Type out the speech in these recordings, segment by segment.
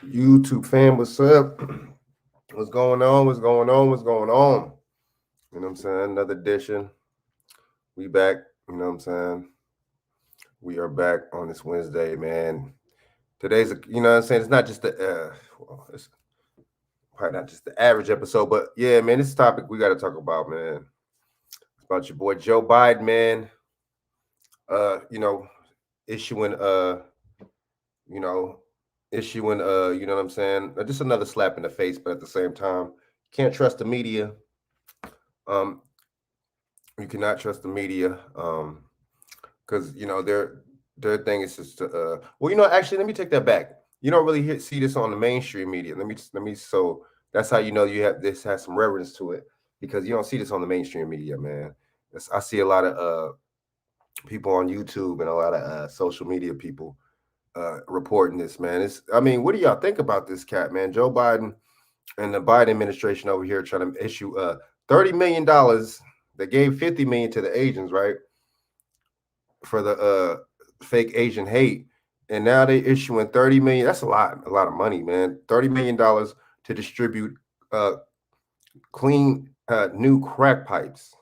YouTube fam, what's up? What's going on? What's going on? What's going on? You know what I'm saying? Another edition. We back. You know what I'm saying? We are back on this Wednesday, man. Today's, you know what I'm saying? It's not just it's probably not just the average episode, but yeah, man, this topic we got to talk about, man. It's about your boy Joe Biden, man. You know, issuing, you know, you know what I'm saying? Just another slap in the face, but at the same time, can't trust the media. Um, you cannot trust the media because you know their thing is just to, well, you know, actually, let me take that back. You don't really see this on the mainstream media. Let me so that's how you know you have this has some reverence to it, because you don't see this on the mainstream media, man. I see a lot of people on YouTube and a lot of social media people reporting this, man. It's, I mean, what do y'all think about this cat, man? Joe Biden and the Biden administration over here trying to issue $30 million. They gave 50 million to the agents, right, for the fake Asian hate, and now they issuing 30 million. That's a lot of money, man. $30 million to distribute uh, clean new crack pipes.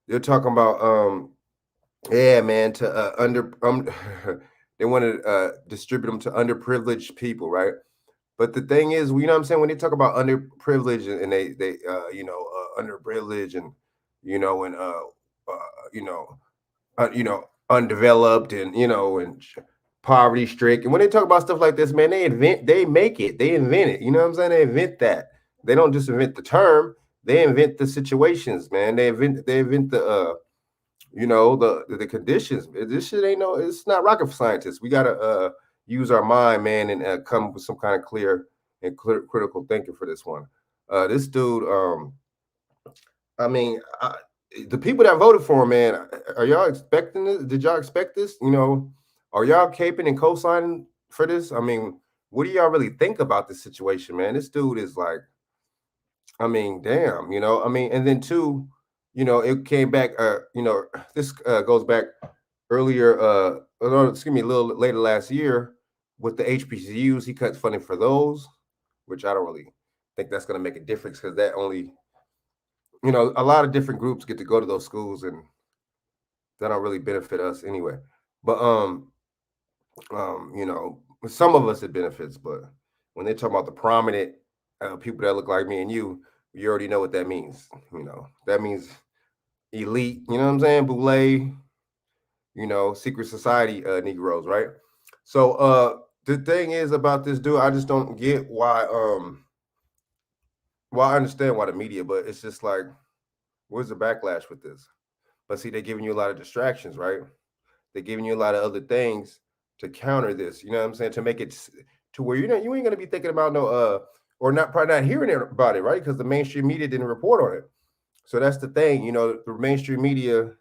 They're talking about yeah, man, to they want to distribute them to underprivileged people, right? But the thing is, you know what I'm saying, when they talk about underprivileged and they underprivileged and you know and you know undeveloped and poverty stricken. When they talk about stuff like this, man, they make it, they invent it. You know what I'm saying? They invent that. They don't just invent the term; they invent the situations, man. They invent the the conditions. This shit ain't no. It's not rocket scientists. We gotta use our mind, man, and come up with some kind of clear and critical thinking for this one. This dude, I mean, the people that voted for him, man, are y'all expecting this? Did y'all expect this? You know, are y'all caping and co-signing for this? I mean, what do y'all really think about this situation, man? This dude is like, I mean, damn, I mean, and then two, it came back, this goes back earlier, no, excuse me, a little later last year with the HBCUs. He cut funding for those, which I don't really think that's going to make a difference because that only, a lot of different groups get to go to those schools and that don't really benefit us anyway. But some of us it benefits, but when they talk about the prominent people that look like me and you already know what that means. That means elite. You know what I'm saying? Boule. Secret society Negroes, right? So the thing is about this dude, I just don't get why. Well, I understand why the media, but it's just like, where's the backlash with this? But see, they're giving you a lot of distractions, right? They're giving you a lot of other things to counter this. You know what I'm saying? To make it to where you ain't gonna be thinking about no or not probably not hearing about it, right? Because the mainstream media didn't report on it. So that's the thing. The mainstream media.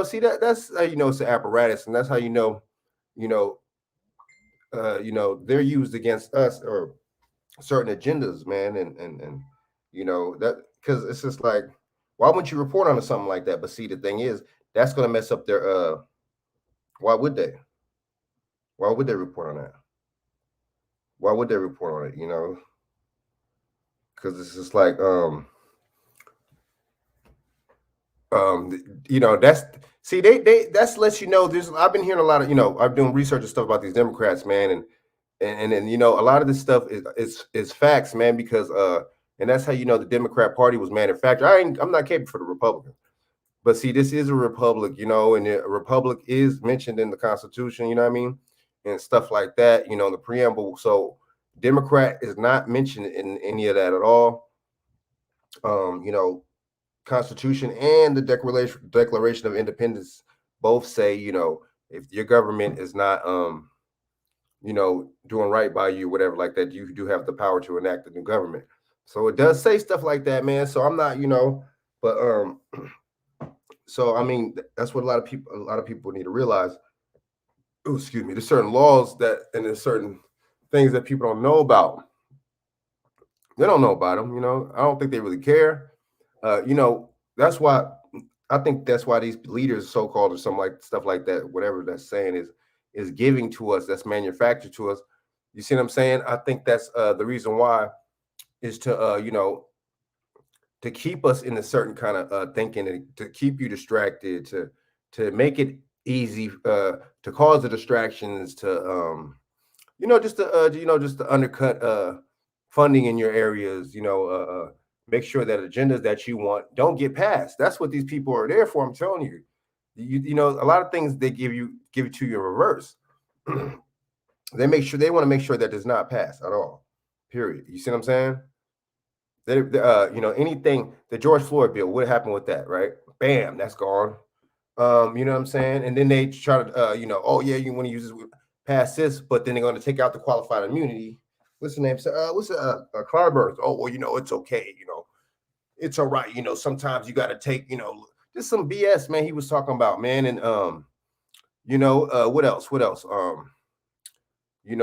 See that's how you know it's an apparatus, and that's how you know, they're used against us or certain agendas, man, and that because it's just like, why wouldn't you report on something like that? But see, the thing is, that's gonna mess up their. Why would they? Why would they report on that? Why would they report on it? Because it's just like that's see they that's lets you know there's I've been hearing a lot of I'm doing research and stuff about these Democrats, man, and a lot of this stuff is facts, man, because and that's how the Democrat Party was manufactured. I'm not caping for the Republicans, but see, this is a republic, and a republic is mentioned in the Constitution, you know what I mean, and stuff like that, the preamble. So Democrat is not mentioned in any of that at all. Constitution and the Declaration of Independence both say, if your government is not doing right by you, whatever like that, you do have the power to enact a new government. So it does say stuff like that, man. So I'm not, but so I mean that's what a lot of people need to realize. Oh, excuse me. There's certain laws that and there's certain things that people don't know about. They don't know about them, I don't think they really care. That's why I think that's why these leaders, so called, or something like stuff like that, whatever that's saying is giving to us, that's manufactured to us. You see what I'm saying? I think that's the reason why is to to keep us in a certain kind of thinking, and to keep you distracted, to make it easy, to cause the distractions, to just to just to undercut funding in your areas. Make sure that agendas that you want don't get passed. That's what these people are there for. I'm telling you. A lot of things they give it to you in reverse. They want to make sure that does not pass at all. Period. You see what I'm saying? Anything, the George Floyd bill, what happened with that, right? Bam, that's gone. You know what I'm saying? And then they try to, oh yeah, you want to use this, pass this, but then they're going to take out the qualified immunity. What's the name? What's Clyburn? Oh well, it's okay. It's all right. Sometimes you got to take, just some BS, man. He was talking about, man, and what else? What else? They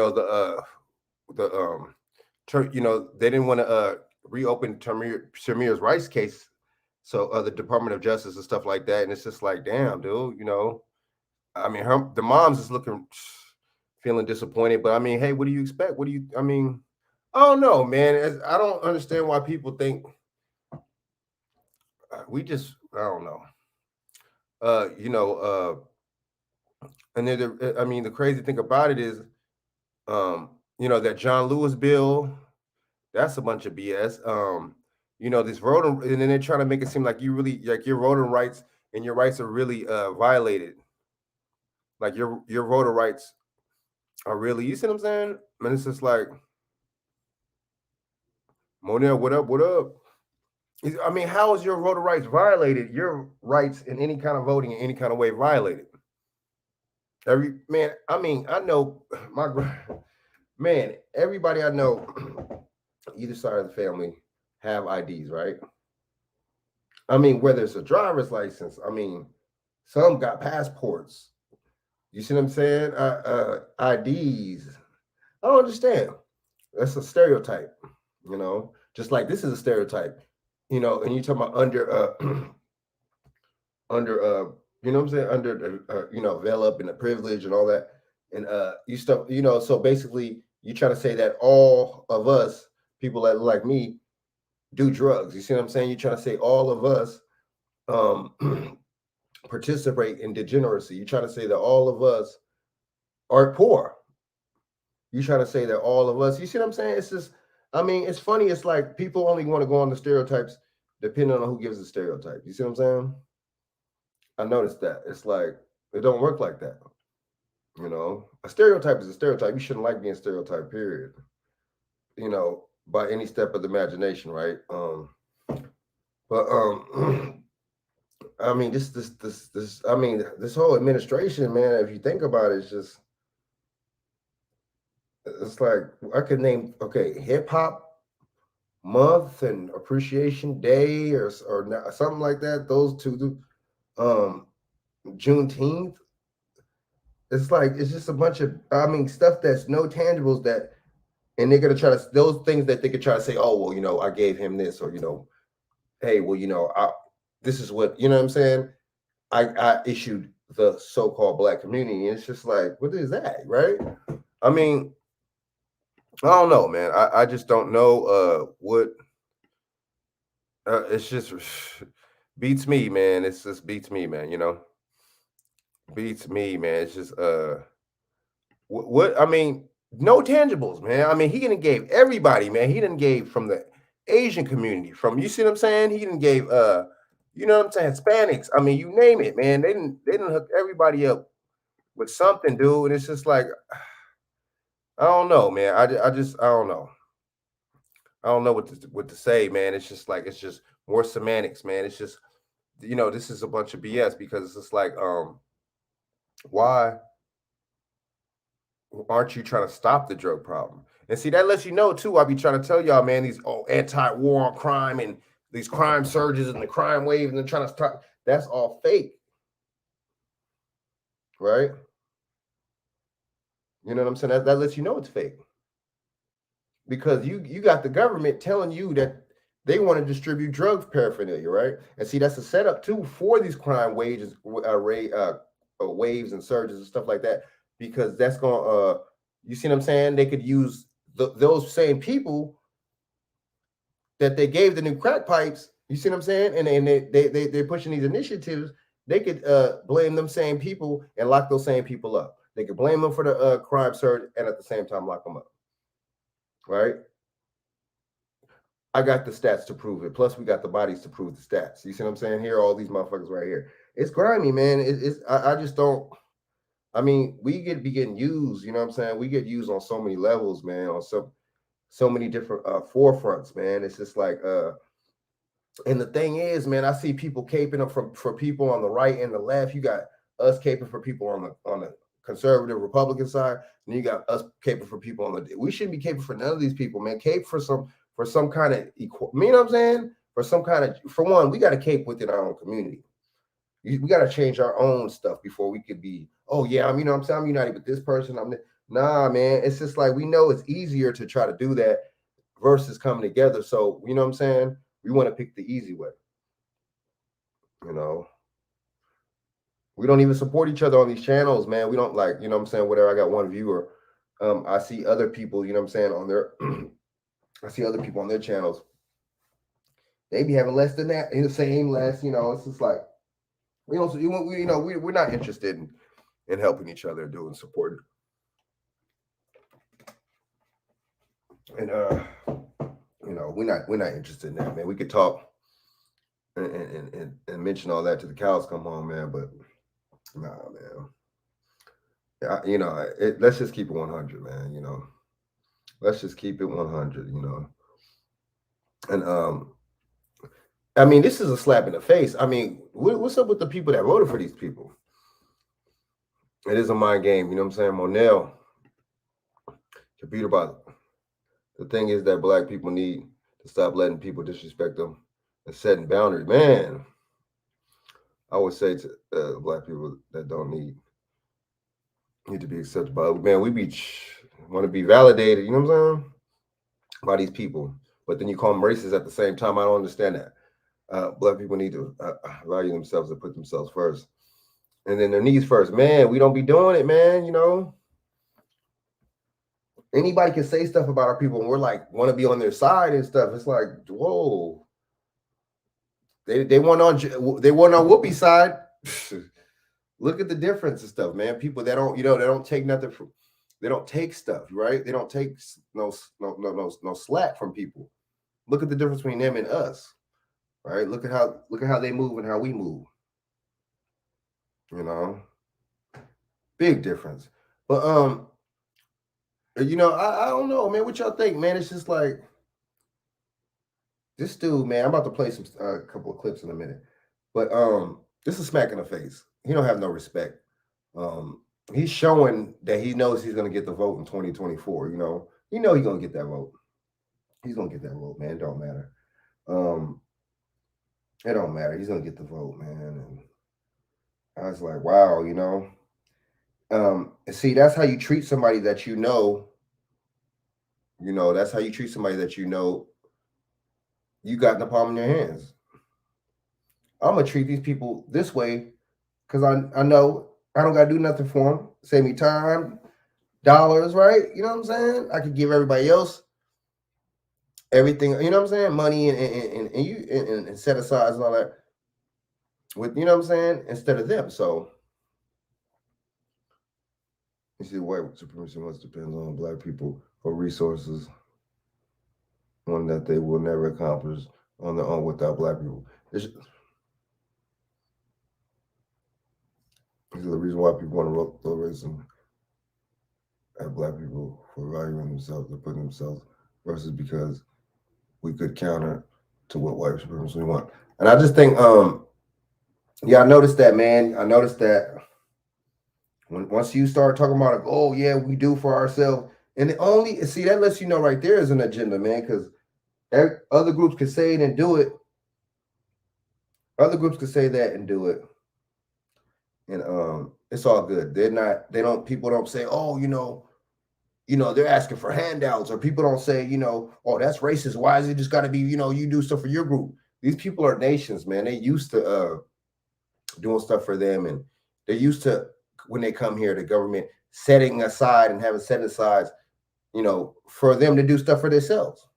didn't want to reopen Tamir's Rice case, so the Department of Justice and stuff like that, and it's just like, damn, dude, I mean, the mom's is feeling disappointed, but I mean, hey, what do you expect? I mean, I don't know, man. I don't understand why people think I don't know. And then the crazy thing about it is, that John Lewis bill, that's a bunch of BS. This voting, and then they're trying to make it seem like your voting rights and your rights are really violated. Like your voter rights are really, you see what I'm saying? And it's just like, Monel, what up? What up? I mean, how is your voter rights violated? Your rights in any kind of voting in any kind of way violated? I know everybody I know, either side of the family, have IDs, right? I mean, whether it's a driver's license, I mean, some got passports. You see what I'm saying? IDs. I don't understand. That's a stereotype, just like this is a stereotype, and you talking about under you know what I'm saying, under the veil up and the privilege and all that, and so basically you try to say that all of us people that like me do drugs. You see what I'm saying? You try to say all of us participate in degeneracy. You try to say that all of us are poor. You try to say that all of us. You see what I'm saying? It's just, I mean, it's funny. It's like people only want to go on the stereotypes depending on who gives the stereotype. You see what I'm saying? I noticed that. It's like it don't work like that. A stereotype is a stereotype. You shouldn't like being stereotyped, period. By any step of the imagination, right? But I mean, this whole administration, man, if you think about it, it's like I could name, hip hop month and appreciation day or something like that. Those two, Juneteenth. It's like it's just a bunch of stuff that's no tangibles that, and they're gonna try to those things that they could try to say, oh well, I gave him this, or hey, well, this is what what I'm saying. I issued the so-called Black community, and it's just like, what is that, right? I mean, I don't know, man. I just don't know what. It's just beats me, man. It's just beats me, man. Beats me, man. It's just what I mean, no tangibles, man. I mean, he didn't gave everybody, man. He didn't gave from the Asian community, from, you see what I'm saying? He didn't gave you know what I'm saying, Hispanics. I mean, you name it, man. They didn't hook everybody up with something, dude. And it's just like, I don't know, man. I don't know. I don't know what to say, man. It's just like, it's just more semantics, man. It's just, this is a bunch of BS, because it's just like, why aren't you trying to stop the drug problem? And see, that lets you know too. I be trying to tell y'all, man, these anti-war on crime and these crime surges and the crime wave, and they're trying to stop. That's all fake, right? You know what I'm saying? That lets you know it's fake, because you got the government telling you that they want to distribute drugs paraphernalia, right? And see, that's a setup too for these crime waves and surges and stuff like that, because that's going You see what I'm saying? They could use those same people that they gave the new crack pipes. You see what I'm saying? And they're pushing these initiatives. They could blame them same people and lock those same people up. They could blame them for the crime surge and at the same time lock them up. Right? I got the stats to prove it. Plus, we got the bodies to prove the stats. You see what I'm saying? Here, all these motherfuckers right here. It's grimy, man. I just don't. I mean, we be getting used. You know what I'm saying? We get used on so many levels, man. On so many different forefronts, man. It's just like and the thing is, man, I see people caping up for people on the right and the left. You got us caping for people on the conservative Republican side, and you got us caping for people on the. We shouldn't be caping for none of these people, man. Cape for some kind of equal. You know what I'm saying? For some kind of, for one, we got to cape within our own community. We got to change our own stuff before we could be. Oh yeah, you know what I'm saying, I'm united with this person. Nah, man. It's just like we know it's easier to try to do that versus coming together. So you know what I'm saying? We want to pick the easy way. You know, we don't even support each other on these channels, man. We don't like, you know what I'm saying, whatever. I got one viewer. I see other people, you know what I'm saying, on their I see other people on their channels. They be having less than that, the same less, you know. It's just like we're not interested in helping each other, doing support. And we're not interested in that, man. We could talk and mention all that till the cows come home, man. But nah, man. Let's just keep it 100, man. You know, let's just keep it 100. You know, and I mean, this is a slap in the face. I mean, what's up with the people that voted for these people? It is a mind game, you know what I'm saying? Monel, computer bot. The thing is that black people need to stop letting people disrespect them and setting boundaries. Man, I would say to black people that don't need to be accepted by, man, we want to be validated, you know what I'm saying? By these people. But then you call them racist at the same time. I don't understand that. Black people need to value themselves and put themselves first. And then their needs first. Man, we don't be doing it, man, you know? Anybody can say stuff about our people and we're like, want to be on their side and stuff. It's like, whoa. They weren't on Whoopi's side. Look at the difference and stuff, man. People that don't, they don't take nothing from, they don't take stuff, right? They don't take no slack from people. Look at the difference between them and us, right? Look at how they move and how we move. You know, big difference. But I don't know, man. What y'all think, man? It's just like this dude, man. I'm about to play some couple of clips in a minute, but this is smack in the face. He don't have no respect. He's showing that he knows he's gonna get the vote in 2024. He's gonna get that vote. He's gonna get that vote, man. It don't matter. It don't matter. He's gonna get the vote, man. And I was like, wow, see, that's how you treat somebody that you know. That's how you treat somebody that you know you got in the palm of your hands. I'm gonna treat these people this way because I know I don't gotta do nothing for them. Save me time, dollars, right? You know what I'm saying? I could give everybody else everything. You know what I'm saying? Money and set aside and all that. With what I'm saying, instead of them. So you see, white supremacy must depend on black people for resources, one that they will never accomplish on their own without black people. This is the reason why people want to throw racism at black people for valuing themselves and putting themselves versus because we could counter to what white supremacy want. And I just think, I noticed that, man. I noticed that once you start talking about, oh yeah, we do for ourselves, and that lets you know right there is an agenda, man, because other groups could say it and do it. Other groups could say that and do it. And it's all good. People don't say, oh, they're asking for handouts, or people don't say, oh, that's racist. Why is it just got to be, you do stuff for your group? These people are nations, man. They used to doing stuff for them, and they're used to when they come here, the government setting aside and having set aside, for them to do stuff for themselves.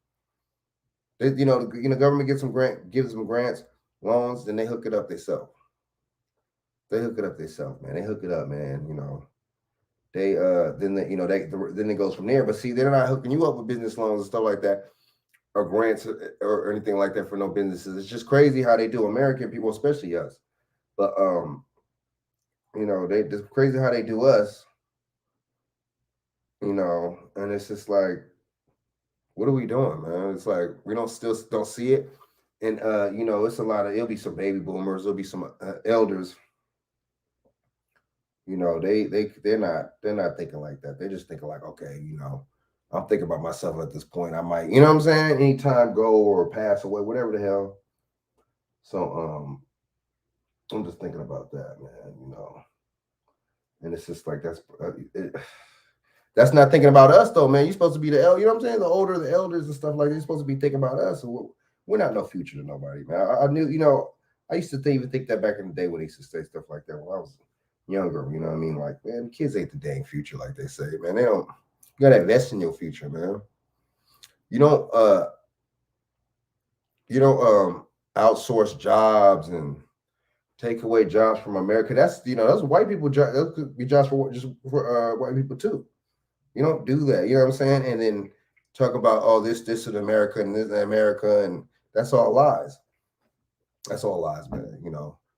Government gives them grants, loans, then they hook it up themselves. They hook it up themselves, man. They hook it up, man. They then it goes from there. But see, they're not hooking you up with business loans and stuff like that, or grants or anything like that for no businesses. It's just crazy how they do American people, especially us. But they just crazy how they do us. And it's just like, what are we doing, man? It's like we don't see it. And it's a lot of, it'll be some baby boomers, there'll be some elders. They're not thinking like that. They're just thinking like, okay, I'm thinking about myself at this point. I might, what I'm saying, anytime go or pass away, whatever the hell. So I'm just thinking about that, man. And it's just like that's not thinking about us though, man. You're supposed to be the what I'm saying? The older, the elders and stuff like that. You're supposed to be thinking about us. So we're not no future to nobody, man. I knew, I used to even think that back in the day when they used to say stuff like that when I was younger, you know what I mean? Like, man, kids ain't the dang future, like they say, man. You gotta invest in your future, man. You don't outsource jobs and take away jobs from America. That's those white people jobs. Those could be jobs for white people too. You don't do that. You know what I'm saying? And then talk about this in America and this in America, and that's all lies. That's all lies, man.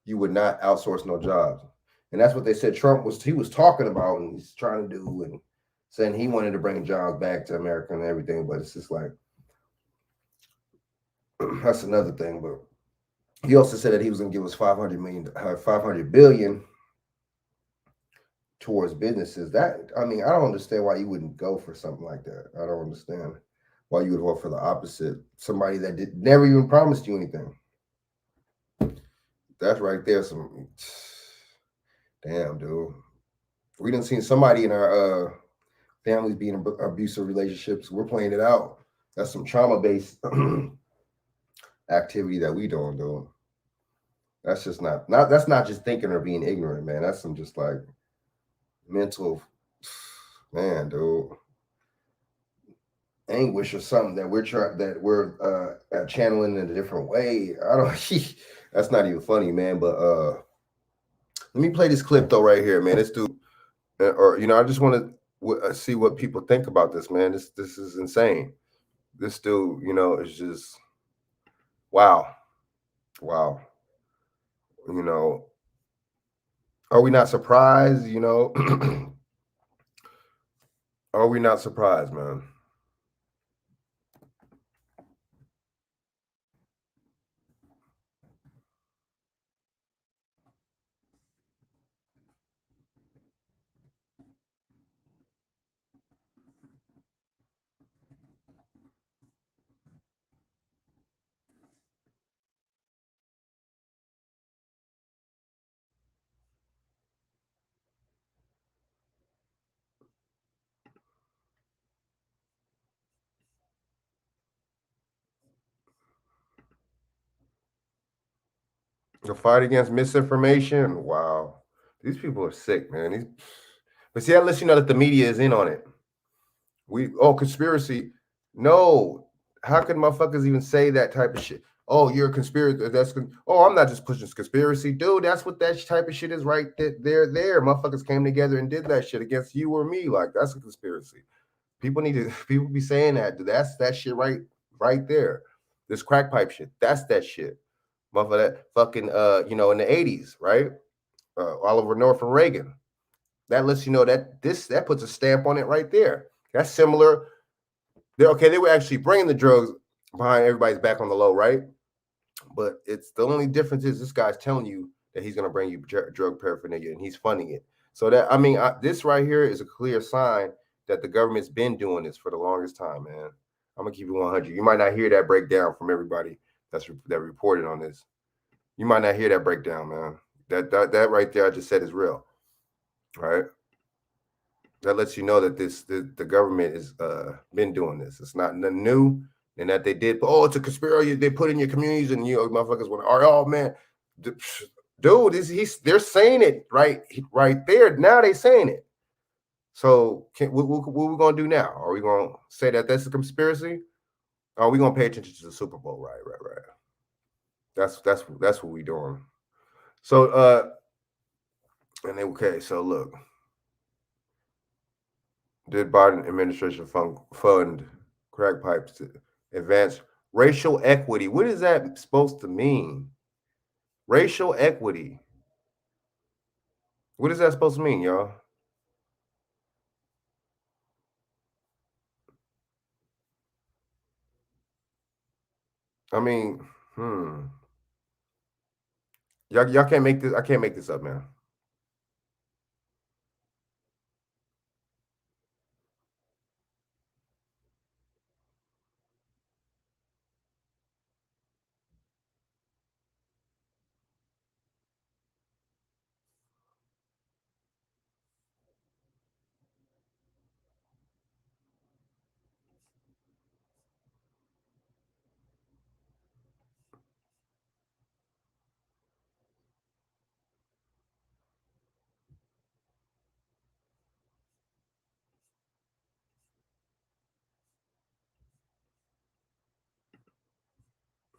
You would not outsource no jobs. And that's what they said Trump was talking about and he's trying to do, and saying he wanted to bring jobs back to America and everything. But it's just like, that's another thing. But he also said that he was going to give us $500 billion towards businesses. I don't understand why you wouldn't go for something like that. I don't understand why you would vote for the opposite. Somebody that never even promised you anything. That's right there. Damn, dude. We done seen somebody in our families being in abusive relationships. We're playing it out. That's some trauma-based activity that we don't do. That's just that's not just thinking or being ignorant, man. That's some just like mental, man, dude, anguish or something that we're channeling in a different way. That's not even funny, man. But let me play this clip though right here, man. This dude, I just want to see what people think about this, man. This is insane. This dude, is just wow. Are we not surprised? Are we not surprised, man? The fight against misinformation. Wow, these people are sick, man. But see, that lets you know that the media is in on it. Conspiracy. No, how can motherfuckers even say that type of shit? Oh, you're a conspiracy. I'm not just pushing conspiracy, dude. That's what that type of shit is, right there. Motherfuckers came together and did that shit against you or me. Like, that's a conspiracy. People be saying that. That's that shit right there. This crack pipe shit. That's that shit. Motherfucker, that fucking in the 80s, right? Oliver North and Reagan. That lets you know that that puts a stamp on it right there. That's similar. They were actually bringing the drugs behind everybody's back on the low, right? But it's the only difference is this guy's telling you that he's going to bring you drug paraphernalia and he's funding it. So that, this right here is a clear sign that the government's been doing this for the longest time, man. I'm going to keep it 100. You might not hear that breakdown from everybody that reported on this. You might not hear that breakdown, man. That right there I just said is real, right? That lets you know that the government has been doing this. It's not nothing new, and that they did. It's a conspiracy. They put in your communities, and motherfuckers want. Oh man, dude, they're saying it right there now. They saying it. So what we gonna do now? Are we gonna say that that's a conspiracy? Or are we gonna pay attention to the Super Bowl? Right. That's what we doing. So and then, okay, so look, did Biden administration fund crack pipes to advance racial equity? What is that supposed to mean? Racial equity. What is that supposed to mean, y'all? I mean, y'all can't make this. I can't make this up, man.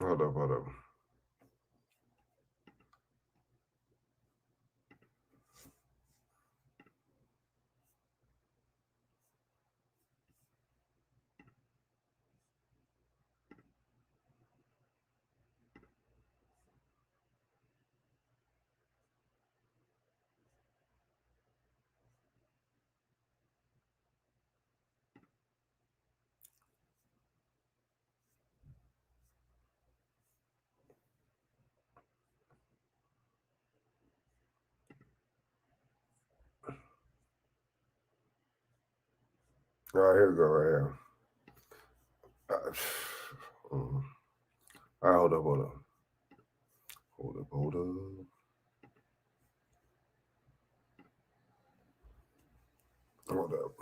Hold up. All right, here we go. Right here. All right, hold up. Hold up.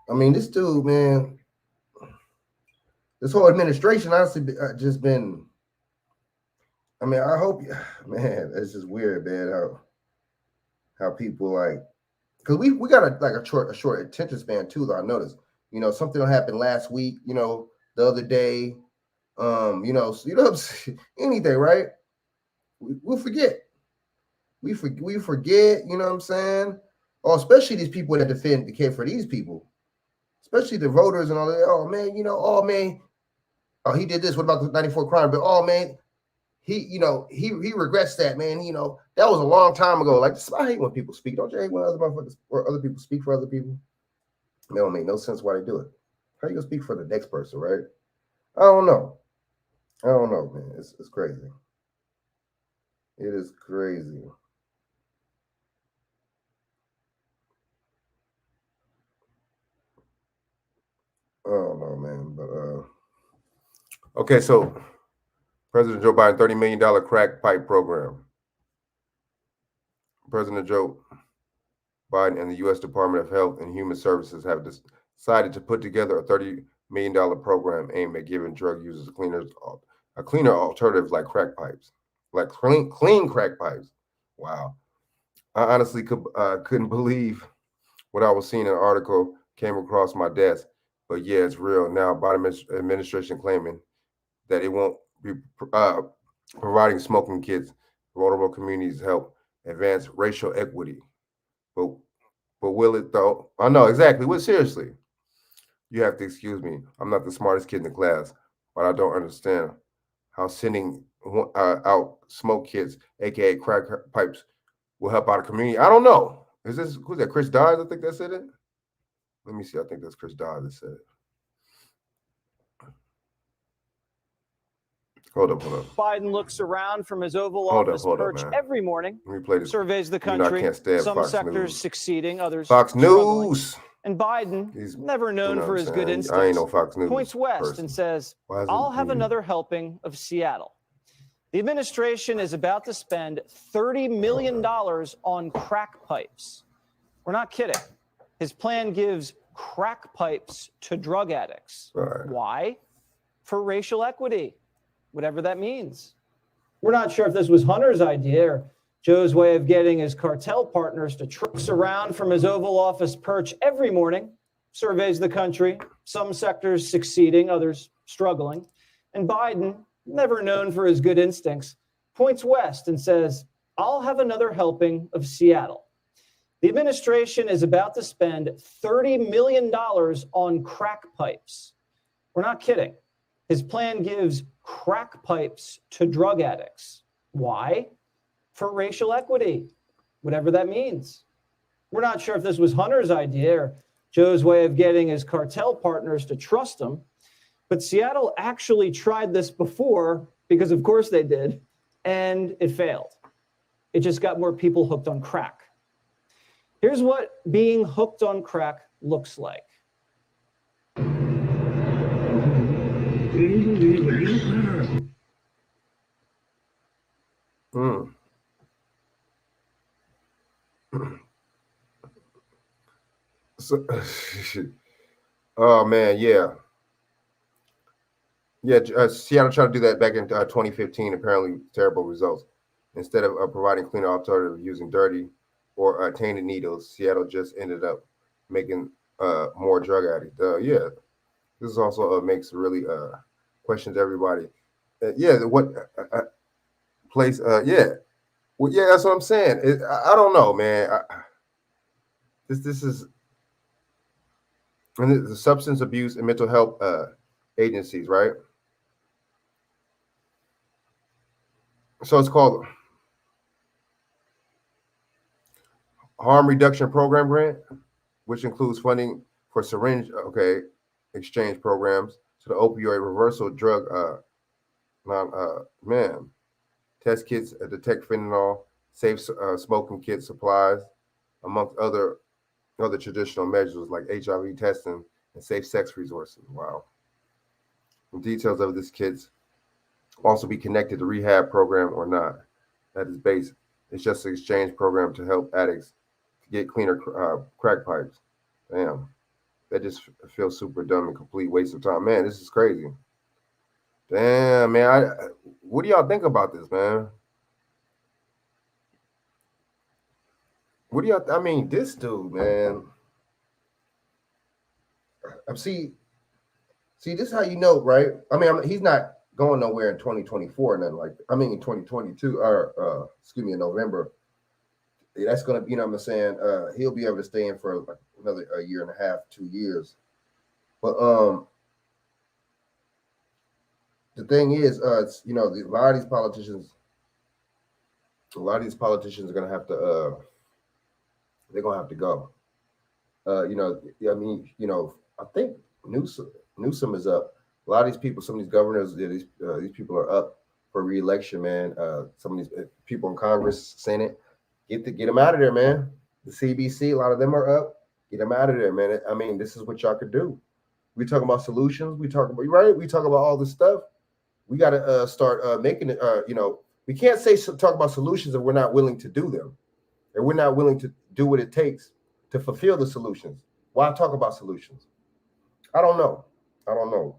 I mean, this dude, man, this whole administration honestly just been. I mean, I hope, man, it's just weird, man, how people like, because we got a short attention span too, though. I noticed, something will happen last week, the other day, anything, right? We'll forget. We forget, you know what I'm saying? Oh, especially these people that defend the case for these people, especially the voters and all that. Oh man, he did this. What about the 94 crime? But oh man, he regrets that, man. That was a long time ago. Like, I hate when people speak. Don't you hate when other people speak for other people? It don't make no sense why they do it. How you gonna speak for the next person, right? I don't know, man. It's crazy. It is crazy. I don't know, man. But okay, so President Joe Biden, $30 million crack pipe program. President Joe Biden and the U.S. Department of Health and Human Services have decided to put together a $30 million program aimed at giving drug users a cleaner alternative like crack pipes, like clean crack pipes. Wow. I honestly couldn't believe what I was seeing. An article came across my desk, but yeah, it's real now. Biden administration claiming that it won't be providing smoking kids, vulnerable communities help advance racial equity. But will it though? I know exactly. What seriously? You have to excuse me. I'm not the smartest kid in the class, but I don't understand how sending out smoke kids, aka crack pipes, will help out a community. I don't know. Who's that? Chris Dodds? I think that said it. Let me see. I think that's Chris Dodds that said it. Hold up. Biden looks around from his Oval Office perch every morning, surveys the country. Some Fox sectors News. Succeeding, others Fox struggling. News. And Biden, He's never known for his good instincts, I ain't no Fox News points west person. and says, I'll have another helping of Seattle. The administration is about to spend $30 million on crack pipes. We're not kidding. His plan gives crack pipes to drug addicts. Right. Why? For racial equity, whatever that means. We're not sure if this was Hunter's idea or Joe's way of getting his cartel partners to trucks around from his Oval Office perch every morning, surveys the country, some sectors succeeding, others struggling. And Biden, never known for his good instincts, points west and says, I'll have another helping of Seattle. The administration is about to spend $30 million on crack pipes. We're not kidding. His plan gives crack pipes to drug addicts. Why? For racial equity, whatever that means. We're not sure if this was Hunter's idea or Joe's way of getting his cartel partners to trust him, but Seattle actually tried this before, because of course they did, and it failed. It just got more people hooked on crack. Here's what being hooked on crack looks like. So, oh man, yeah. Seattle tried to do that back in 2015. Apparently, terrible results. Instead of providing cleaner alternative using dirty or tainted needles, Seattle just ended up making more drug addicts. Yeah, this is also makes really questions everybody. What place? Yeah, well, yeah, that's what I'm saying. I don't know, man. This is, and the substance abuse and mental health agencies, right? So it's called Harm Reduction Program Grant, which includes funding for syringe exchange programs to the opioid reversal drug test kits, detect fentanyl, safe smoking kit supplies, amongst other traditional measures like HIV testing and safe sex resources. Wow. The details of this kits also be connected to rehab program or not. That is basic. It's just an exchange program to help addicts to get cleaner crack pipes. Damn, that just feels super dumb and complete waste of time. Man, this is crazy. Damn, man. What do y'all think about this, man? What do y'all? I mean, this dude, man. See, this is how you know, right? I mean, he's not going nowhere in 2024 and then in 2022 or in November. That's gonna be, you know what I'm saying? He'll be able to stay in for another year and a half, 2 years. But the thing is, it's, a lot of these politicians are gonna have to they're gonna have to go. I think Newsom is up. A lot of these people, some of these governors, these people are up for re-election, man. Some of these people in Congress, Senate, get them out of there, man. The CBC, a lot of them are up. Get them out of there, man. I mean, this is what y'all could do. We talk about solutions. We talk about all this stuff. We got to start making it. We can't talk about solutions if we're not willing to do them, and we're not willing to do what it takes to fulfill the solutions. Why talk about solutions? I don't know. I don't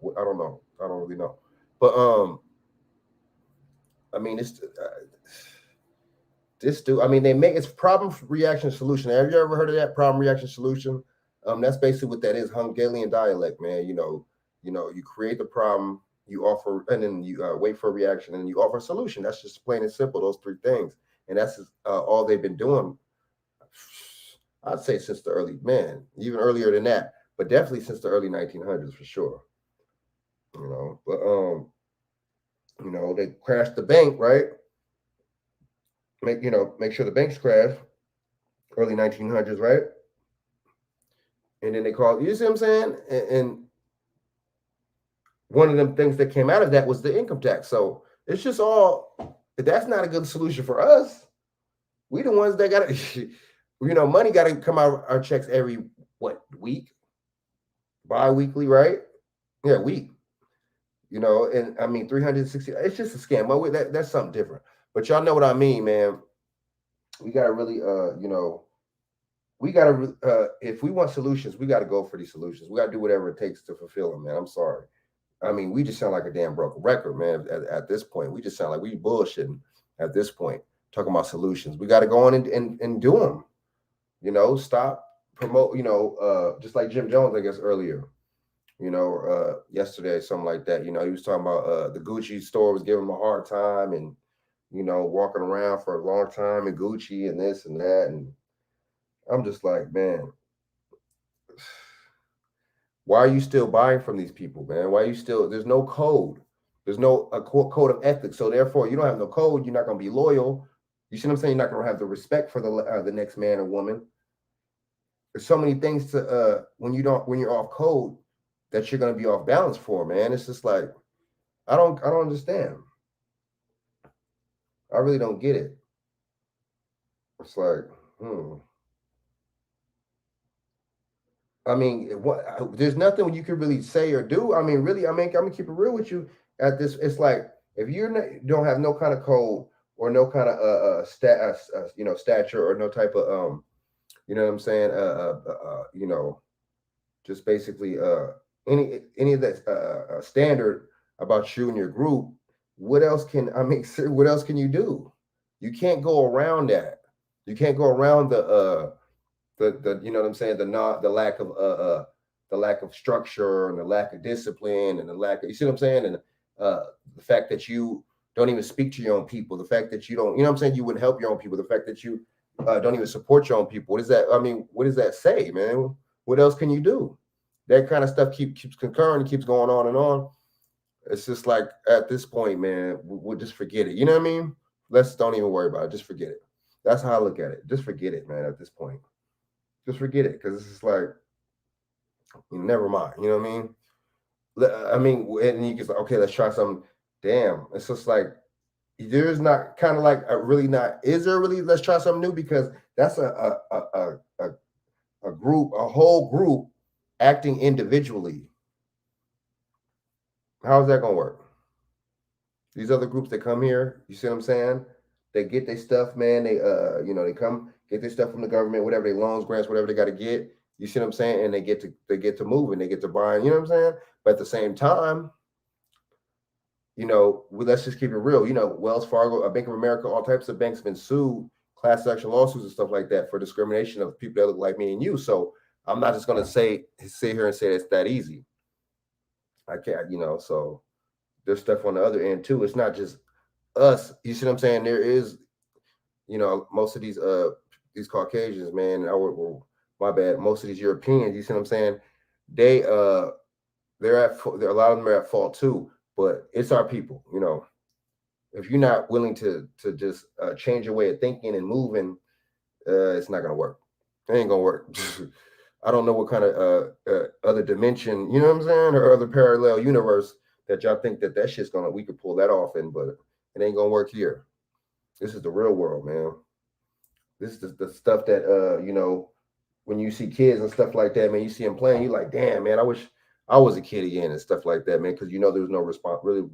really know. But I mean, this dude. I mean, it's problem reaction solution. Have you ever heard of that problem reaction solution? That's basically what that is. Hungarian dialect, man. You create the problem, you offer, and then you wait for a reaction, and you offer a solution. That's just plain and simple. Those three things, and that's all they've been doing. I'd say since the even earlier than that, but definitely since the early 1900s for sure. They crashed the bank, right? Make sure the banks crash, early 1900s, right? And then they called, you see what I'm saying? And one of them things that came out of that was the income tax. So it's just that's not a good solution for us. We the ones that got to, money got to come out our checks every, week? Bi-weekly, right? Yeah, week. And I mean, 360, it's just a scam. But that's something different. But y'all know what I mean, man. We got to really, if we want solutions, we got to go for these solutions. We got to do whatever it takes to fulfill them, man. I'm sorry. I mean, we just sound like a damn broken record, man. At this point, we just sound like we bullshitting at this point. talking about solutions. We got to go on and do them. You know, stop promote. You know, just like Jim Jones, I guess earlier. You know, yesterday, something like that. You know, he was talking about the Gucci store was giving him a hard time, and you know, walking around for a long time in Gucci and this and that, and I'm just like, man, why are you still buying from these people, man? Why are you still? There's no code. There's no code of ethics. So therefore, you don't have no code. You're not going to be loyal. You see what I'm saying? You're not going to have the respect for the next man or woman. There's so many things to when you're off code that you're going to be off balance for, man. It's just like I don't understand. I really don't get it. It's like, I mean, there's nothing you can really say or do. I mean, really, I'm gonna keep it real with you. At this, it's like if you don't have no kind of code or no kind of stature or no type of you know what I'm saying, you know, just basically any of that standard about you and your group. What else can what else can you do? You can't go around that. You can't go around the you know what I'm saying, the lack of structure and the lack of discipline and the lack of, you see what I'm saying, and the fact that you don't even speak to your own people, the fact that you don't, you know what I'm saying, you wouldn't help your own people, the fact that you don't even support your own people. What is that? I mean, what does that say, man? What else can you do? That kind of stuff keeps concurring, keeps going on and on. It's just like at this point, man, we'll just forget it. You know what I mean? Let's don't even worry about it. Just forget it. That's how I look at it. Just forget it, man. At this point, just forget it, because it's just like, never mind. You know what I mean? And you can say, okay, let's try something. Damn, it's just like there's not kind of like a really not. Is there really? Let's try something new, because that's a group, a whole group acting individually. How is that gonna work? These other groups that come here, you see what I'm saying? They get their stuff, man. They you know, they come get their stuff from the government, whatever they loans, grants, whatever they got to get. You see what I'm saying? And they get to moving, they get to buying. You know what I'm saying? But at the same time, you know, let's just keep it real. You know, Wells Fargo, Bank of America, all types of banks have been sued, class action lawsuits and stuff like that for discrimination of people that look like me and you. So I'm not just gonna sit here and say it's that easy. I can't, you know. So there's stuff on the other end too. It's not just us. You see what I'm saying? There is, you know, most of these Caucasians, man. My bad. Most of these Europeans, you see what I'm saying? They're a lot of them are at fault too. But it's our people, you know. If you're not willing to just change your way of thinking and moving, it's not gonna work. It ain't gonna work. I don't know what kind of other dimension, you know what I'm saying, or other parallel universe that y'all think that shit's we could pull that off in, but it ain't gonna work here. This is the real world, man. This is the stuff that you know, when you see kids and stuff like that, man, you see them playing, you like, damn, man, I wish I was a kid again and stuff like that, man, because you know there's no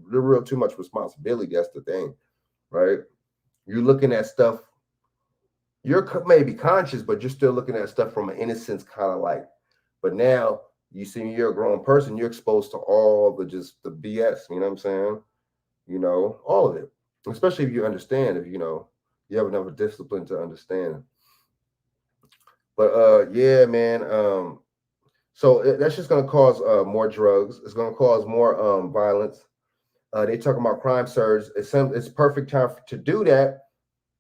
real too much responsibility. That's the thing, right? You're looking at stuff, you're maybe conscious, but you're still looking at stuff from an innocence kind of like. But now you see you're a grown person, you're exposed to all the BS, you know what I'm saying? You know, all of it. Especially if you understand, if you know, you have enough discipline to understand. But yeah, man. So that's just gonna cause more drugs. It's gonna cause more violence. They talking about crime surge. It's perfect time to do that.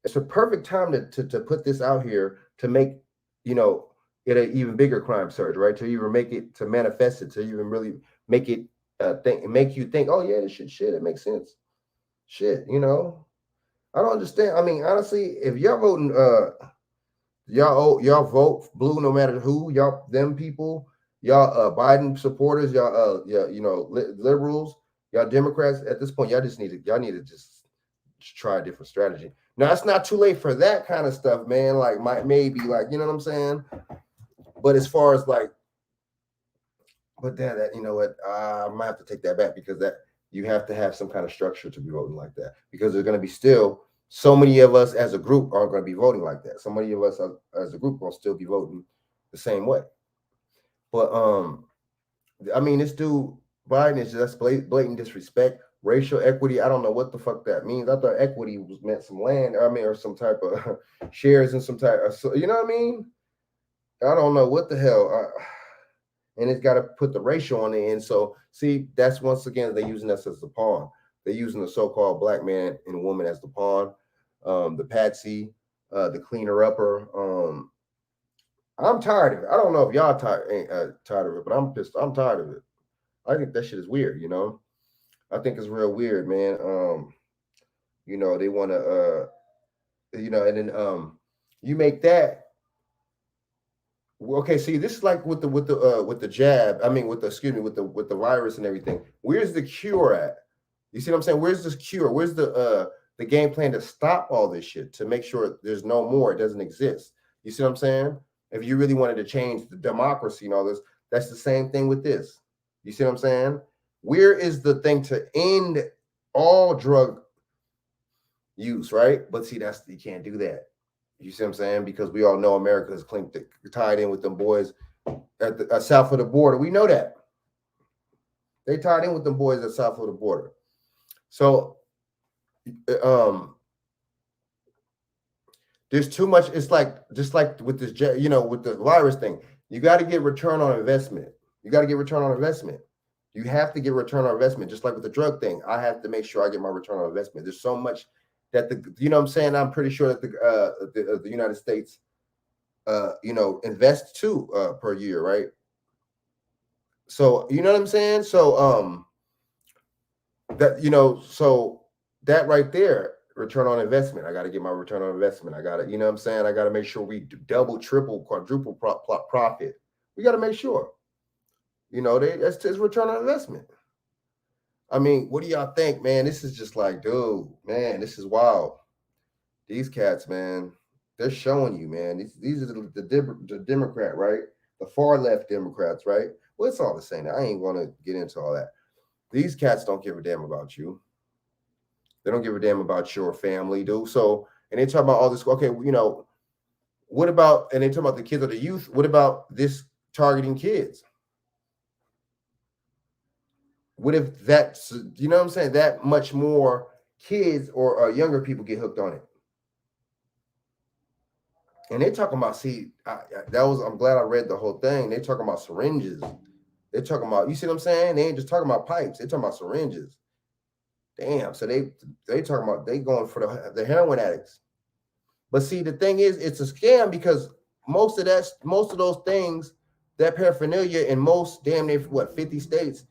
It's a perfect time to put this out here to make, you know, it an even bigger crime surge, right? To even make it, to manifest it, to even really make it make you think, oh yeah, this shit, it makes sense. Shit, you know. I don't understand. I mean, honestly, if y'all voting y'all vote blue no matter who, y'all them people, y'all Biden supporters, y'all you know, liberals, y'all Democrats, at this point, y'all need to just try a different strategy. Now it's not too late for that kind of stuff, man. Like maybe like, you know what I'm saying? But as far as like, but then that, you know what, I might have to take that back, because that you have to have some kind of structure to be voting like that, because there's going to be still so many of us as a group aren't going to be voting like that. So many of us as a group will still be voting the same way. But I mean, this dude Biden is just blatant disrespect. racial equity. I don't know what the fuck that means. I thought equity was meant some land. I mean, or some type of shares in some type of, you know what I mean? I don't know what the hell. And it's got to put the ratio on the end. So see, that's once again they're using us as the pawn. They're using the so-called black man and woman as the pawn, the patsy, the cleaner upper. I'm tired of it. I don't know if y'all tired of it, but I'm pissed. I'm tired of it. I think that shit is weird. You know, I think it's real weird, man. You know, they want to, you know, and then you make that. Okay, see, this is like with the jab. I mean, with the with the virus and everything. Where's the cure at? You see what I'm saying? Where's this cure? Where's the game plan to stop all this shit, to make sure there's no more, it doesn't exist? You see what I'm saying? If you really wanted to change the democracy and all this, that's the same thing with this. You see what I'm saying? Where is the thing to end all drug use, right? But see, that's, you can't do that. You see what I'm saying? Because we all know America is tied in with them boys at the south of the border. We know that. They tied in with them boys at south of the border. So there's too much. It's like, just like with this, you know, with the virus thing, you got to get return on investment. You got to get return on investment. You have to get return on investment. Just like with the drug thing, I have to make sure I get my return on investment. There's so much that you know what I'm saying? I'm pretty sure that the United States, you know, invests too per year, right? So, you know what I'm saying? So, that, you know, so that right there, return on investment. I got to get my return on investment. I got to, you know what I'm saying? I got to make sure we double, triple, quadruple profit. We got to make sure, you know, that's return on investment. I mean, what do y'all think, man? This is just like, dude, man, this is wild. These cats, man, they're showing you, man. These are the Democrat, right? The far left Democrats, right? Well, it's all the same. I ain't going to get into all that. These cats don't give a damn about you. They don't give a damn about your family, dude. So, and they talk about all this. Okay, you know, what about? And they talk about the kids or the youth. What about this targeting kids? What if that's, you know what I'm saying? That much more kids or younger people get hooked on it. And they talking about, see, I'm glad I read the whole thing. They talking about syringes. They're talking about, you see what I'm saying? They ain't just talking about pipes. They talking about syringes. Damn. So they talking about, they going for the heroin addicts. But see, the thing is, it's a scam because most of those things, that paraphernalia in most damn near 50 states,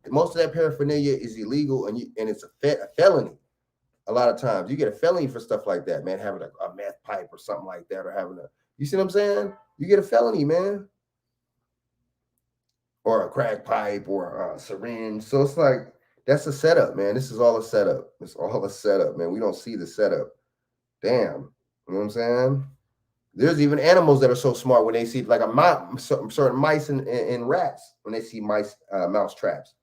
most of that paraphernalia is illegal and it's a felony. A lot of times you get a felony for stuff like that, man, having a meth pipe or something like that, or having you see what I'm saying? You get a felony, man. Or a crack pipe or a syringe. So it's like, that's a setup, man. This is all a setup. It's all a setup, man. We don't see the setup. Damn. You know what I'm saying? There's even animals that are so smart when they see like certain mice and rats, when they see mouse traps.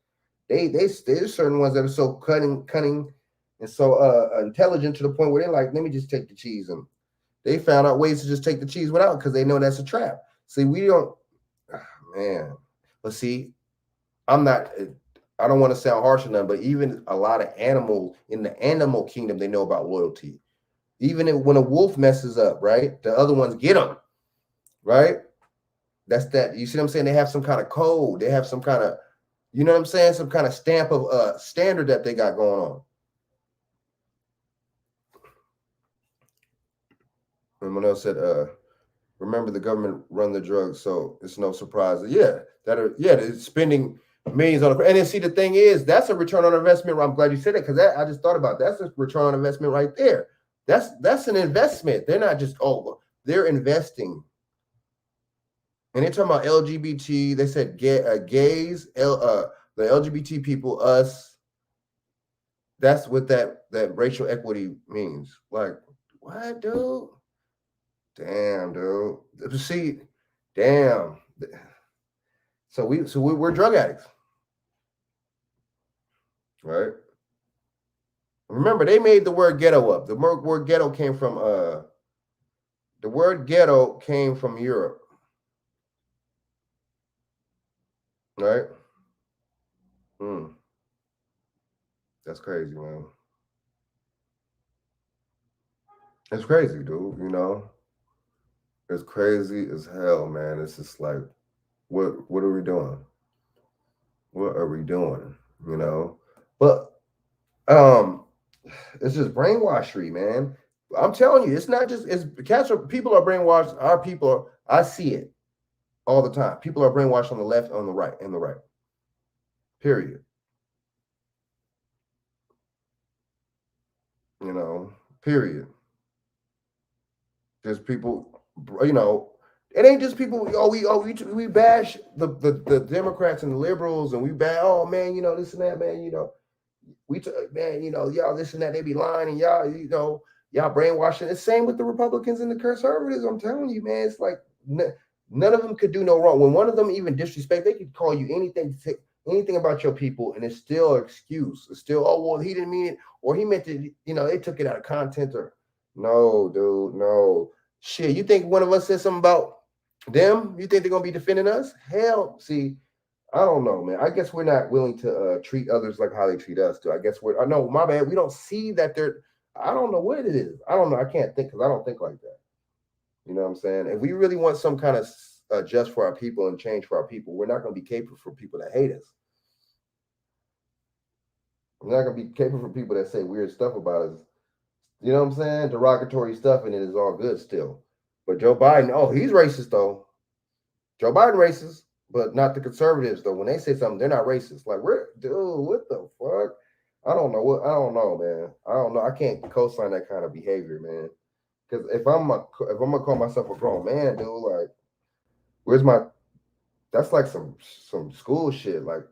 There's certain ones that are so cunning and so intelligent to the point where they're like, let me just take the cheese. And they found out ways to just take the cheese without, because they know that's a trap. See, we don't, man. But see, I don't want to sound harsh on them, but even a lot of animals in the animal kingdom, they know about loyalty. Even when a wolf messes up, right? The other ones get them, right? That's that. You see what I'm saying? They have some kind of code. They have some kind of, you know what I'm saying? Some kind of stamp of standard that they got going on. And when else said, remember the government run the drugs, so it's no surprise. They're spending millions on it. And then see, the thing is, that's a return on investment. I'm glad you said it, because I just thought about that. That's a return on investment right there. That's an investment. They're not just, they're investing. And they're talking about LGBT. They said gays, the LGBT people, us. That's what that racial equity means. Like, what, dude? Damn, dude. See, damn. So we're drug addicts, right? Remember, they made the word ghetto up. The word ghetto came from Europe, right? That's crazy, man. It's crazy, dude. You know, it's crazy as hell, man. It's just like, what are we doing? What are we doing? You know, but it's just brainwashery, man. I'm telling you, it's not just it's cats are people are brainwashed. Our people are. I see it all the time. People are brainwashed on the left, on the right, and the right. Period. You know. Period. There's people. You know. It ain't just people. We bash the Democrats and the liberals, and we bash. Oh man, you know this and that, man. You know, man, you know, y'all this and that. They be lying, and y'all, you know, y'all brainwashing. It's same with the Republicans and the conservatives. I'm telling you, man. It's like none of them could do no wrong. When one of them even disrespect, they could call you anything, anything about your people, and it's still an excuse. It's still, oh well, he didn't mean it, or he meant to. You know, they took it out of content. Or no, dude, no shit. You think one of us said something about them? You think they're gonna be defending us? Hell, see. I don't know, man. I guess we're not willing to treat others like how they treat us. Too. I guess we're. I know, my bad. We don't see that they're. I don't know what it is. I don't know. I can't think because I don't think like that. You know what I'm saying? If we really want some kind of just for our people and change for our people, we're not going to be capable for people that hate us. We're not going to be capable for people that say weird stuff about us. You know what I'm saying? Derogatory stuff, and it is all good still. But Joe Biden, oh, he's racist though. Joe Biden racist. But not the conservatives though. When they say something, they're not racist. Like, dude, what the fuck? I don't know, man. I don't know. I can't co-sign that kind of behavior, man. Because if I'm gonna call myself a grown man, dude, like, where's my? That's like some school shit. Like,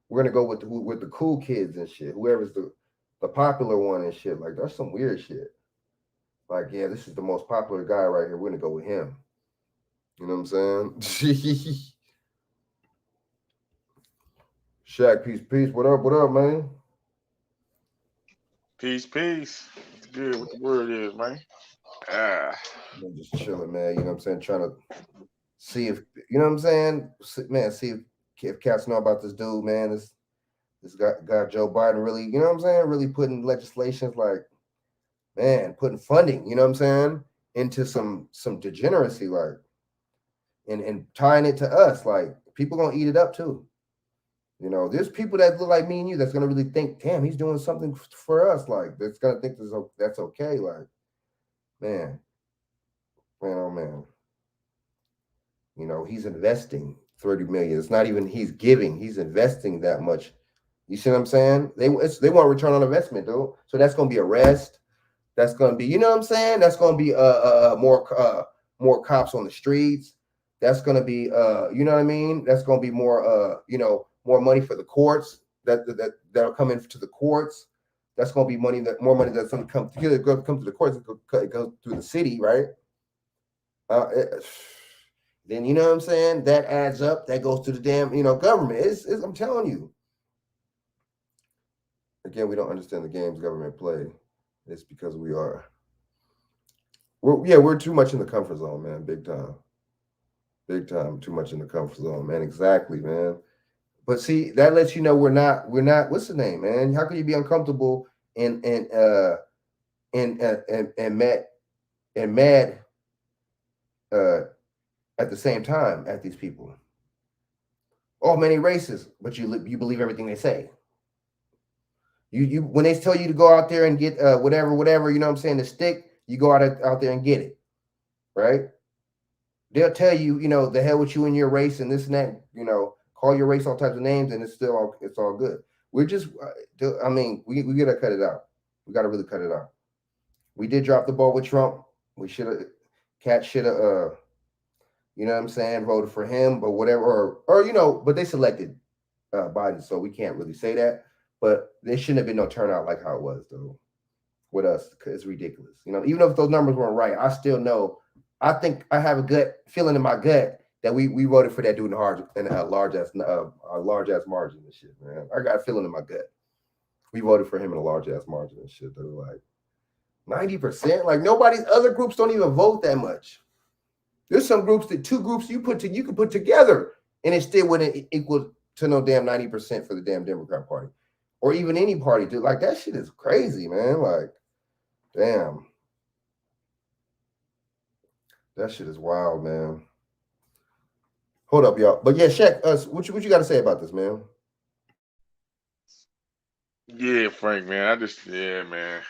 we're gonna go with the cool kids and shit. Whoever's the popular one and shit. Like, that's some weird shit. Like, yeah, this is the most popular guy right here. We're gonna go with him. You know what I'm saying? Shaq, peace. What up, man? Peace. It's good. What the word is, man? Ah, I'm just chilling, man. You know what I'm saying? Trying to see if you know what I'm saying, man. See if cats know about this dude, man. This guy Joe Biden really, you know what I'm saying? Really putting legislations like, man, putting funding, you know what I'm saying, into some degeneracy, like, and tying it to us, like people gonna eat it up too. You know, there's people that look like me and you that's gonna really think, damn, he's doing something for us. Like, that's gonna think that's okay. Like, man, oh man. You know, he's investing 30 million. It's not even he's giving, he's investing that much. You see what I'm saying? They want return on investment, though. So that's gonna be arrest. That's gonna be, you know what I'm saying? That's gonna be more cops on the streets. That's gonna be you know what I mean? That's gonna be more more money for the courts that'll come into the courts. That's gonna be more money that's gonna come to the courts. It goes through the city, right? Then you know what I'm saying? That adds up. That goes to the damn government. I'm telling you. Again, we don't understand the games government play. It's because we're too much in the comfort zone, man. Big time, too much in the comfort zone, man. Exactly, man. But see, that lets you know we're not. What's the name, man? How can you be uncomfortable and mad at the same time at these people? Oh man, they racist, but you believe everything they say. You when they tell you to go out there and get whatever, you know what I'm saying, the stick, you go out there and get it, right? They'll tell you, the hell with you and your race and this and that, call your race all types of names, and it's all good. We're just, I mean, we gotta cut it out. We gotta really cut it out. We did drop the ball with Trump. We Cat should have, you know what I'm saying, voted for him, but whatever, or but they selected Biden, so we can't really say that. But there shouldn't have been no turnout like how it was, though, with us, because it's ridiculous. Even if those numbers weren't right, I still know. I think I have a gut feeling in my gut that we voted for that dude in a large ass margin and shit, man. I got a feeling in my gut. We voted for him in a large ass margin and shit. They're like 90%. Like nobody's other groups don't even vote that much. There's some groups two groups you can put together, and it still wouldn't equal to no damn 90% for the damn Democrat Party. or even any party, dude. Like that shit is crazy, man. Like, damn. That shit is wild, man. Hold up, y'all. But yeah, Shaq, what you got to say about this, man? Yeah, Frank, man. Man.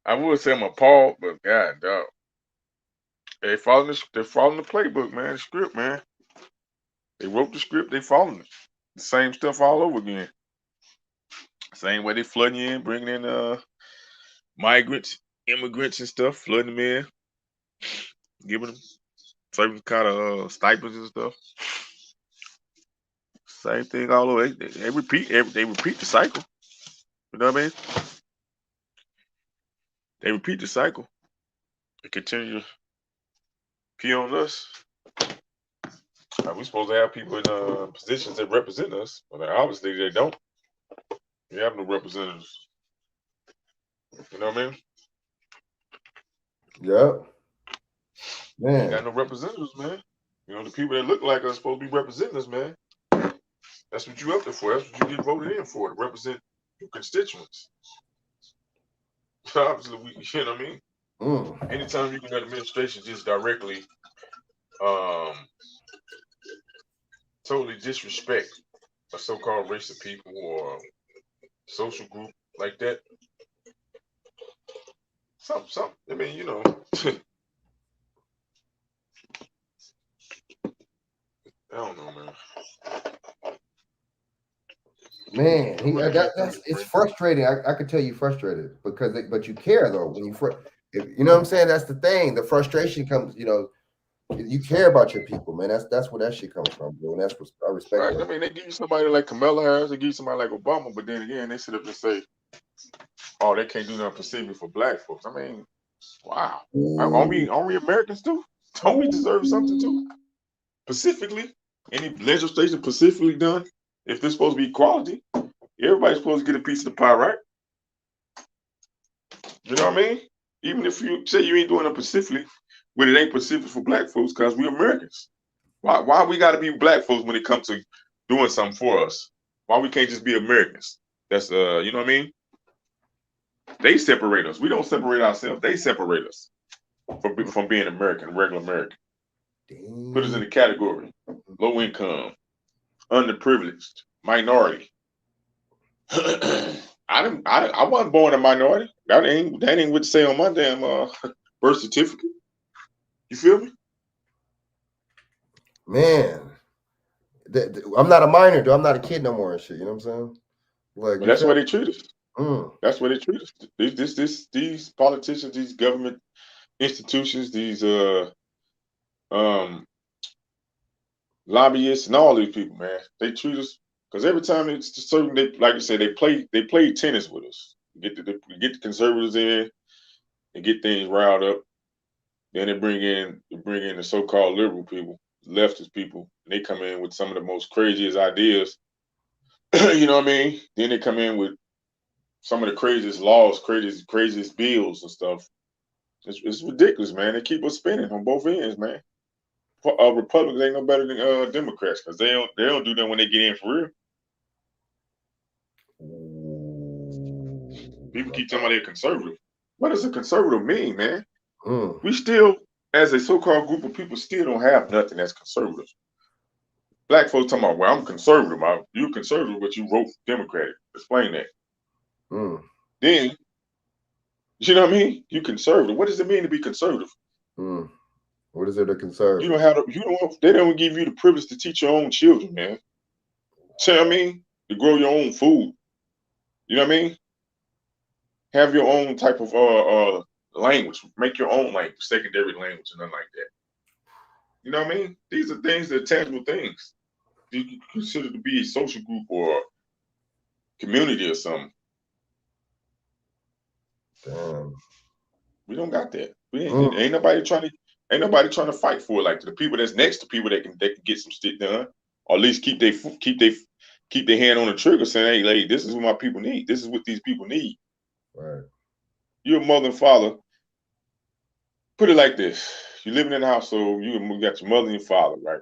I would say I'm appalled, but God, dog. They're following the playbook, man, the script, man. They wrote the script, they following it. The same stuff all over again. Same way they flooding you in, bringing in migrants, immigrants and stuff, flooding them in, giving them certain kind of stipends and stuff. Same thing all over. They repeat the cycle. You know what I mean? They repeat the cycle. They continue to pee on us. We're supposed to have people in positions that represent us, but obviously they don't. We have no representatives. You know what I mean? Yep. We Man. got no representatives, man. You know, the people that look like us are supposed to be representing us, man. That's what you up there for. That's what you get voted in for, to represent your constituents. Obviously, you know what I mean? Anytime you can administration just directly totally disrespect a so-called race of people or social group like that, something. I mean, you know. I don't know, man. Man, it's frustrating. I could tell you frustrated because but you care though when you know what I'm saying. That's the thing. The frustration comes, you know, you care about your people, man. That's where that shit comes from, bro. And that's what I respect. Right. I mean, they give you somebody like Kamala Harris, they give you somebody like Obama, but then again, they sit up and say, "Oh, they can't do nothing specific for black folks." I mean, wow. Aren't we Americans too? Don't we deserve something too? Specifically, any legislation specifically done, if there's supposed to be equality, everybody's supposed to get a piece of the pie, right? You know what I mean? Even if you say you ain't doing it specifically, when it ain't specific for black folks, because we Americans. Why we got to be black folks when it comes to doing something for us? Why we can't just be Americans? That's you know what I mean? They separate us. We don't separate ourselves. They separate us from being American, regular American. Put us in the category: low income, underprivileged, minority. I wasn't born a minority. That ain't what to say on my damn birth certificate. You feel me? Man, I'm not a minor, dude. I'm not a kid no more and shit. You know what I'm saying? Like, But that's why they treat us. That's why they treat us. These politicians, these government institutions, these lobbyists, and all these people, man, they treat us because every time it's certain, they like you said, they play tennis with us. Get the conservatives in and get things riled up. Then they bring in the so-called liberal people, leftist people, and they come in with some of the most craziest ideas. You know what I mean? Then they come in with some of the craziest laws, craziest bills and stuff. It's ridiculous, man. They keep us spinning on both ends, man. Republicans ain't no better than Democrats because they don't do that when they get in for real. People keep talking about they're conservative. What does a conservative mean, man? We still, as a so-called group of people, still don't have nothing that's conservative. Black folks talking about, well, I'm conservative. You're conservative, but you vote Democratic. Explain that. Then, you know what I mean? You conservative. What does it mean to be conservative? What is it to conserve? They don't give you the privilege to teach your own children, man. See what I mean? To grow your own food. You know what I mean? Have your own type of language. Make your own language, secondary language, and nothing like that. You know what I mean? These are things that are tangible things. You can consider to be a social group or community or something. Damn. We don't got that. Ain't nobody trying to fight for it. Like the people that's next to people that can get some shit done, or at least keep their hand on the trigger, saying, "Hey, lady, this is what my people need. This is what these people need." Right. You're a mother and father. Put it like this: you're living in a household. You got your mother and your father, right?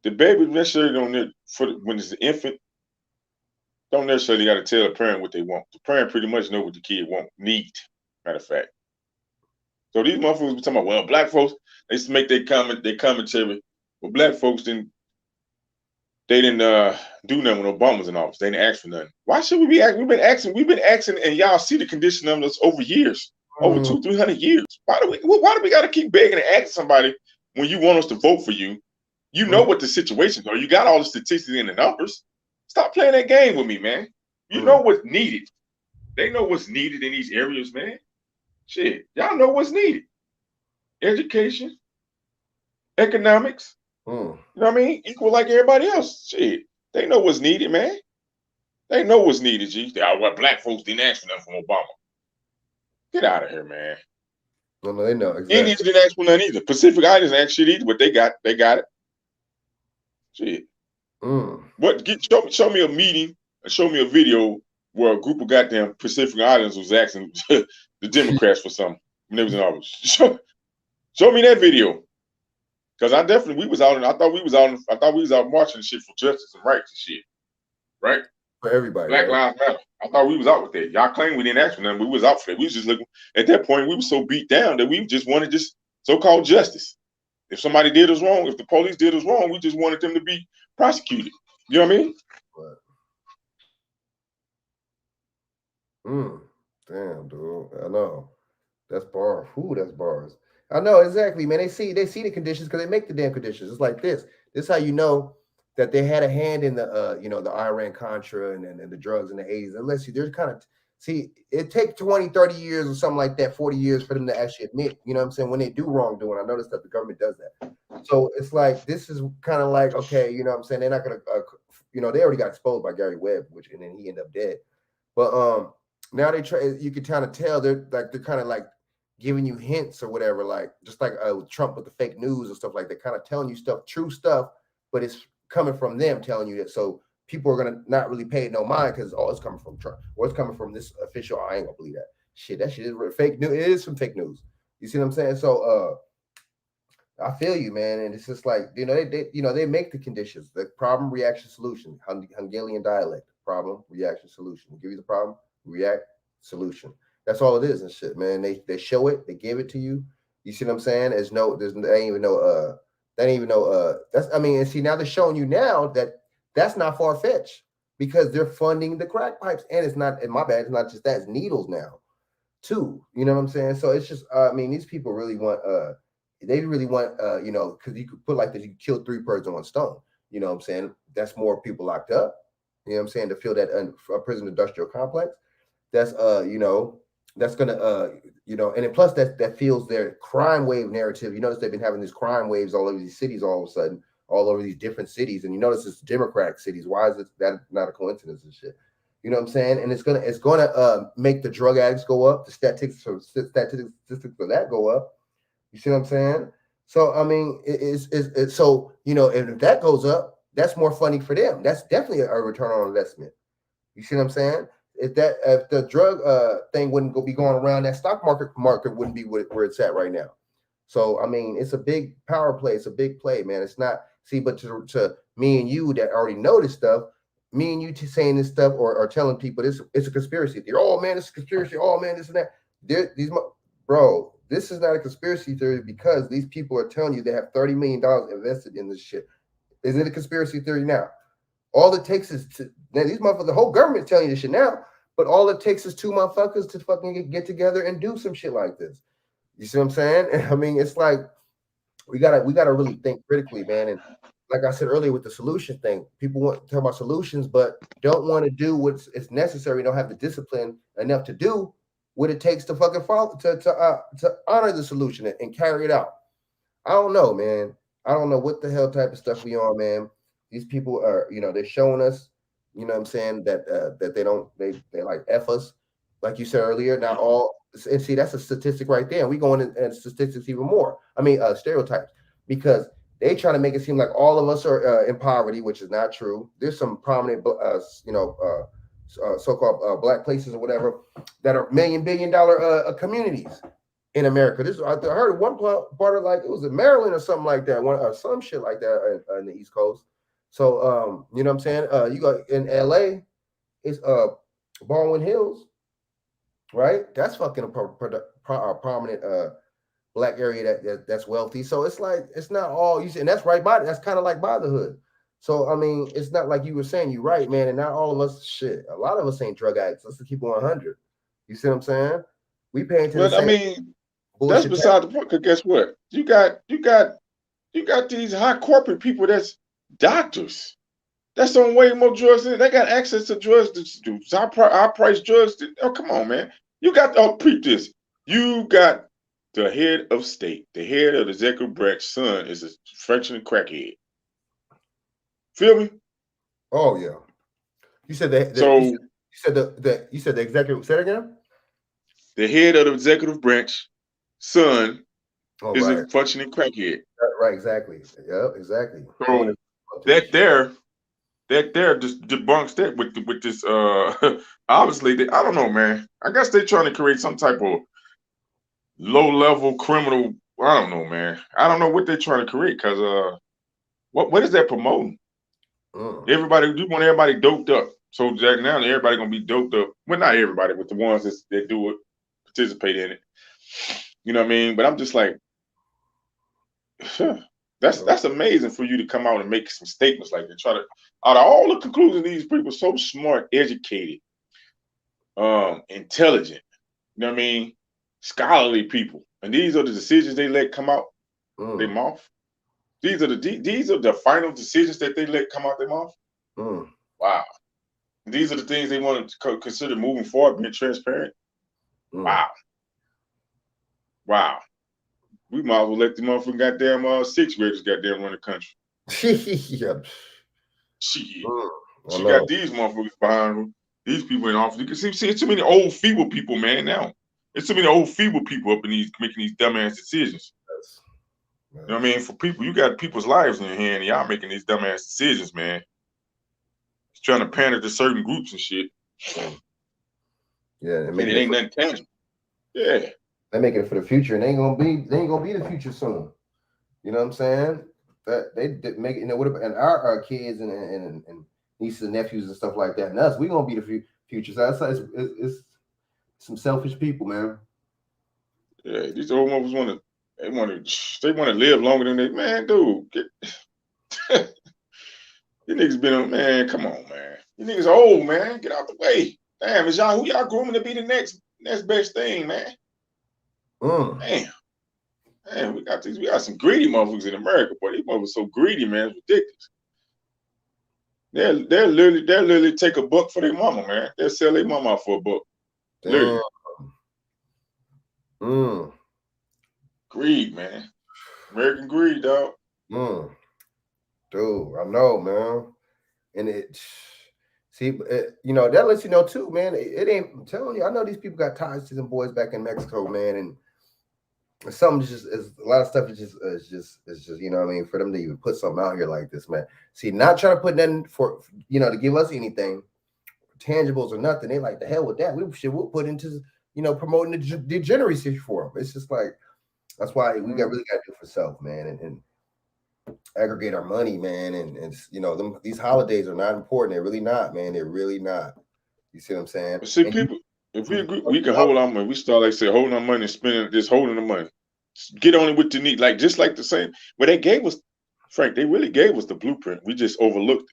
The baby necessarily don't need when it's an infant. don't necessarily got to tell the parent what they want. The parent pretty much know what the kid need. Matter of fact. So these motherfuckers be talking about, well, black folks, they used to make their commentary. Well, black folks didn't do nothing when Obama's in office. They didn't ask for nothing. Why should we be asking? We've been asking, and y'all see the condition of us over years, over 200-300 years. Why do we got to keep begging and asking somebody when you want us to vote for you? You know what the situations are. You got all the statistics and the numbers. Stop playing that game with me, man. You know what's needed. They know what's needed in these areas, man. Shit, y'all know what's needed. Education, economics, you know what I mean? Equal like everybody else. Shit, they know what's needed, man. They know what's needed, G. What black folks didn't ask for nothing from Obama. Get out of here, man. No, they know. Exactly. Indians didn't ask for nothing either. Pacific Islands didn't ask shit either, but they got it. Shit. What? Show me a meeting and show me a video where a group of goddamn Pacific Islanders was asking the Democrats for something when they was in office. Show me that video. Because I thought we was out marching shit for justice and rights and shit. Right? For everybody. Black Lives Matter. I thought we was out with that. Y'all claim we didn't ask for nothing, but we was out for that. We was just looking at that point, we were so beat down that we just wanted just so-called justice. If somebody did us wrong, if the police did us wrong, we just wanted them to be prosecuted. You know what I mean? Damn, dude. I know. That's bars. That's bars. I know exactly, man. They see the conditions because they make the damn conditions. It's like this. This is how you know that they had a hand in the the Iran Contra and the drugs in the 80s. Unless there's kind of it takes 20, 30 years or something like that, 40 years for them to actually admit, you know what I'm saying, when they do wrongdoing. I noticed that the government does that. So it's like this is kind of like, okay, you know what I'm saying, they're not gonna they already got exposed by Gary Webb, and then he ended up dead. But now they try, you can kind of tell they're kind of like giving you hints or whatever, like just like Trump with the fake news and stuff like that, kind of telling you true stuff, but it's coming from them telling you that. So people are gonna not really pay no mind because it's coming from Trump or it's coming from this official. I ain't gonna believe that shit. That shit is fake news. It is some fake news. You see what I'm saying? So I feel you, man. And it's just like, they make the conditions, the problem, reaction, solution, Hungarian dialect, problem, reaction, solution. We'll give you the problem, react, solution. That's all it is and shit, man. They show it, they give it to you. You see what I'm saying? There ain't even no and see, now they're showing you now that that's not far-fetched because they're funding the crack pipes. And it's not, in my bad, it's not just that, it's needles now too. You know what I'm saying? So it's just, these people really want, because you could put like this, you kill 3 birds with 1 stone. You know what I'm saying? That's more people locked up. You know what I'm saying? To fill that prison industrial complex. That's, that's going to, and then plus that fuels their crime wave narrative. You notice they've been having these crime waves all over these cities all of a sudden, all over these different cities. And you notice it's Democratic cities. Why is that not a coincidence and shit? You know what I'm saying? And it's gonna make the drug addicts go up. The statistics for that go up. You see what I'm saying? So I mean, it's so if that goes up, that's more funding for them. That's definitely a return on investment. You see what I'm saying? If the drug thing wouldn't be going around, that stock market wouldn't be where it's at right now. So I mean, it's a big power play. It's a big play, man. It's not but to me and you that already know this stuff, me and you saying this stuff or telling people it's a conspiracy theory. Oh man, it's a conspiracy. Oh man, this and that. Bro, this is not a conspiracy theory because these people are telling you they have $30 million invested in this shit. Is it a conspiracy theory now? All it takes is these motherfuckers, the whole government's telling you this shit now, but all it takes is 2 motherfuckers to fucking get together and do some shit like this. You see what I'm saying? I mean, it's like we gotta really think critically, man. And like I said earlier with the solution thing, people want to talk about solutions, but don't want to do what's necessary. Don't have the discipline enough to do what it takes to fucking follow to honor the solution and carry it out. I don't know, man. I don't know what the hell type of stuff we on, man. These people are, they're showing us, you know what I'm saying, that they like F us, like you said earlier. Now and see, that's a statistic right there. And we go into statistics even more. I mean, stereotypes, because they try to make it seem like all of us are in poverty, which is not true. There's some prominent, so-called black places or whatever that are $1 billion communities in America. I heard one part of, like, it was in Maryland or something like that, some shit like that in the East Coast. So, you know what I'm saying? You got in LA, is Baldwin Hills, right? That's fucking a prominent black area that's wealthy. So it's like it's not all you see, and that's right by that's kind of like by the hood. So I mean, it's not like you were saying. You're right, man, and not all of us shit. A lot of us ain't drug addicts. Let's keep it 100. You see what I'm saying? We paying to the But I same mean, that's bullshit. beside the point. 'Cause guess what? You got these high corporate people that's doctors. That's on way more drugs than they got access to drugs to do high price drugs. Oh, come on, man. You got preach this. You got the head of state, the head of the executive branch son is a fractional crackhead. Feel me? Oh yeah. You said that. So you said the executive. Say it again. the head of the executive branch son Oh is right. a functioning crackhead. Right. Exactly. Yep. Exactly. So that there just debunks that with this obviously I don't know, man. I guess they're trying to create some type of low level criminal. I don't know, man. I don't know what they're trying to create because what is that promoting? Everybody, you want everybody doped up. So that now everybody gonna be doped up. Well, not everybody, but the ones that do it, participate in it. You know what I mean? But I'm just like, that's amazing for you to come out and make some statements like that. Try to out of all the conclusions, these people so smart, educated, intelligent. You know what I mean? Scholarly people, and these are the decisions they let come out their mouth. These are the final decisions that they let come out their mouth. Wow. These are the things they want to consider moving forward, being transparent. Wow. We might as well let the motherfucking goddamn sixth graders goddamn run the country. Yep. Shit. She got these motherfuckers behind them. These people in office. You can see it's too many old feeble people, man. Now it's too many old feeble people up in these making these dumbass decisions. You know what I mean? For people, you got people's lives in your hand, and y'all making these dumbass decisions, man. It's trying to pander to certain groups and shit. Yeah, and it ain't nothing tangible. Yeah. They make it for the future, and they ain't gonna be the future soon. You know what I'm saying? That they make it, and our kids and nieces and nephews and stuff like that, and us, we gonna be the future. So it's some selfish people, man. Yeah, these old motherfuckers they want to live longer than they, man, dude. You niggas been on, man. Come on, man. You niggas are old, man. Get out the way. Damn, is y'all who y'all grooming to be the next best thing, man? Damn, we got some greedy motherfuckers in America, boy. These motherfuckers so greedy, man. It's ridiculous. They'll literally take a buck for their mama, man. They'll sell their mama out for a buck. Literally. Greed, man. American greed, dog. Dude, I know, man. And that lets you know too, man. It ain't, I'm telling you, I know these people got ties to them boys back in Mexico, man, and some just is a lot of stuff is just you know what I mean, for them to even put something out here like this, man. See, not trying to put nothing for to give us anything tangibles or nothing. They like the hell with that. We'll put into promoting the degeneracy for them. It's just like that's why we really got to do for self, man, and aggregate our money, man, and these holidays are not important. They're really not, man. They're really not. You see what I'm saying? But see, people, if we agree, we can hold our money. We start like say holding our money and spending, just holding the money. Get on it with the need, just like the same. But they gave us, Frank. They really gave us the blueprint. We just overlooked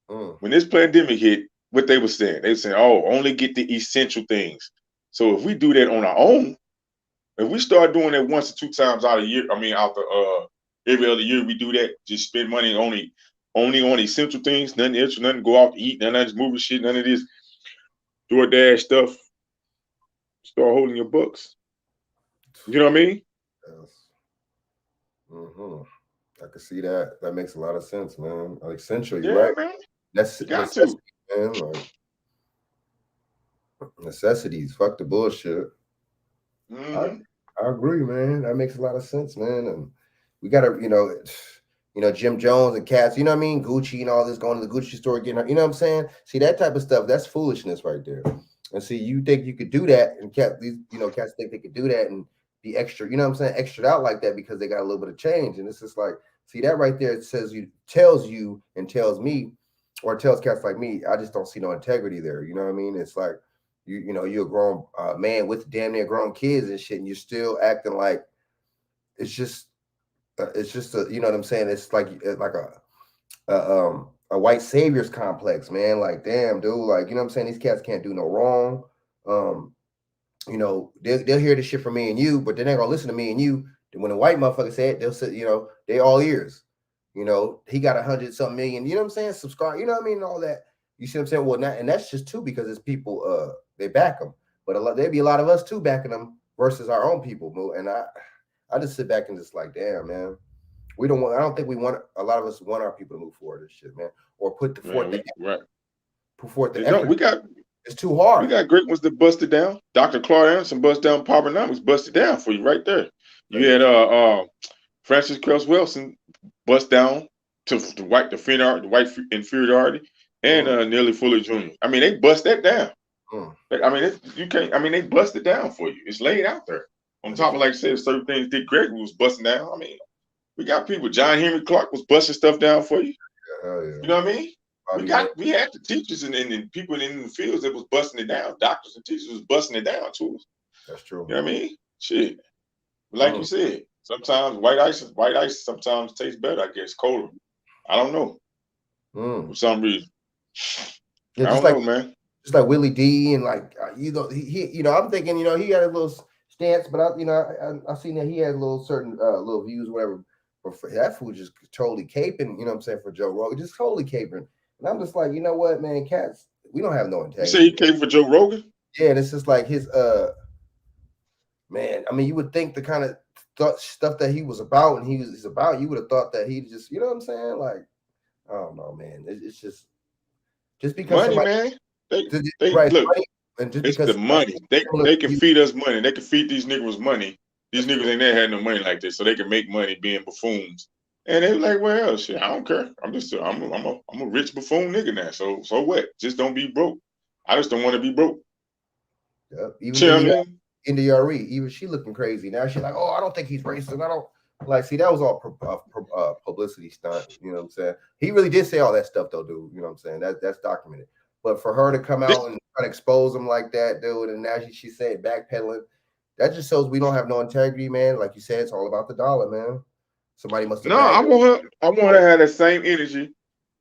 it. When this pandemic hit, what they were saying, "Oh, only get the essential things." So if we do that on our own, if we start doing that once or two times out a year, every other year we do that, just spend money only on essential things, nothing extra, nothing go out to eat, none of this movie shit, none of this DoorDash stuff. Start holding your books. You know what I mean? Yes. I can see that. That makes a lot of sense, man. Essential, yeah, right? Man. That's necessity, man. Like necessities. Fuck the bullshit. I agree, man. That makes a lot of sense, man. And we gotta, Jim Jones and cats, you know what I mean? Gucci and all this, going to the Gucci store, getting, you know what I'm saying? See, that type of stuff, that's foolishness right there. And see, you think you could do that, and cats think they could do that and be extra, you know what I'm saying? Extra out like that because they got a little bit of change. And it's just like, see, that right there tells you and tells me or tells cats like me, I just don't see no integrity there. You know what I mean? It's like you're a grown man with damn near grown kids and shit, and you're still acting like it's just a, you know what I'm saying? It's like a white savior's complex, man. Like, damn, dude, like, you know what I'm saying? These cats can't do no wrong. They'll hear this shit from me and you, but they're not gonna listen to me and you. When a white motherfucker say it, they'll say, they all ears. He got 100-something million, you know what I'm saying? Subscribe, you know what I mean? And all that. You see what I'm saying? Well, and that's just too because it's people they back them. But there'd be a lot of us too backing them versus our own people. And I just sit back and just like, damn, man. I don't think a lot of us want our people to move forward this shit, man. Or put forth the effort. It's too hard. We got great ones that busted down. Dr. Claude Anderson busted down Powernomics, busted down for you right there. You had Francis Krause Wilson bust down to the white inferiority, and Nelly Fuller Jr. I mean, they bust that down. I mean, they bust it down for you. It's laid out there. On top of, like I said, certain things Dick Gregory was busting down. I mean, we got people. John Henry Clark was busting stuff down for you. Yeah. You know what I mean? We had the teachers and people in the fields that was busting it down. Doctors and teachers was busting it down to us. That's true. You know what I mean? Shit. But like you said, sometimes white ice sometimes tastes better, I guess, colder. I don't know. For some reason. Yeah, I don't know, man. Just like Willie D and like he I'm thinking, he had a little stance, but I seen that he had a little certain little views, whatever. But for that fool just totally caping, you know what I'm saying, for Joe Rogan, just totally caping. And I'm just like, you know what, man, cats, we don't have no integrity. You say he came for Joe Rogan? Yeah, and it's just like his man, I mean, you would think the kind of stuff that he was about and he's about, you would have thought that he just, you know what I'm saying? Like, I don't know, man. It's just because money, man. They right, look, money, and just it's because the money. They can feed us money. They can feed these niggas money. These niggas ain't never had no money like this, so they can make money being buffoons. And they were like, well, shit, I don't care. I'm a rich buffoon nigga now. So what? Just don't be broke. I just don't want to be broke. Yep. Even India.Arie, even she looking crazy now. She's like, oh, I don't think he's racist. I don't like. See, that was all publicity stunt. You know what I'm saying? He really did say all that stuff, though, dude. You know what I'm saying? That's documented. But for her to come out and try to expose him like that, dude, and now she said backpedaling, that just shows we don't have no integrity, man. Like you said, it's all about the dollar, man. Somebody must have. No, I want her to have that same energy.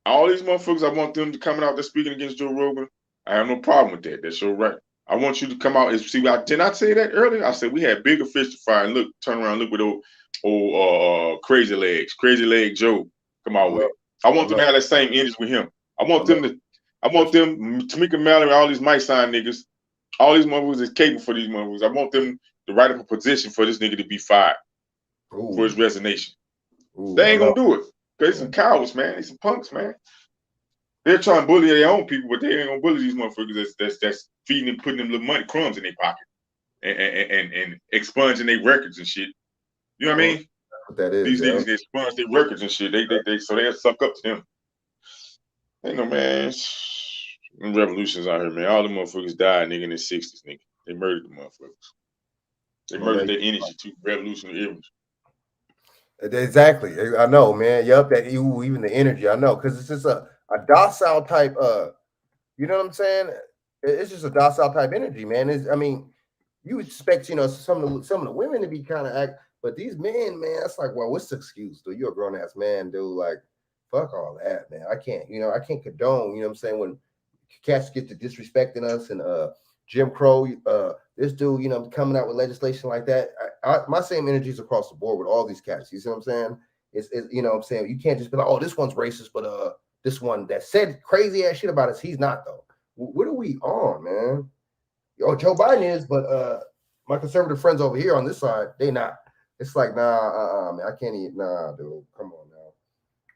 All these motherfuckers, I want them to come out there speaking against Joe Rogan. I have no problem with that. That's your right. I want you to come out and see. Didn't I say that earlier? I said we had bigger fish to fry. And look, turn around, look with old Crazy Leg Joe come out with. I want them to have that same energy with him. I want them, Tamika Mallory, all these mic sign niggas, all these motherfuckers is capable for these motherfuckers. I want them to write up a position for this nigga to be fired for his resignation. They ain't gonna do it. Because they some cowards, man. They some punks, man. They're trying to bully their own people, but they ain't gonna bully these motherfuckers that's feeding them, putting them little money crumbs in their pocket and expunging their records and shit. You know what I mean? What that is, these niggas, they expunge their records and shit. So they'll suck up to them. Ain't no, man. Revolutions out here, man. All the motherfuckers died, nigga, in the 60s, nigga. They murdered the motherfuckers. They murdered their energy too. Revolutionary energy. Exactly. I know, man. Yup, that even the energy. I know, because it's just a docile type. You know what I'm saying? It's just a docile type energy, man. I mean, you expect some of the women to be kind of act, but these men, man, it's like, well, what's the excuse? Dude, you're a grown ass man, dude. Like, fuck all that, man. I can't condone. You know what I'm saying? When cats get to disrespecting us and Jim Crow, this dude, coming out with legislation like that. My same energy is across the board with all these cats. You see what I'm saying? It's you know what I'm saying? You can't just be like, oh, this one's racist, but this one that said crazy ass shit about us, he's not though. What are we on, man? Oh, Joe Biden is, but my conservative friends over here on this side, they not. It's like, nah, man, I can't eat. Nah, dude, come on now.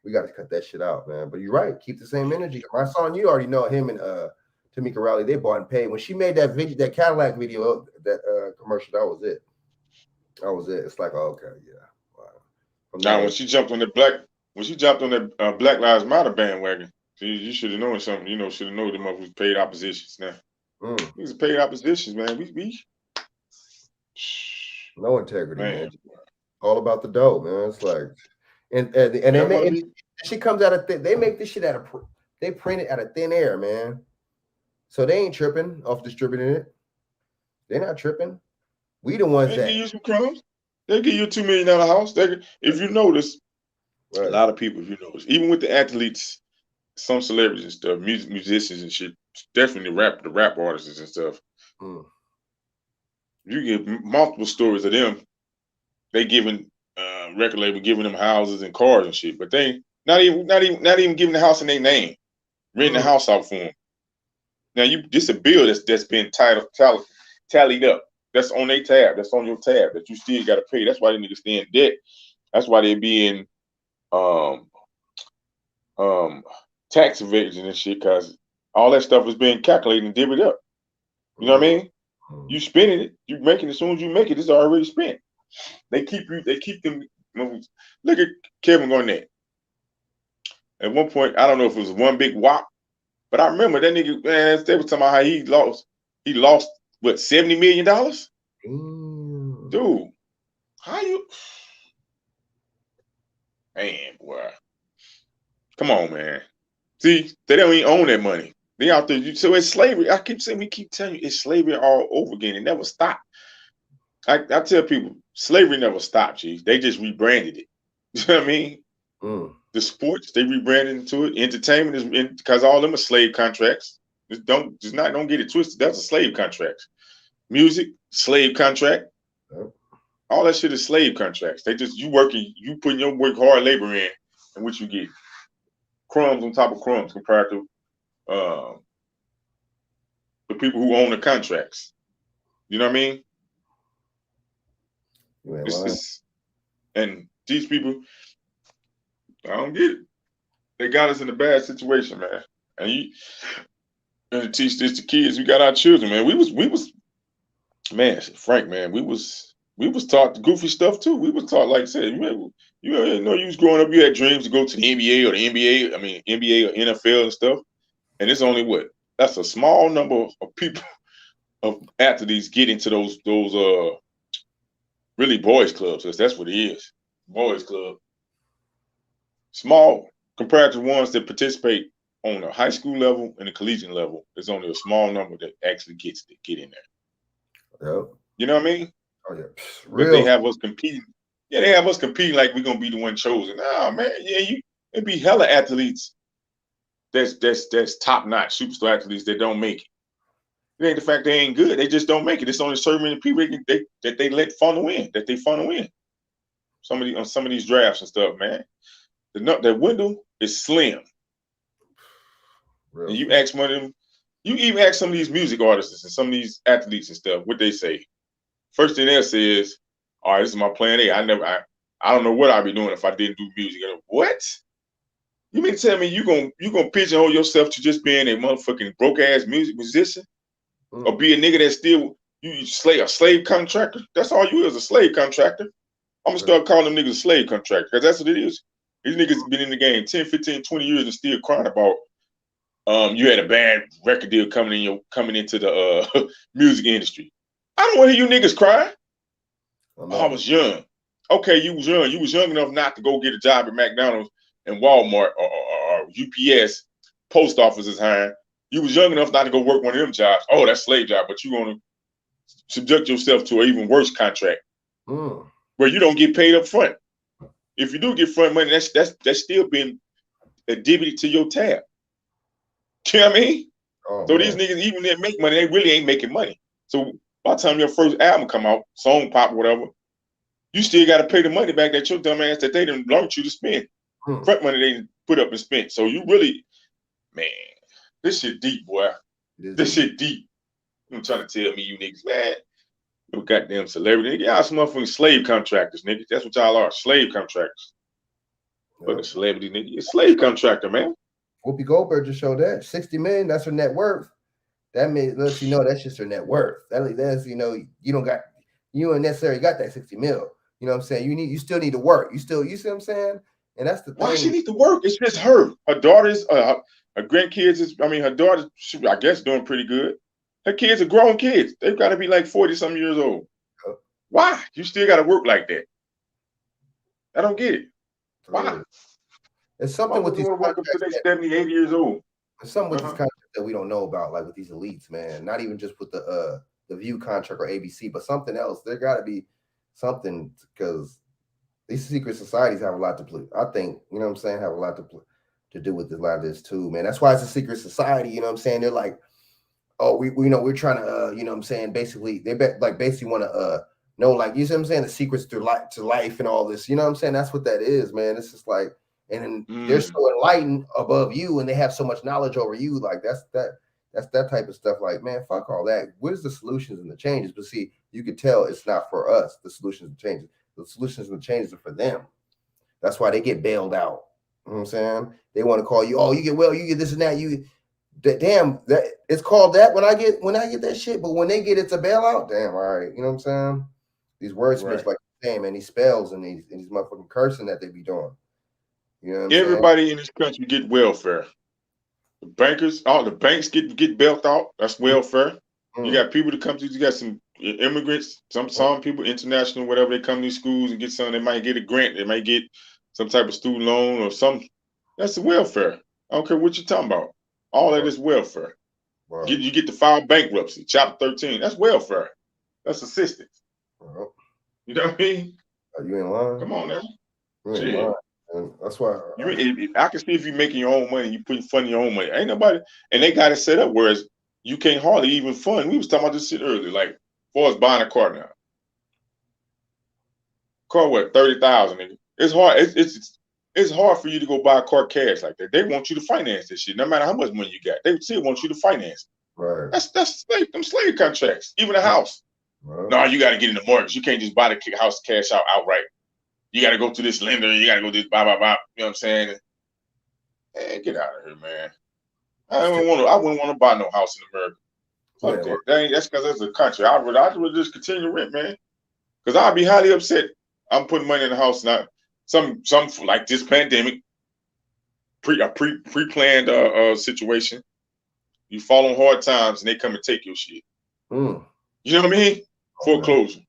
We got to cut that shit out, man. But you're right. Keep the same energy. My son, you already know him and Tamika Rowley, they bought and paid. When she made that video, that Cadillac video, that commercial, that was it. That was it. It's like, oh, okay, yeah. Wow. Now, when she jumped on that Black Lives Matter bandwagon, you should have known something. Should have known them was paid oppositions. Now, these are paid oppositions, man. We no integrity, man. All about the dough, man. It's like, and she comes out of they make this shit out of. They print it out of thin air, man. So they ain't tripping off distributing it. They're not tripping. We the ones They that give you some crumbs. They give you a $2 million house. If you notice, a lot of people, if you notice, even with the athletes, some celebrities and stuff, musicians and shit, definitely the rap artists and stuff. You get multiple stories of them. They giving record label giving them houses and cars and shit, but they not even giving the house in their name, renting the house out for them. Now this a bill that's been tallied up. That's on their tab. That's on your tab that you still got to pay. That's why they niggas stay in debt. That's why they be in tax evasion and shit, because all that stuff is being calculated and divvied up. You know what I mean? You spending it, you making it, as soon as you make it, it's already spent. They keep them. Look at Kevin Garnett. At one point, I don't know if it was one big whop, but I remember that nigga, man, they was talking about how he lost what, $70 million? Dude, how you, man, boy. Come on, man. See, they don't even own that money. They out there. So it's slavery. We keep telling you, it's slavery all over again. It never stopped. I tell people, slavery never stopped, G. They just rebranded it. You know what I mean? The sports, they rebranded into it. Entertainment is because all of them are slave contracts. Don't get it twisted. That's a slave contract. Music, slave contract. All that shit is slave contracts. They just you putting your hard labor in, and what you get. Crumbs on top of crumbs compared to the people who own the contracts. You know what I mean? And these people, I don't get it. They got us in a bad situation, man. And you to teach this to kids. We got our children, man. We was, man, Frank, man. We was taught the goofy stuff too. We was taught, like I said, you know, you was growing up, you had dreams to go to the NBA or the NBA. I mean, NBA or NFL and stuff. And it's only that's a small number of people, of athletes get into those really boys clubs. That's what it is, boys club. Small compared to ones that participate on the high school level and the collegiate level. There's only a small number that actually get in there. Yep. You know what I mean? Oh yeah. But they have us competing. Yeah, they have us competing like we're gonna be the one chosen. Oh man, yeah, it be hella athletes. That's top notch superstar athletes that don't make it. It ain't the fact they ain't good. They just don't make it. It's only certain many people that they let funnel in. That they funnel in. On some of these drafts and stuff, man. The window is slim. And you ask one of them. You even ask some of these music artists and some of these athletes and stuff what they say. First thing they'll say is, "All right, this is my plan A. I don't know what I'd be doing if I didn't do music." What? You mean to tell me you gonna pigeonhole yourself to just being a motherfucking broke ass musician, or be a nigga that's still a slave contractor? That's all you is, a slave contractor. I'm gonna start calling them niggas a slave contractor, because that's what it is. These niggas been in the game 10, 15, 20 years and still crying about you had a bad record deal coming into the music industry. I don't want to hear you niggas cry. I was young. Okay, you was young. You was young enough not to go get a job at McDonald's and Walmart or UPS, post offices hiring. You was young enough not to go work one of them jobs. Oh, that's slave job, but you want to subject yourself to an even worse contract where you don't get paid up front. If you do get front money, that's still being debited to your tab. You know what I mean? So these niggas, even they make money, they really ain't making money. So by the time your first album come out, song pop, whatever, you still got to pay the money back that your dumb ass that they didn't loan you to spend. Front money they put up and spent. So you really, man, this shit deep, boy. This shit deep. You trying to tell me, you niggas, man, you goddamn celebrity. Y'all some motherfucking slave contractors, niggas. That's what y'all are, slave contractors. But the celebrity, nigga, you're a slave contractor, man. Whoopi Goldberg just showed that $60 million. That's her net worth. That lets you know that's just her net worth. That lets you know you don't necessarily got that 60 mil. You know what I'm saying? You still need to work. You see what I'm saying? And that's the thing. Why she need to work? It's just her. Her daughters, her grandkids her daughter, I guess, doing pretty good. Her kids are grown kids. They've got to be like 40-some years old. Why? You still got to work like that? I don't get it. Why? It's something with these work up to they 70, 80 years old. Some with this contract that we don't know about, like with these elites, man. Not even just with the View contract or ABC, but something else. There got to be something because these secret societies have a lot to play. I think, you know what I'm saying, have a lot to do with a lot of this too, man. That's why it's a secret society. You know what I'm saying? They're like, oh, we know we're trying to, you know what I'm saying? Basically, they basically want to know, like, you see what I'm saying, the secrets to life and all this. You know what I'm saying? That's what that is, man. It's just like, and then they're so enlightened above you, and they have so much knowledge over you. Like that's that type of stuff. Like, man, fuck all that. Where's the solutions and the changes? But see, you could tell it's not for us. The solutions and changes. The solutions and changes are for them. That's why they get bailed out. You know what I'm saying? They want to call you, oh, you get this and that. Damn, that it's called that when I get that shit. But when they get it's a bailout, damn, all right. You know what I'm saying? These wordsmiths, like damn, and these spells and these motherfucking cursing that they be doing. You know what I'm Everybody in this country get welfare. The bankers, all the banks get bailed out. That's welfare. You got people that come to, you got some immigrants, some people, international, whatever, they come to these schools and get some, they might get a grant, they might get some type of student loan or something. That's the welfare. I don't care what you're talking about. All that is welfare. Right. You get to file bankruptcy, Chapter 13. That's welfare. That's assistance. Right. You know what I mean? You ain't lying. Come on now. You ain't lying. And that's why I can see if you're making your own money, you putting fund in your own money. Ain't nobody, and they got it set up whereas you can't hardly even fund. We was talking about this shit earlier, like as far as buying a car now. Car what, 30,000, nigga. It's hard. It's hard for you to go buy a car cash like that. They want you to finance this shit, no matter how much money you got. They still want you to finance. Right. That's them slave contracts. Even a house. Right. No, you got to get in the mortgage. You can't just buy the house cash outright. You got to go to this lender. You got to go to this blah blah blah. You know what I'm saying? Hey, get out of here, man. I wouldn't want to buy no house in America. Fuck that. That's because that's a country. I'd rather just continue to rent, man. Because I'd be highly upset. I'm putting money in the house now. Some like this pandemic, pre-planned situation. You fall on hard times and they come and take your shit. You know what I mean? Foreclosure.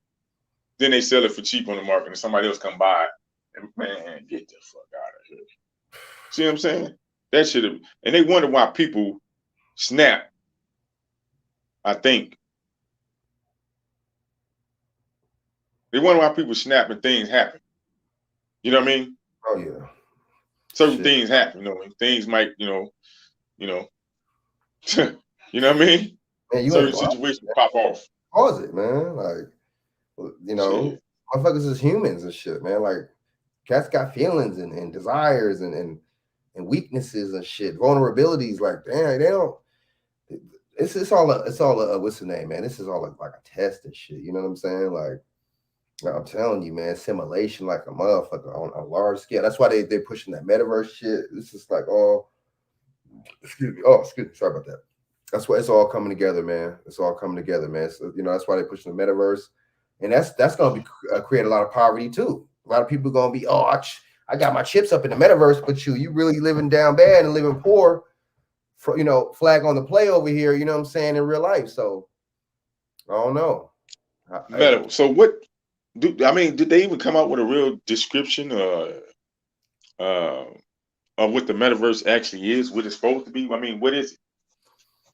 Then they sell it for cheap on the market and somebody else come buy it. And man, get the fuck out of here. See what I'm saying? That should have, and they wonder why people snap. I think. They wonder why people snap and things happen. You know what I mean? Oh yeah. Certain things happen, you know. Things might, you know, you know what I mean? Man, certain situations pop off. Pause it, man. Like, you know, motherfuckers is humans and shit, man. Like, cats got feelings and desires and weaknesses and shit, vulnerabilities. Like, damn, they don't. It's all a what's the name, man? This is all like a test and shit. You know what I'm saying? Like, I'm telling you, man, simulation like a motherfucker on a large scale. That's why they're pushing that metaverse shit. It's just like, excuse me, sorry about that. That's why it's all coming together, man. It's all coming together, man. So, you know, that's why they're pushing the metaverse, and that's going to create a lot of poverty too. A lot of people are going to be, I got my chips up in the metaverse, but you really living down bad and living poor. For, you know, flag on the play over here. You know what I'm saying, in real life. So I don't know. So what? Did they even come out with a real description of what the metaverse actually is? What it's supposed to be? I mean, what is it?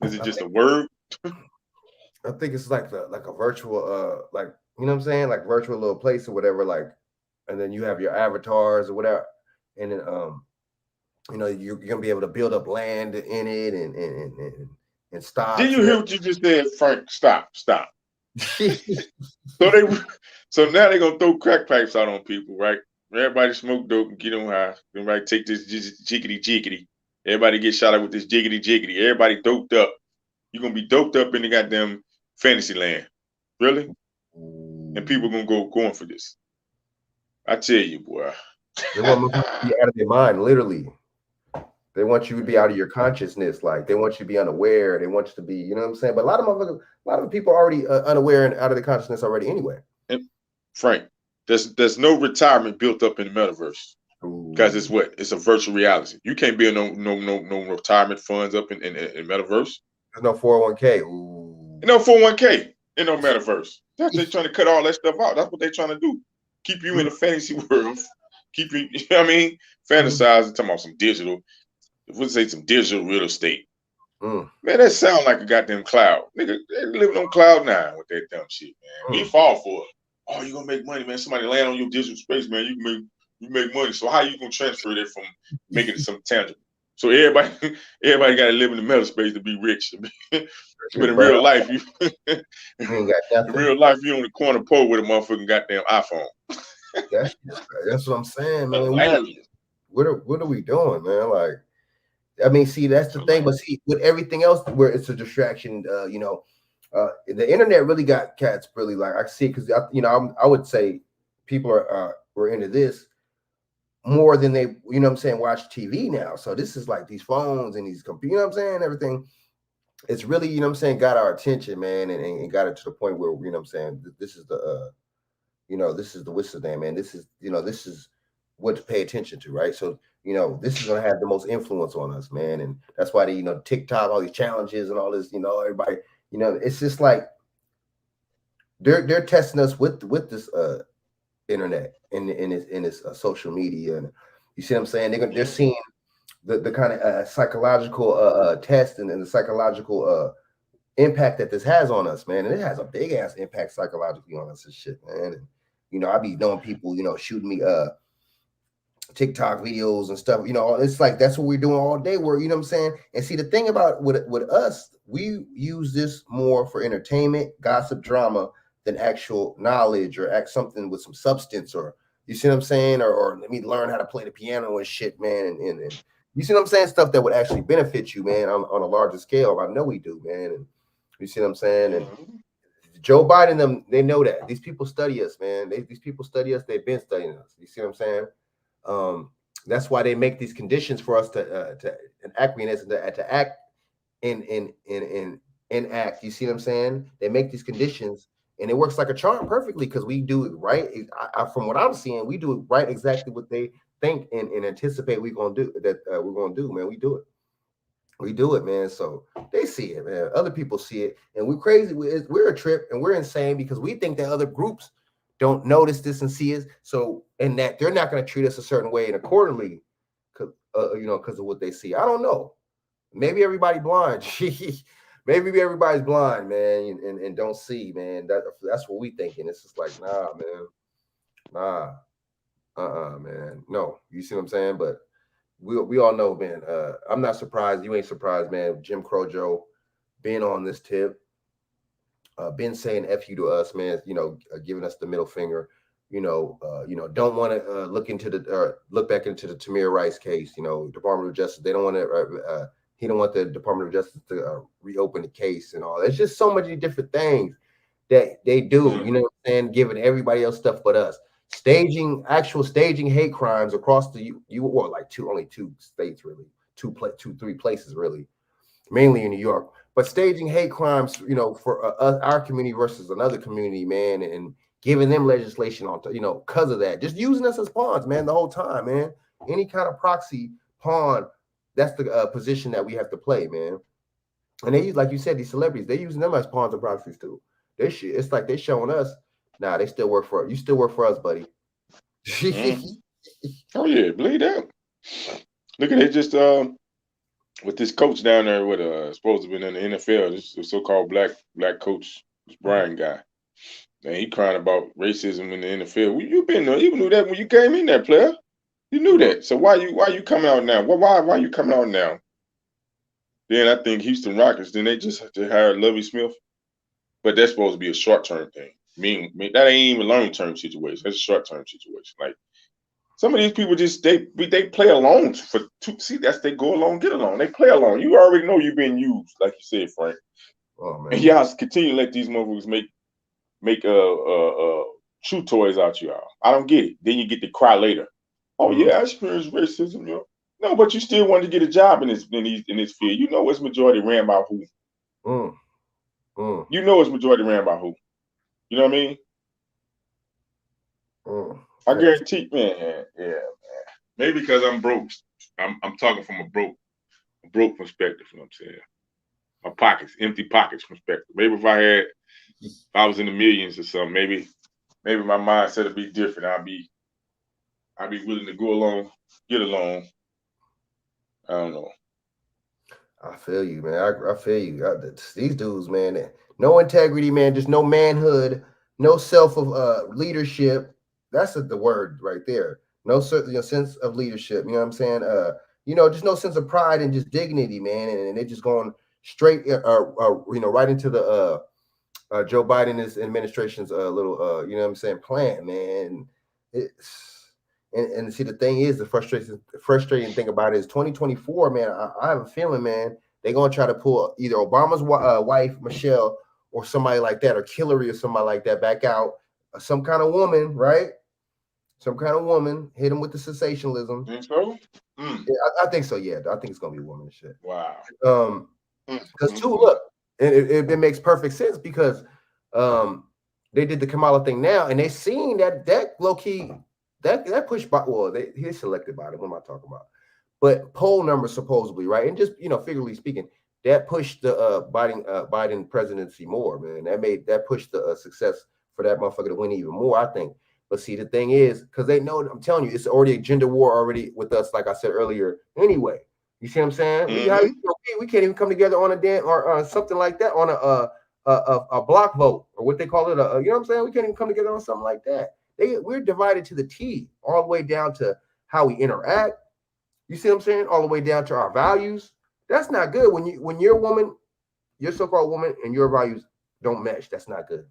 Is it just a word? I think it's like a virtual, like, you know what I'm saying, like virtual little place or whatever. Like, and then you have your avatars or whatever, and then you know, you're gonna be able to build up land in it and stop. Did you hear what you just said, Frank? Stop. So now they're gonna throw crack pipes out on people, right? Everybody smoke dope and get on high. Everybody take this jiggity. Everybody get shot up with this jiggity. Everybody doped up. You're gonna be doped up in the goddamn fantasy land. Really? And people gonna going for this. I tell you, boy. They want you to be out of their mind, literally. They want you to be out of your consciousness. Like, they want you to be unaware. They want you to be, you know what I'm saying? But a lot of people are already unaware and out of the consciousness already anyway. And Frank, there's no retirement built up in the metaverse. Because it's a virtual reality. You can't build no retirement funds up in metaverse. There's no 401k. No 401k in no metaverse. They're trying to cut all that stuff out. That's what they're trying to do. Keep you in the fantasy world. Keep you know what I mean? Fantasizing, talking about some digital. If we say some digital real estate, Man, that sound like a goddamn cloud. Nigga, they living on cloud 9 with that dumb shit, man. We fall for it. Oh, you gonna make money, man. Somebody land on your digital space, man. You make money. So how you gonna transfer that from making it something tangible? So everybody gotta live in the metal space to be rich. But in real life, you ain't got in nothing. real life, you on the corner pole with a motherfucking goddamn iPhone. That's what I'm saying, man. Hilarious. What are we doing, man? Like, I mean, see, that's the thing. But see, with everything else, where it's a distraction, the internet really got cats really like I see because I would say people were into this more than they watch TV now. So this is like these phones and these computers, everything. It's really got our attention, man, and got it to the point where this is the this is the what's the name, man. This is what to pay attention to, right? So this is gonna have the most influence on us, man, and that's why they TikTok, all these challenges and all this, everybody, it's just like they're testing us with this internet and in this social media, and you see what I'm saying? They're seeing the kind of psychological test and the psychological impact that this has on us, man, and it has a big ass impact psychologically on us and shit, man. And I be knowing people, shooting me TikTok videos and stuff, it's like that's what we're doing all day. Where and see the thing about with us, we use this more for entertainment, gossip, drama than actual knowledge or something with some substance, or you see what I'm saying, or let me learn how to play the piano and shit, man, and you see what I'm saying, stuff that would actually benefit you, man, on a larger scale. I know we do, man, and you see what I'm saying, and Joe Biden, them, they know that these people study us, man. These people study us. They've been studying us. You see what I'm saying? That's why they make these conditions for us to acquiesce and to act in act. You see what I'm saying? They make these conditions, and it works like a charm perfectly because we do it right. From what I'm seeing, we do it right exactly what they think and anticipate we're gonna do. We're gonna do, man. We do it. We do it, man. So they see it, man. Other people see it, and we're crazy. We're a trip, and we're insane because we think that other groups don't notice this and see us. So, and that they're not going to treat us a certain way and accordingly, because of what they see. I don't know. Maybe everybody blind. Maybe everybody's blind, man, and don't see, man. That's what we thinking. It's just like, nah, man, man. No, you see what I'm saying? But we all know, man. I'm not surprised. You ain't surprised, man. Jim Crow Joe being on this tip, been saying "f you" to us, man. Giving us the middle finger. Don't want to look back into the Tamir Rice case. Department of Justice. They don't want to. He don't want the Department of Justice to reopen the case and all. There's just so many different things that they do. You know what I'm saying? Giving everybody else stuff but us. Staging hate crimes across the only two states really, three places really, mainly in New York, but staging hate crimes, for our community versus another community, man, and giving them legislation on, because of that, just using us as pawns, man, the whole time, man. Any kind of proxy pawn, that's the position that we have to play, man. And they use, like you said, these celebrities, they using them as pawns and proxies too. It's like they showing us. Nah, they still work for you. Still work for us, buddy. Oh yeah, believe that. Look at it, just with this coach down there with supposed to be in the NFL, this so-called black coach, this Brian guy. And he crying about racism in the NFL. You been there, you knew that when you came in there, player. You knew that. So why you coming out now? Why you coming out now? Then I think Houston Rockets, then they just hired Lovie Smith. But that's supposed to be a short-term thing. I mean, that ain't even a long-term situation. That's a short-term situation. Like some of these people just they play along they go along, get along. They play along. You already know you're being used, like you said, Frank. Oh man. And y'all continue to let these motherfuckers make chew toys out y'all. I don't get it. Then you get to cry later. Oh yeah, I experienced racism, No, but you still wanted to get a job in this field. You know it's majority ran by who? You know it's majority ran by who? You know what I mean? I guarantee, man. Yeah, man. Maybe because I'm broke. I'm talking from a broke perspective. You know what I'm saying? My pockets, empty pockets perspective. Maybe if I was in the millions or something, maybe my mindset would be different. I'd be willing to go along, get along. I don't know. I feel you, man. I feel you. These dudes, man, no integrity, man. Just no manhood, no self of leadership. That's the word right there. No certain sense of leadership. You know what I'm saying? Just no sense of pride and just dignity, man. And they're just going straight, right into the Joe Biden's administration's little, you know what I'm saying, plan, man. And see, the thing is, the frustrating thing about it is 2024, man. I have a feeling, man, they're gonna try to pull either Obama's wife, Michelle, or somebody like that, or Hillary, or somebody like that, back out. Some kind of woman, right? Some kind of woman hit him with the sensationalism. Think so? Yeah, I think so. Yeah, I think it's gonna be a woman and shit. Wow. Because too, look, and it makes perfect sense because they did the Kamala thing now, and they seen that low key that push by. Well, he's selected by it. What am I talking about? But poll numbers supposedly, right? And just figuratively speaking, that pushed the Biden presidency more, man. That pushed the success for that motherfucker to win even more, I think. But see, the thing is, because they know, I'm telling you, it's already a gender war already with us, like I said earlier. Anyway, you see what I'm saying? We can't even come together on a damn or something like that on a block vote, or what they call it. You know what I'm saying? We can't even come together on something like that. We're divided to the T, all the way down to how we interact. You see what I'm saying? All the way down to our values. That's not good. When you're a woman, your so-called woman, and your values don't match, that's not good.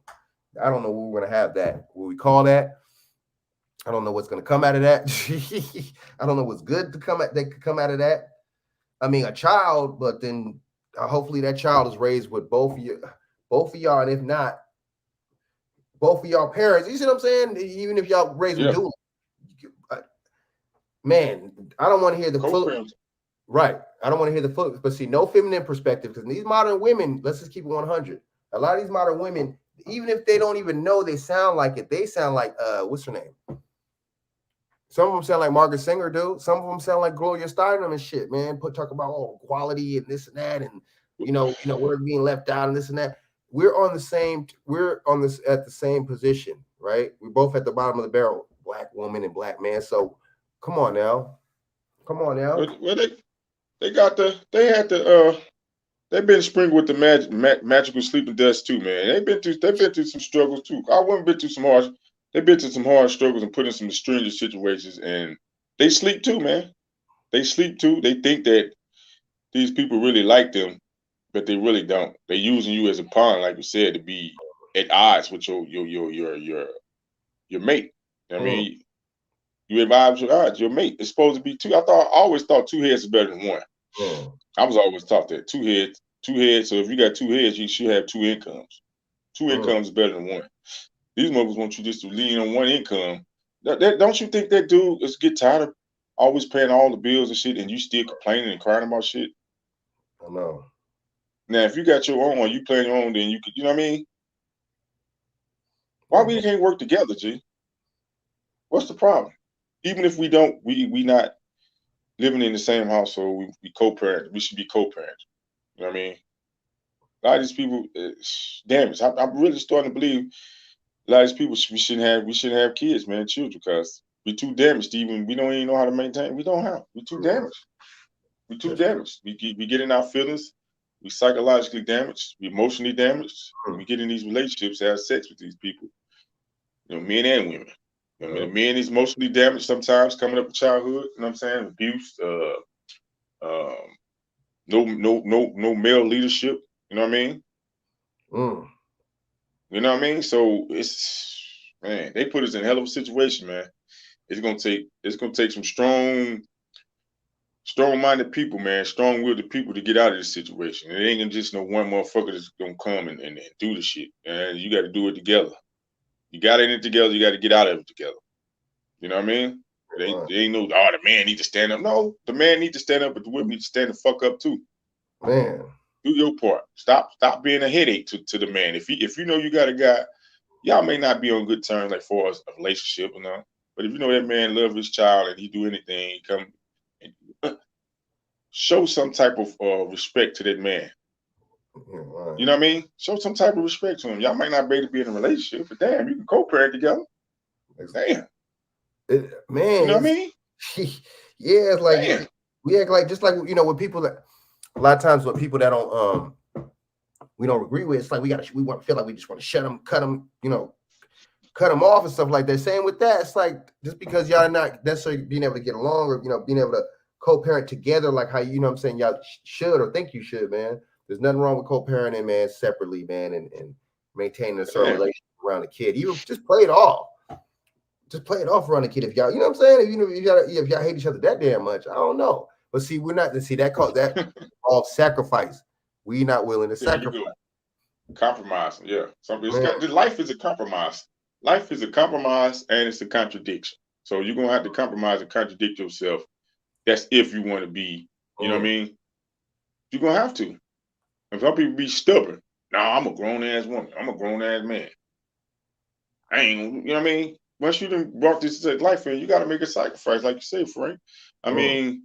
I don't know what we're gonna have that. What we call that? I don't know what's gonna come out of that. I don't know what's good that could come out of that. I mean, a child, but then hopefully that child is raised with both of y'all, and if not, both of y'all parents. You see what I'm saying? Even if y'all raised with dual, man, I don't want to hear the full. Right, I don't want to hear the full. But see, no feminine perspective, because these modern women, let's just keep it 100. A lot of these modern women, even if they don't even know they sound like it, they sound like what's her name? Some of them sound like Margaret Sanger, dude. Some of them sound like Gloria Steinem and shit, man. Talk about equality and this and that, and we're being left out and this and that. We're at the same position, right? We're both at the bottom of the barrel, black woman and black man. So come on now. Well, they've been sprinkled with the magical sleeping dust too, man. They've been through some struggles too. Our women been through some hard. They've been through some hard struggles and put in some stringent situations, and they sleep too, man. They sleep too. They think that these people really like them, but they really don't. They're using you as a pawn, like you said, to be at odds with your mate. I mean, you at odds with odds. Your mate is supposed to be two. I always thought two heads is better than one. I was always taught that two heads. So if you got two heads, you should have two incomes. Two incomes is better than one. These mothers want you just to lean on one income. Don't you think that dude is get tired of always paying all the bills and shit, and you still complaining and crying about shit? I know. Now, if you got your own, or you playing your own, then you could, you know what I mean? Why we can't work together, G? What's the problem? Even if we don't, we not living in the same household, we co-parent. We should be co-parents. You know what I mean? A lot of these people, damn it. I'm really starting to believe a lot of these people we shouldn't have kids, man, children, because we too damaged. Even we don't even know how to maintain. We too damaged. We too damaged. We get in our feelings. We psychologically damaged. We emotionally damaged. We get in these relationships, have sex with these people. Men and women. The men is emotionally damaged sometimes, coming up with childhood. You know what I'm saying? Abuse. No male leadership. You know what I mean? You know what I mean? So they put us in a hell of a situation, man. It's gonna take some strong-minded people, man, strong-willed people to get out of this situation. It ain't gonna just no one motherfucker that's gonna come and do the shit. And you got to do it together. You got in it together. You got to get out of it together. You know what I mean? They ain't no, the man need to stand up. No, the man need to stand up, but the women need to stand the fuck up too. Man, do your part. Stop being a headache to the man. If you know you got a guy, y'all may not be on good terms, like for a relationship, but if you know that man love his child and he do anything, he come and show some type of respect to that man. You know what I mean? Show some type of respect to him. Y'all might not be able to be in a relationship, but damn, you can co-parent together. Damn. Man. You know what I mean? Yeah, it's like we act like, just like, when people that a lot of times with people that don't we don't agree with, it's like we want to feel like we just want to shut them, cut them, cut them off and stuff like that. Same with that. It's like just because y'all not necessarily being able to get along or being able to co-parent together like how what I'm saying y'all should or think you should, man. There's nothing wrong with co-parenting, man, separately, man, and maintaining a certain relationship around the kid. Even just play it off. Just play it off around the kid. If y'all, you know what I'm saying? If y'all hate each other that damn much, I don't know. But see, we're not. See, that all sacrifice. We not willing to sacrifice. Compromise. Yeah. Life is a compromise. Life is a compromise and it's a contradiction. So you're gonna have to compromise and contradict yourself. That's if you want to be, you know what I mean? You're gonna have to. And some people be stubborn. Nah, I'm a grown ass woman. I'm a grown ass man. I ain't, you know what I mean? Once you done brought this life in, you got to make a sacrifice, like you say, Frank. I mean,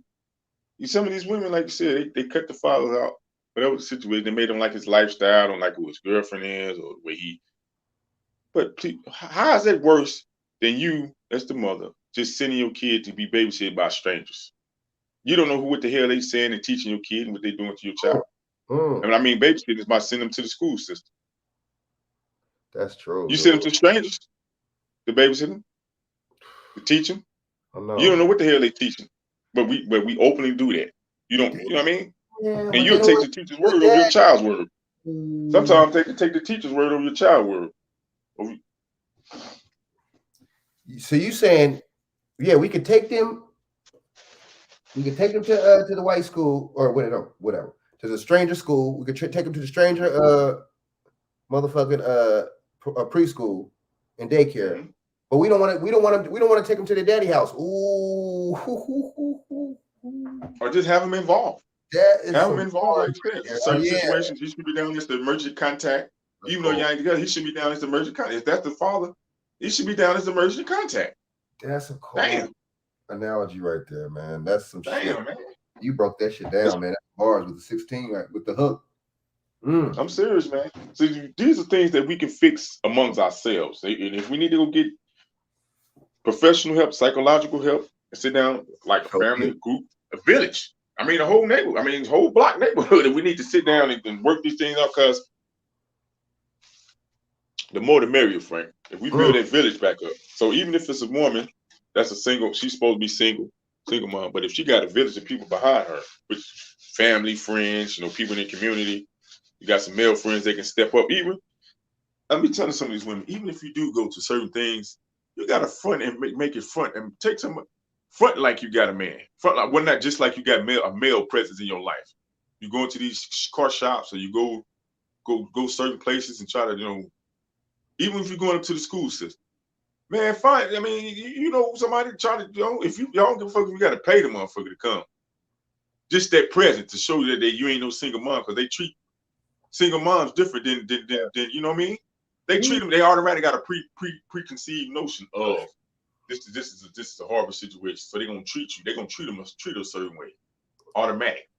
some of these women, like you said, they cut the fathers out. Whatever the situation, they made him like his lifestyle, don't like who his girlfriend is or the way he. But please, how is that worse than you, as the mother, just sending your kid to be babysitted by strangers? You don't know what the hell they saying and teaching your kid and what they doing to your child. I mean, babysitting is by sending them to the school system. That's true. You send them to strangers to babysit them, to teach them. You don't know what the hell they teaching, but we openly do that. You don't, you know what I mean? Yeah, and you'll take the teacher's word over your child's word. Sometimes they can take the teacher's word over your child's word. So you saying, yeah, we could take them. We could take them to the white school or whatever, to the stranger school. We could take them to the stranger motherfucking preschool and daycare. But we don't want to take them to their daddy house. Ooh. Or just have them involved. Have them involved. Certain situations, he should be down as the emergency contact. Even though y'all ain't together, he should be down as the emergency contact. If that's the father, he should be down as the emergency contact. That's a cool analogy right there, man. That's some shit. Man. You broke that shit down, man. That's bars with the 16, right, with the hook. I'm serious, man. So these are things that we can fix amongst ourselves. And if we need to go get professional help, psychological help, and sit down like a family, group, a village. I mean, a whole neighborhood. I mean, whole block neighborhood. And we need to sit down and work these things out because the more the merrier, Frank. If we build that village back up. So even if it's a woman that's a single, she's supposed to be single mom. But if she got a village of people behind her, with family, friends, people in the community, you got some male friends that can step up. Even, let me tell you some of these women, even if you do go to certain things, you got to front and make it front and take some front like you got a man. Front like, well, not just like you got a male presence in your life. You go into these car shops or you go certain places and try to, even if you're going up to the school system, man, fine. I mean, somebody try to, if y'all don't give a fuck, you got to pay the motherfucker to come. Just that presence to show you that you ain't no single mom, because they treat single moms different than you know what I mean? They treat them. They automatically got a preconceived notion of this is a horrible situation. So they're gonna treat you. They're gonna treat a certain way, automatic.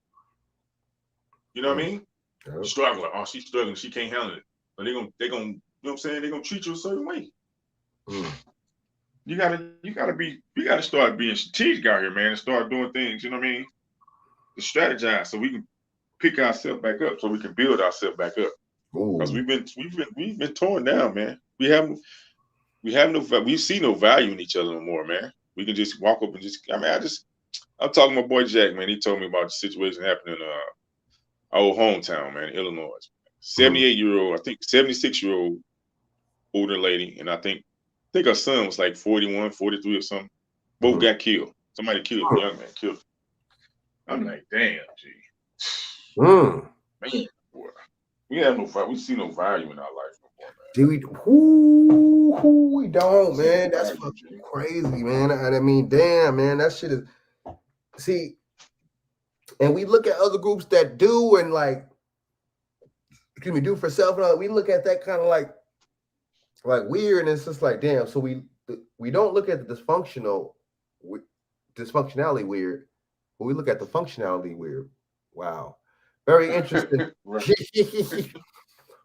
You know what I mean? Yeah. Struggling. Oh, she's struggling. She can't handle it. So they're gonna you know what I'm saying? They're gonna treat you a certain way. You gotta start being strategic out here, man, and start doing things. You know what I mean? To strategize so we can pick ourselves back up, so we can build ourselves back up. Because we've been torn down, man. We see no value in each other no more, man. We can just walk up and I'm talking to my boy Jack, man. He told me about the situation happening in our old hometown, man, Illinois. 78-year-old, I think 76-year-old older lady, and I think her son was like 41, 43 or something. Both got killed. Somebody killed the young man, killed him. I'm like, damn, G. Man, boy. We see no value in our life no more, man. We don't, man. That's fucking crazy, man. I mean, damn, man, that shit is. See, and we look at other groups that do, and like, do for self. We look at that kind of like weird, and it's just like, damn. So we don't look at the dysfunctionality weird, but we look at the functionality weird. Wow. Very interesting.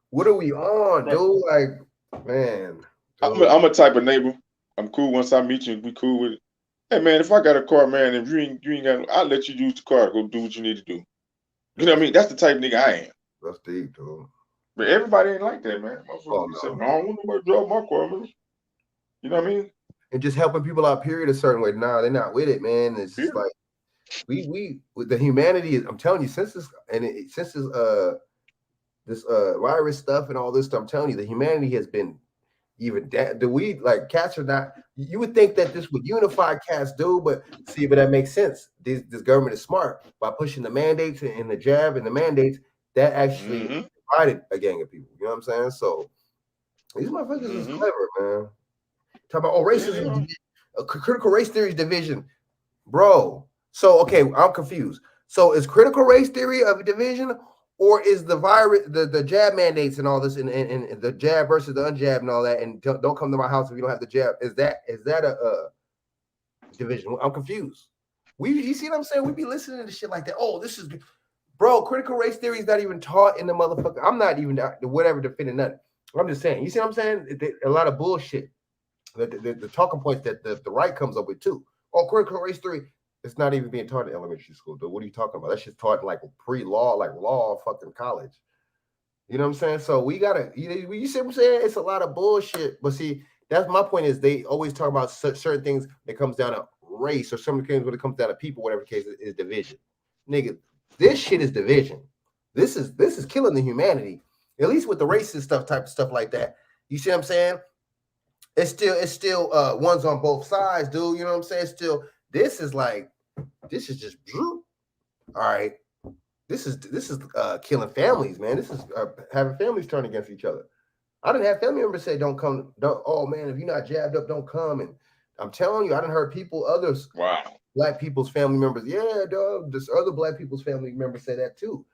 What are we on, dude? Like, man. I'm a type of neighbor. I'm cool once I meet you. We cool with it. Hey, man, if I got a car, man, if you ain't got, I'll let you use the car to go do what you need to do. You know what I mean? That's the type of nigga I am. That's deep, dude. But everybody ain't like that, man. Oh, Motherfucker said, no. no, I don't want nobody to drop my car. You know what I mean? And just helping people out, period, a certain way. Nah, they're not with it, man. It's just like we with the humanity. I'm telling you, since this this virus stuff and all this stuff, I'm telling you, the humanity has been even do we like cats are not. You would think that this would unify cats, dude, but see, but that makes sense. This government is smart by pushing the mandates and the jab and the mandates that actually divided a gang of people. You know what I'm saying? So these motherfuckers is clever, man. Talk about racism, critical race theory division, bro. So okay, I'm confused. So is critical race theory of a division, or is the virus, the jab mandates and all this, and the jab versus the unjab and all that, and don't come to my house if you don't have the jab? Is that a division? I'm confused. You see what I'm saying? We be listening to shit like that. Oh, this is, bro. Critical race theory is not even taught in the motherfucker. I'm not even whatever defending nothing. I'm just saying. You see what I'm saying? A lot of bullshit. The talking points that the right comes up with too. Oh, critical race theory. It's not even being taught in elementary school, dude. What are you talking about? That's just taught in like pre-law, like law fucking college. You know what I'm saying? So we gotta, you see what I'm saying? It's a lot of bullshit. But see, that's my point is they always talk about certain things that comes down to race or some things when it comes down to people, whatever case is division. Nigga, this shit is division. This is killing the humanity. At least with the racist type of stuff like that. You see what I'm saying? It's still ones on both sides, dude. You know what I'm saying? Still, this is just all right. This is killing families, man. This is having families turn against each other. I didn't have family members say, "Don't come." Oh man, if you're not jabbed up, don't come. And I'm telling you, I didn't heard others, black people's family members. Yeah, dog. This other black people's family members say that too.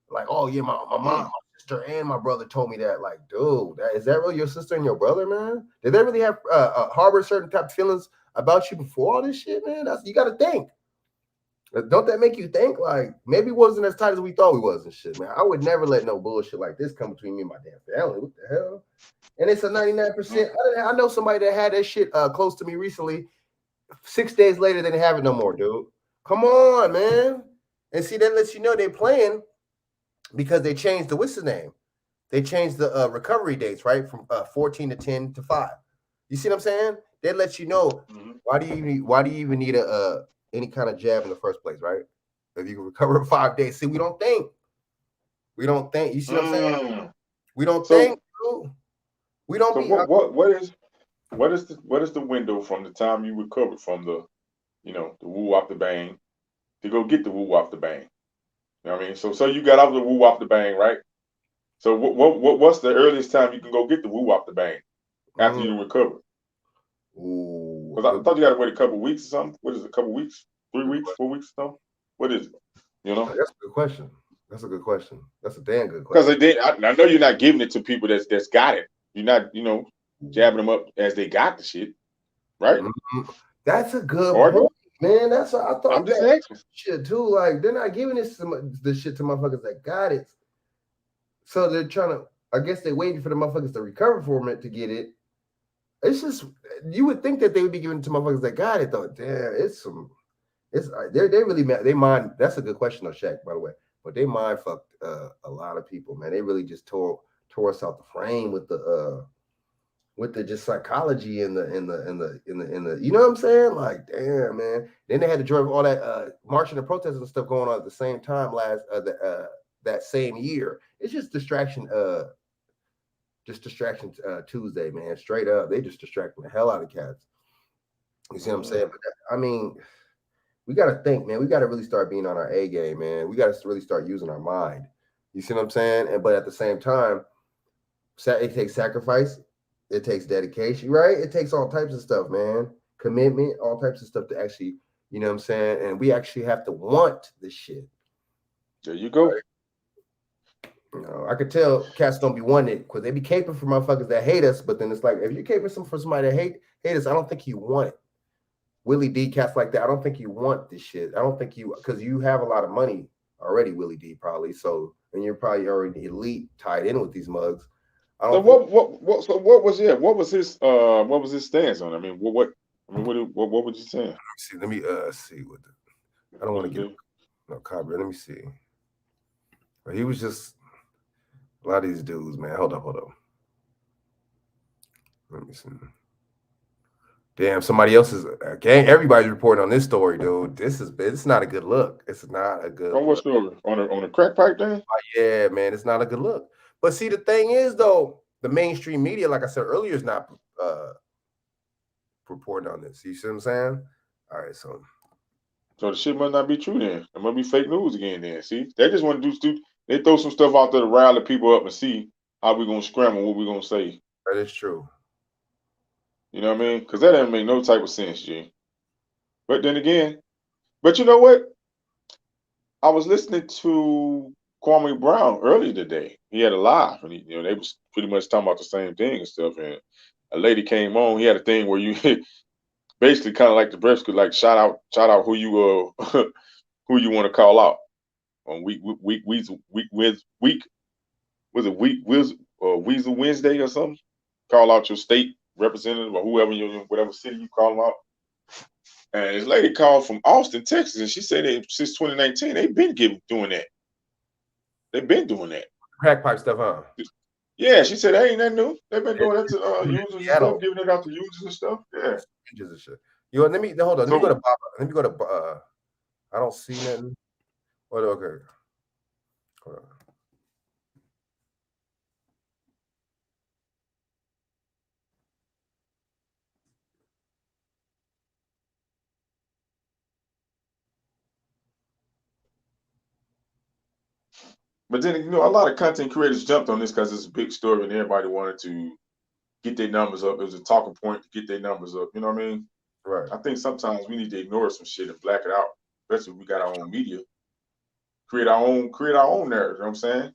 Like, oh yeah, my mom, my sister, and my brother told me that. Like, dude, is that really your sister and your brother, man? Did they really have harbor certain type of feelings about you before all this shit, man? You got to think. Don't that make you think? Like, maybe it wasn't as tight as we thought we was and shit, man. I would never let no bullshit like this come between me and my damn family. What the hell? And it's a 99%. I know somebody that had that shit close to me recently. 6 days later, they didn't have it no more, dude. Come on, man. And see, that lets you know they're playing. Because they changed what's his name? They changed the recovery dates, right? From 14 to 10 to 5. You see what I'm saying? They let you know why do you even need any kind of jab in the first place, right? If you can recover in 5 days. See, we don't think. You see what I'm saying? We don't think. Dude. We don't. So what is the window from the time you recovered from the woo off the bang to go get the woo off the bang? You know what I mean? So you got off the woo off the bang, right? So what's the earliest time you can go get the woo off the bang after you recover? Because I thought you got to wait a couple weeks or something. What is it? A couple weeks? 3 weeks? 4 weeks or something? What is it? That's a good question. That's a good question. That's a damn good question. Because I know you're not giving it to people that's got it. You're not jabbing them up as they got the shit, right? That's a good point. Man, that's what I thought. I'm just asking. Shit too. Like, they're not giving this shit to motherfuckers that got it. So they're trying to. I guess they're waiting for the motherfuckers to recover from it to get it. It's just, you would think that they would be giving it to motherfuckers that got it though. Damn, they really they mind. That's a good question though, Shaq. By the way, but they mind fucked a lot of people, man. They really just tore us out the frame with the just psychology and the you know what I'm saying? Like, damn, man. Then they had to drive all that marching and protesting and stuff going on at the same time that same year. It's just distraction Tuesday, man. Straight up. They just distracting the hell out of cats. You see what I'm saying? But I mean, we got to think, man. We got to really start being on our A game, man. We got to really start using our mind. You see what I'm saying? But at the same time, it takes sacrifice. It takes dedication, right? It takes all types of stuff, man. Commitment, all types of stuff to actually, you know what I'm saying? And we actually have to want this shit. There you go. Right? You know, I could tell cats don't be wanting it because they be caping for motherfuckers that hate us. But then it's like, if you're caping for somebody that hate us, I don't think you want it. Willie D, cats like that, I don't think you want this shit. I don't think because you have a lot of money already, Willie D, probably. So, and you're probably already elite tied in with these mugs. So what was his stance on it? I mean, what would you say? Let me see what I don't want to get no copyright. Let me see. But he was just a lot of these dudes, man. Hold up. Let me see. Damn, somebody else is gang. Everybody's reporting on this story, dude. It's not a good look. It's not a good On what story? On a crack pipe thing? Yeah, man, it's not a good look. But see, the thing is, though, the mainstream media, like I said earlier, is not reporting on this. You see what I'm saying? All right, so the shit must not be true then. It must be fake news again then. See, they just want to do. They throw some stuff out there to rile the people up and see how we gonna scramble, what we gonna say. that is true. You know what I mean? Because that doesn't make no type of sense, G. But then again, but you know what? I was listening to Kwame Brown earlier today. He had a live, and they was pretty much talking about the same thing and stuff. And a lady came on. He had a thing where you basically kind of like the breast could like shout out who you who you want to call out on Weasel Wednesday or something. Call out your state representative or whoever whatever city you call them out. And this lady called from Austin, Texas, and she said since 2019 they've been doing that. They've been doing that. Crack pipe stuff, huh? Yeah, she said that ain't that new. They've been doing that to users and stuff, giving it out to users and stuff. Yeah. And shit. Let me hold on. Let me go to Baba. Let me go to I don't see nothing. What okay. Hold on. But then, a lot of content creators jumped on this because it's a big story and everybody wanted to get their numbers up. It was a talking point to get their numbers up. You know what I mean? Right. I think sometimes we need to ignore some shit and black it out, especially if we got our own media. Create our own narrative. You know what I'm saying?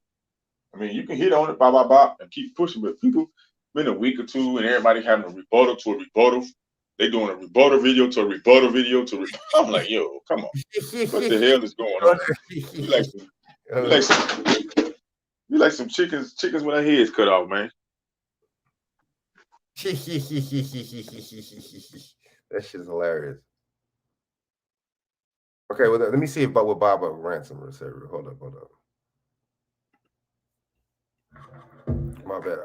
I mean, you can hit on it, and keep pushing, but people been a week or two and everybody having a rebuttal to a rebuttal. They doing a rebuttal video to a rebuttal video to I'm like, yo, come on. What the hell is going on? You like some chickens with their heads cut off, man. That shit's hilarious. Okay, well, let me see what Baba Ransom said. Hold up. My bad.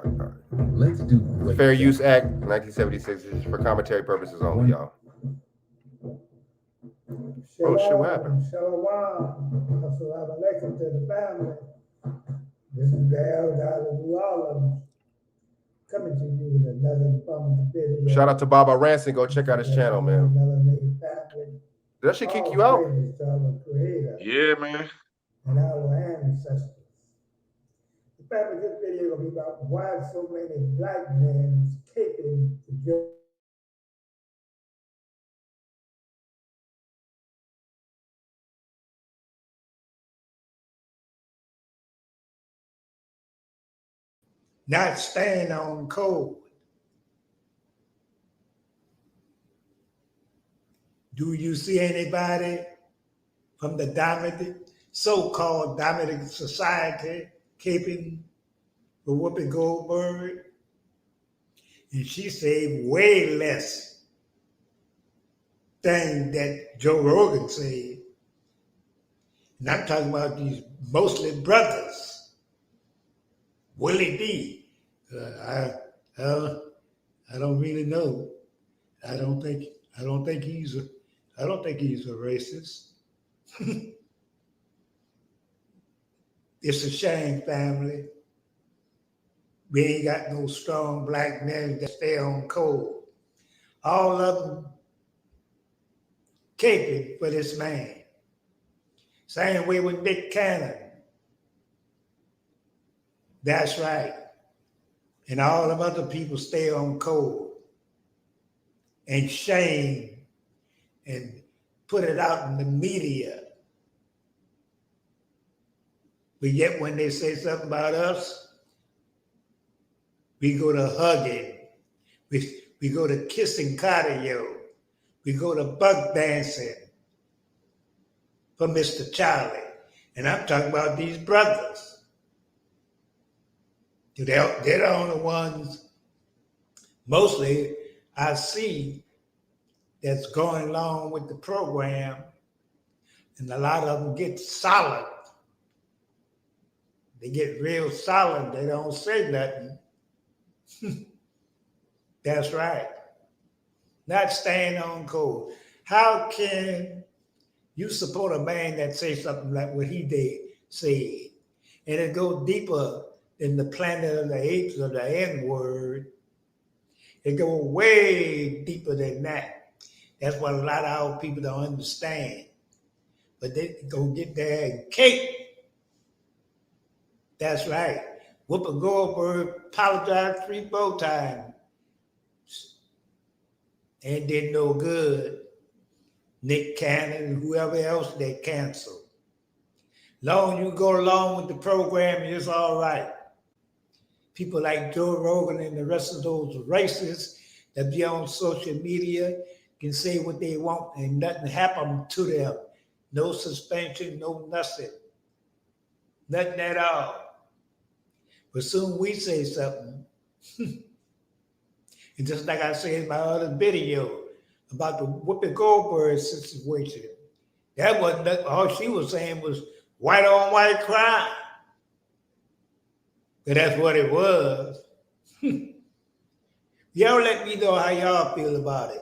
Let's do Fair Use Act 1976 is for commentary purposes only, y'all. Oh shit, what happened? This is the Eldar of New Orleans coming to you with another informative video. Shout out to Baba Ransom. Go check out his channel, man. Did that shit kick you out? Yeah, man. And our ancestors. The fact of this video will be about why so many black men escaping to jail. Not staying on code. Do you see anybody from the dominant, so-called dominant society keeping the Whoopi Goldberg? And she said way less thing that Joe Rogan said. And I'm talking about these mostly brothers. Willie D. I don't really know. I don't think he's a racist. It's a shame, family. We ain't got no strong black men that stay on code. All of them caping for this man. Same way with Nick Cannon. That's right. And all of other people stay on code and shame and put it out in the media. But yet when they say something about us, we go to hugging. We go to kissing cardio. We go to buck dancing for Mr. Charlie. And I'm talking about these brothers. They're the only ones, mostly, I see that's going along with the program, and a lot of them get solid They get real solemn. They don't say nothing. That's right. Not staying on code. How can you support a man that says something like what he did said? And it goes deeper than the Planet of the Apes or the N-word. It goes way deeper than that. That's what a lot of our people don't understand. But they go get there and cake. That's right. Whoopi Goldberg apologized 3-4 times. And did no good. Nick Cannon and whoever else they canceled. Long you go along with the program, it's all right. People like Joe Rogan and the rest of those racists that be on social media can say what they want and nothing happen to them. No suspension, no nothing. Nothing at all. But soon we say something. And just like I said in my other video about the Whoopi Goldberg situation, that wasn't nothing. All she was saying was white on white crime. But that's what it was. Y'all let me know how y'all feel about it.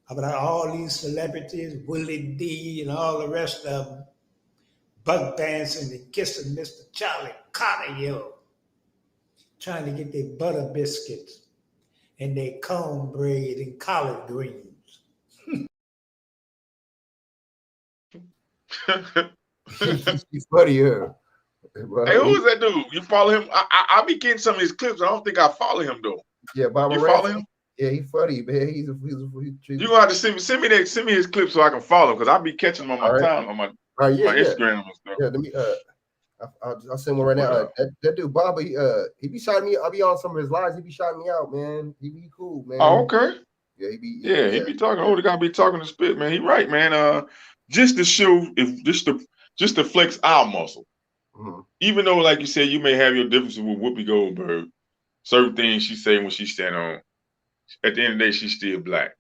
About all these celebrities, Willie D and all the rest of them, bug dancing and kissing Mr. Charlie Carter, trying to get their butter biscuits and their cornbread and collard greens. He's funny here. Hey, who is that dude? You follow him? I be getting some of his clips. I don't think I follow him though. Yeah, Bob. You follow him? Yeah, he's funny, man. He's You gonna have to send me his clips so I can follow because I be catching him on my time on my Instagram and stuff. Yeah, let me I'll send one right now. That dude Bobby, he be shouting me. I'll be on some of his lives. He be shouting me out, man. He be cool, man. Oh, okay. Yeah, he be. Yeah, he be talking. Oh, the guy be talking to spit, man. He right, man. Just to show, just to flex our muscle. Mm-hmm. Even though, like you said, you may have your differences with Whoopi Goldberg. Certain things she say when she stand on. At the end of the day, she's still black.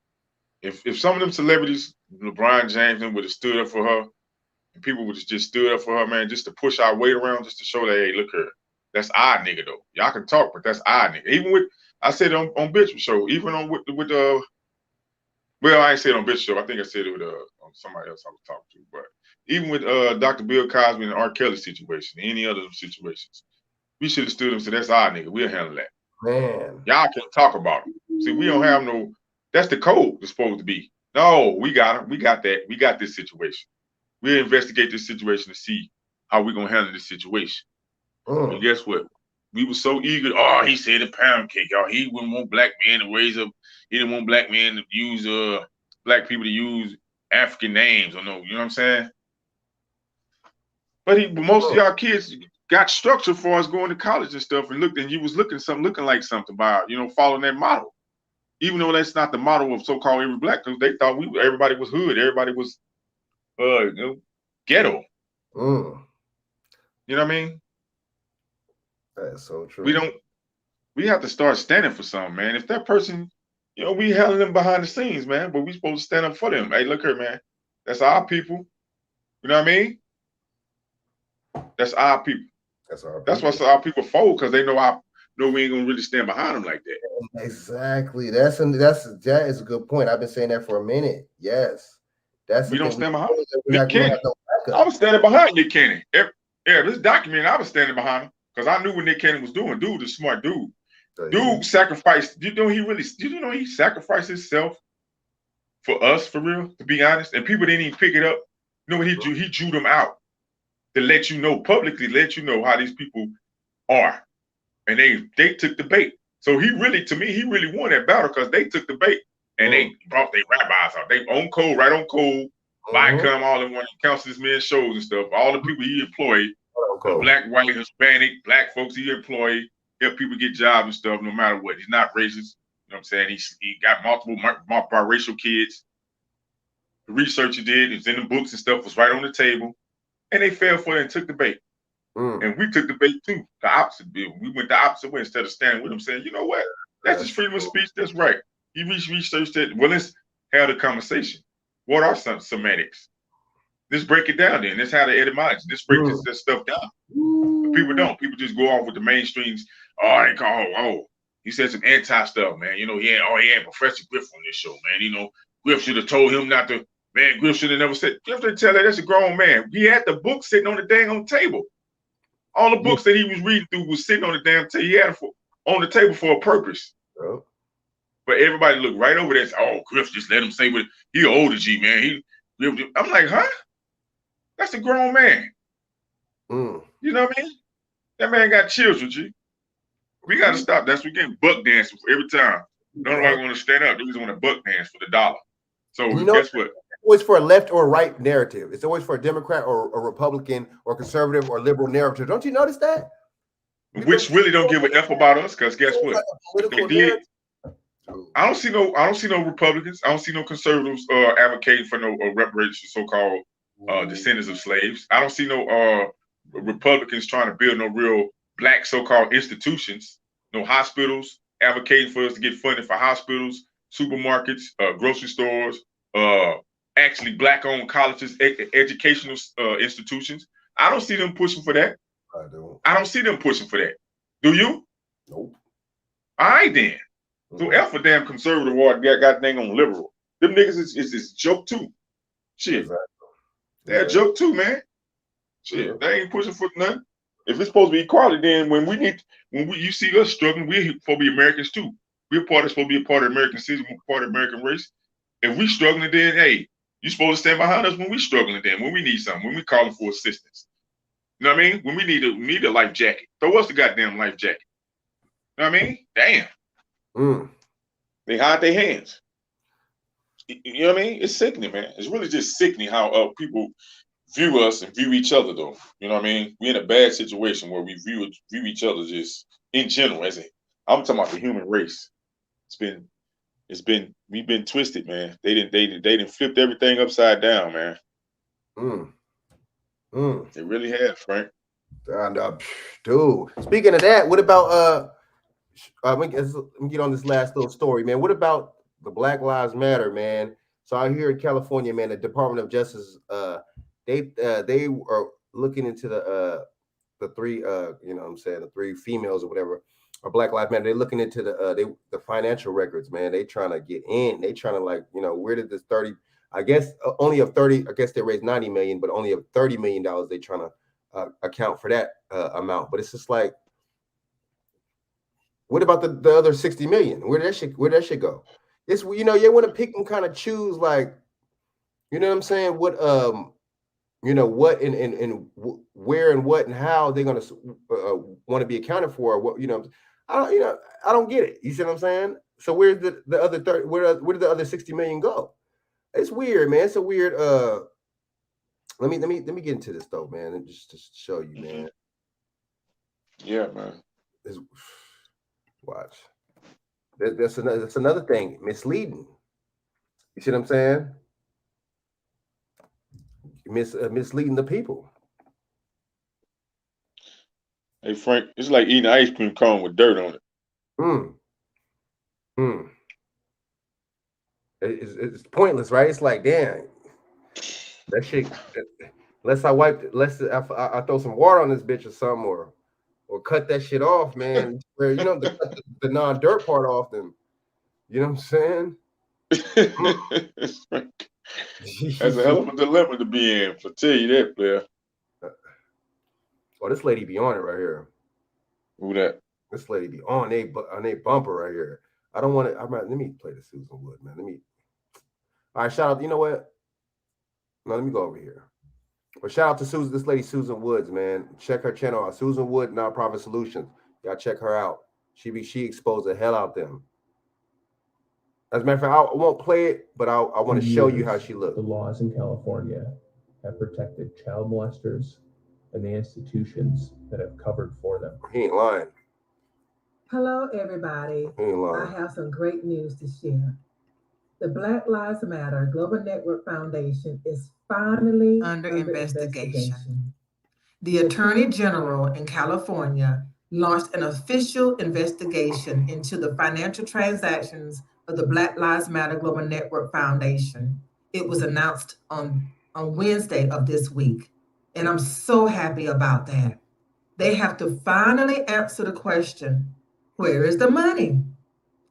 If some of them celebrities, LeBron James, would have stood up for her, and people would have just stood up for her, man, just to push our weight around, just to show that, hey, look here, that's our nigga though. Y'all can talk, but that's our nigga. Even with, I said it on Bitch Show, even on with well, I ain't said it on Bitch Show. I think I said it with on somebody else I was talking to, but even with Dr. Bill Cosby and the R. Kelly situation, any other situations, we should have stood up and said, that's our nigga. We'll handle that. Man, y'all can't talk about him. See, we don't have no. That's the code. It's supposed to be. No, we got him. We got that. We got this situation. We'll investigate this situation to see how we're gonna handle this situation. And guess what? We were so eager. Oh, he said a pound cake, y'all. He wouldn't want black men to raise up. He didn't want black men to use black people to use African names or no. You know what I'm saying? But most of y'all kids got structure for us going to college and stuff, and you was looking like something by following that model, even though that's not the model of so-called every black, because they thought everybody was hood, everybody was ghetto. You know what I mean? That's so true. We have to start standing for something, man. If that person, we handling them behind the scenes, man, but we supposed to stand up for them. Hey, look here, man, that's our people. You know what I mean? That's our people. That's why our people fold, because they know we ain't gonna really stand behind them like that. Exactly. That is a good point. I've been saying that for a minute. Yes, we don't stand behind Nick Cannon. I was standing behind Nick Cannon. This documentary, I was standing behind him because I knew what Nick Cannon was doing. Dude is a smart dude. Dude sacrificed. He sacrificed himself for us, for real, to be honest. And people didn't even pick it up. You know what he drew? He drew them out to let you know publicly, let you know how these people are. And they took the bait. So he really won that battle because they took the bait and they brought their rabbis out. They on code, right on code, Viacom, all in one, Council Men shows and stuff. All the people he employed, black, white, Hispanic, black folks he employed, help people get jobs and stuff, no matter what. He's not racist. You know what I'm saying? He got multiple biracial kids. The research he did, it's in the books and stuff, was right on the table. And they fell for it and took the bait. And we took the bait too, the opposite bill. We went the opposite way instead of standing with them saying, you know what? That's just freedom of speech. That's right. He researched that. Well, let's have the conversation. What are some semantics? Let's break it down then. Let's have the etymology. Let's break this stuff down. But people don't. People just go off with the mainstreams. Oh, they call, he said some anti stuff, man. You know, he had Professor Griff on this show, man. You know, Griff should have told him not to. Man, Griff should have never said. Griff didn't tell her that's a grown man. He had the book sitting on the dang table. All the books that he was reading through was sitting on the damn table. He had it on the table for a purpose. Oh. But everybody looked right over there and said, oh, Griff, just let him say what he older G, man. I'm like, huh? That's a grown man. Mm. You know what I mean? That man got children, G. We got to stop. That's what we getting buck dancing for every time. Nobody want to stand up. They just want to buck dance for the dollar. So guess what? It's always for a left or right narrative. It's always for a Democrat or a Republican or conservative or liberal narrative. Don't you notice that? Which really don't give a F about us, because guess what? They did. I don't see no Republicans. I don't see no conservatives advocating for no reparations for so-called descendants of slaves. I don't see no Republicans trying to build no real black so-called institutions, no hospitals, advocating for us to get funding for hospitals, supermarkets, grocery stores, actually black-owned colleges, educational institutions. I don't see them pushing for that. I don't see them pushing for that. Do you? Nope. All right, then. So F a damn conservative or got dang on liberal. Them niggas is joke too. Shit. Exactly. They're a joke too, man. Shit. They ain't pushing for nothing. If it's supposed to be equality, then you see us struggling, we're supposed to be Americans too. Supposed to be a part of the American citizen, part of the American race. If we struggling, then hey, you supposed to stand behind us when we struggling, then when we need something, when we calling for assistance. You know what I mean? When we need a life jacket. Throw us the goddamn life jacket. You know what I mean? Damn. They hide their hands. You know what I mean? It's sickening, man. It's really just sickening how people view us and view each other, though. You know what I mean? We're in a bad situation where we view each other just in general. I'm talking about the human race. We've been twisted, man. They didn't flipped everything upside down, man. They really have, Frank. And dude, speaking of that, what about let me get on this last little story, man. What about the Black Lives Matter, man? So out here in California, man, the Department of Justice, they are looking into the three, you know what I'm saying, the three females or whatever, or Black Lives Matter. They're looking into the financial records, man. They trying to get in. They trying to, like, you know, where did this 30? I guess only of 30. I guess they raised 90 million, but only of $30 million. They trying to account for that amount. But it's just like, what about the other 60 million? Where that shit go? It's, you know, you want to pick and kind of choose, like, you know what I'm saying? What you know, what and where and what and how they're gonna want to be accounted for. What, you know, I don't get it. You see what I'm saying? So where's the other 30? Where did the other 60 million go? It's weird, man. It's a weird. Let me get into this though, man, and just to show you, man. Yeah, man. Watch. That's another thing. Misleading. You see what I'm saying? Misleading the people. Hey Frank, it's like eating an ice cream cone with dirt on it. It's pointless, right? It's like, damn, that shit. Unless I throw some water on this bitch or something, or cut that shit off, man. Where, you know, the non-dirt part off, then, you know what I'm saying? That's a hell of a dilemma to be in, for tell you that, player. Oh, this lady be on it right here. Who that? This lady be on they bumper right here. I don't want to. Let me play the Susan Wood, man. All right, shout out. You know what? No, let me go over here. But shout out to this lady Susan Woods, man. Check her channel out, Susan Wood Nonprofit Solutions. Y'all check her out. She exposed the hell out them. As a matter of fact, I won't play it, but I want to show you how she looks. The laws in California have protected child molesters and the institutions that have covered for them. He ain't lying. Hello, everybody. He ain't lying. I have some great news to share. The Black Lives Matter Global Network Foundation is finally under investigation. The Attorney General in California launched an official investigation into the financial transactions of the Black Lives Matter Global Network Foundation. It was announced on Wednesday of this week, and I'm so happy about that. They have to finally answer the question, where is the money?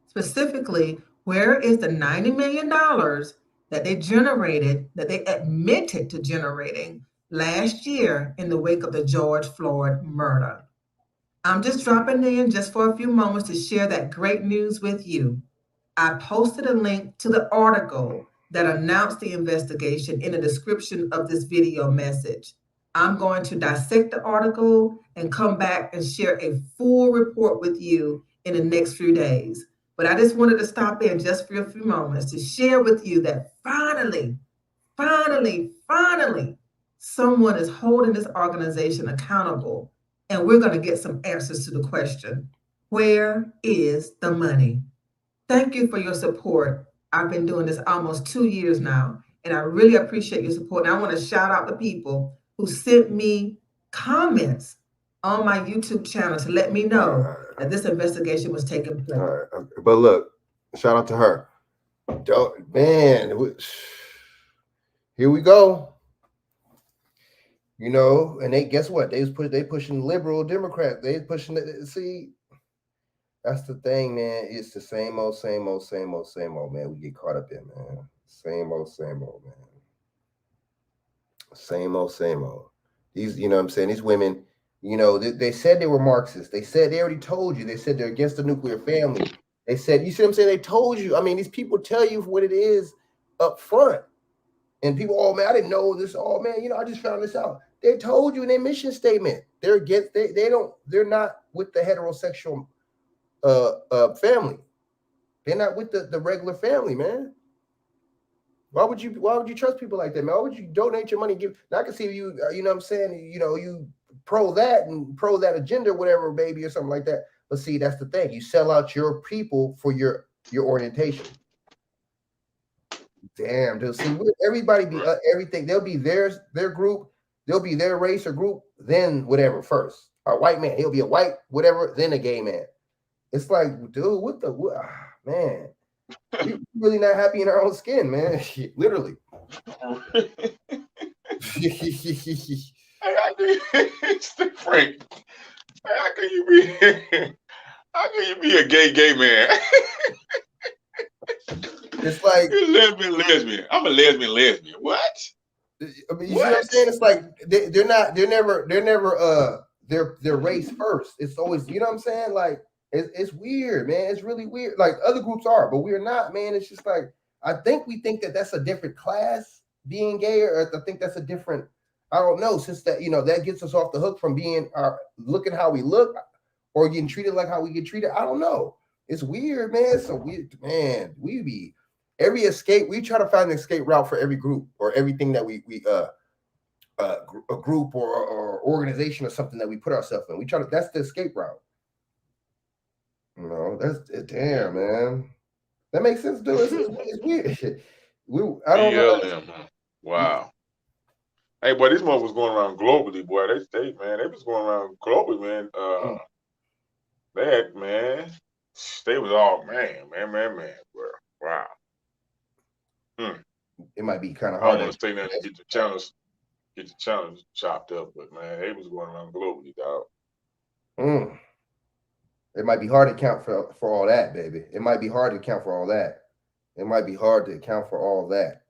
Specifically, where is the $90 million that they generated, that they admitted to generating last year in the wake of the George Floyd murder? I'm just dropping in just for a few moments to share that great news with you. I posted a link to the article that announced the investigation in the description of this video message. I'm going to dissect the article and come back and share a full report with you in the next few days. But I just wanted to stop in just for a few moments to share with you that finally, someone is holding this organization accountable, and we're going to get some answers to the question, where is the money? Thank you for your support. I've been doing this almost 2 years now, and I really appreciate your support. And I want to shout out the people who sent me comments on my YouTube channel to let me know that this investigation was taking place. All right. But look, shout out to her. Man, here we go. You know, and they guess what? They pushing liberal Democrat. They pushing it. See, that's the thing, man. It's the same old, man. We get caught up in, man. Same old, man. Same old. These, you know what I'm saying? These women, you know, they said they were Marxists. They said, they already told you. They said they're against the nuclear family. They said, you see what I'm saying? They told you. I mean, these people tell you what it is up front. And people, oh man, I didn't know this. Oh man, you know, I just found this out. They told you in their mission statement. They're against, they're not with the heterosexual family. They're not with the regular family, man. Why would you trust people like that, man? Why would you donate your money? I can see you, you know what I'm saying? You know, you pro that agenda, whatever, baby, or something like that. But see, that's the thing. You sell out your people for your orientation. Damn, dude. See, everybody be everything. They'll be their group. They'll be their race or group. Then whatever first. A white man, he'll be a white whatever. Then a gay man. It's like, dude, man? We're really not happy in our own skin, man. Literally. Frank, how can you be a gay man? It's like you're lesbian. I'm a lesbian. What? I mean, you know what I'm saying? It's like they're never their race first. It's always, you know what I'm saying? Like it's weird, man. It's really weird. Like other groups are, but we're not, man. It's just like we think that that's a different class being gay, or I think that's a different. I don't know. Since that, you know, that gets us off the hook from being looking how we look or getting treated like how we get treated. I don't know. It's weird, man. It's so weird, man. Every escape, we try to find an escape route for every group or everything that we a group or organization or something that we put ourselves in. That's the escape route. You know, that's damn, man. That makes sense, dude. It's weird. I don't know. Wow. Hey, boy, this one was going around globally, boy. They was going around globally, man. They was all man, bro. Wow. It might be kind of I hard. don't want to stay there and get the challenge chopped up, but man, they was going around globally, dog. It might be hard to account for all that, baby. It might be hard to account for all that.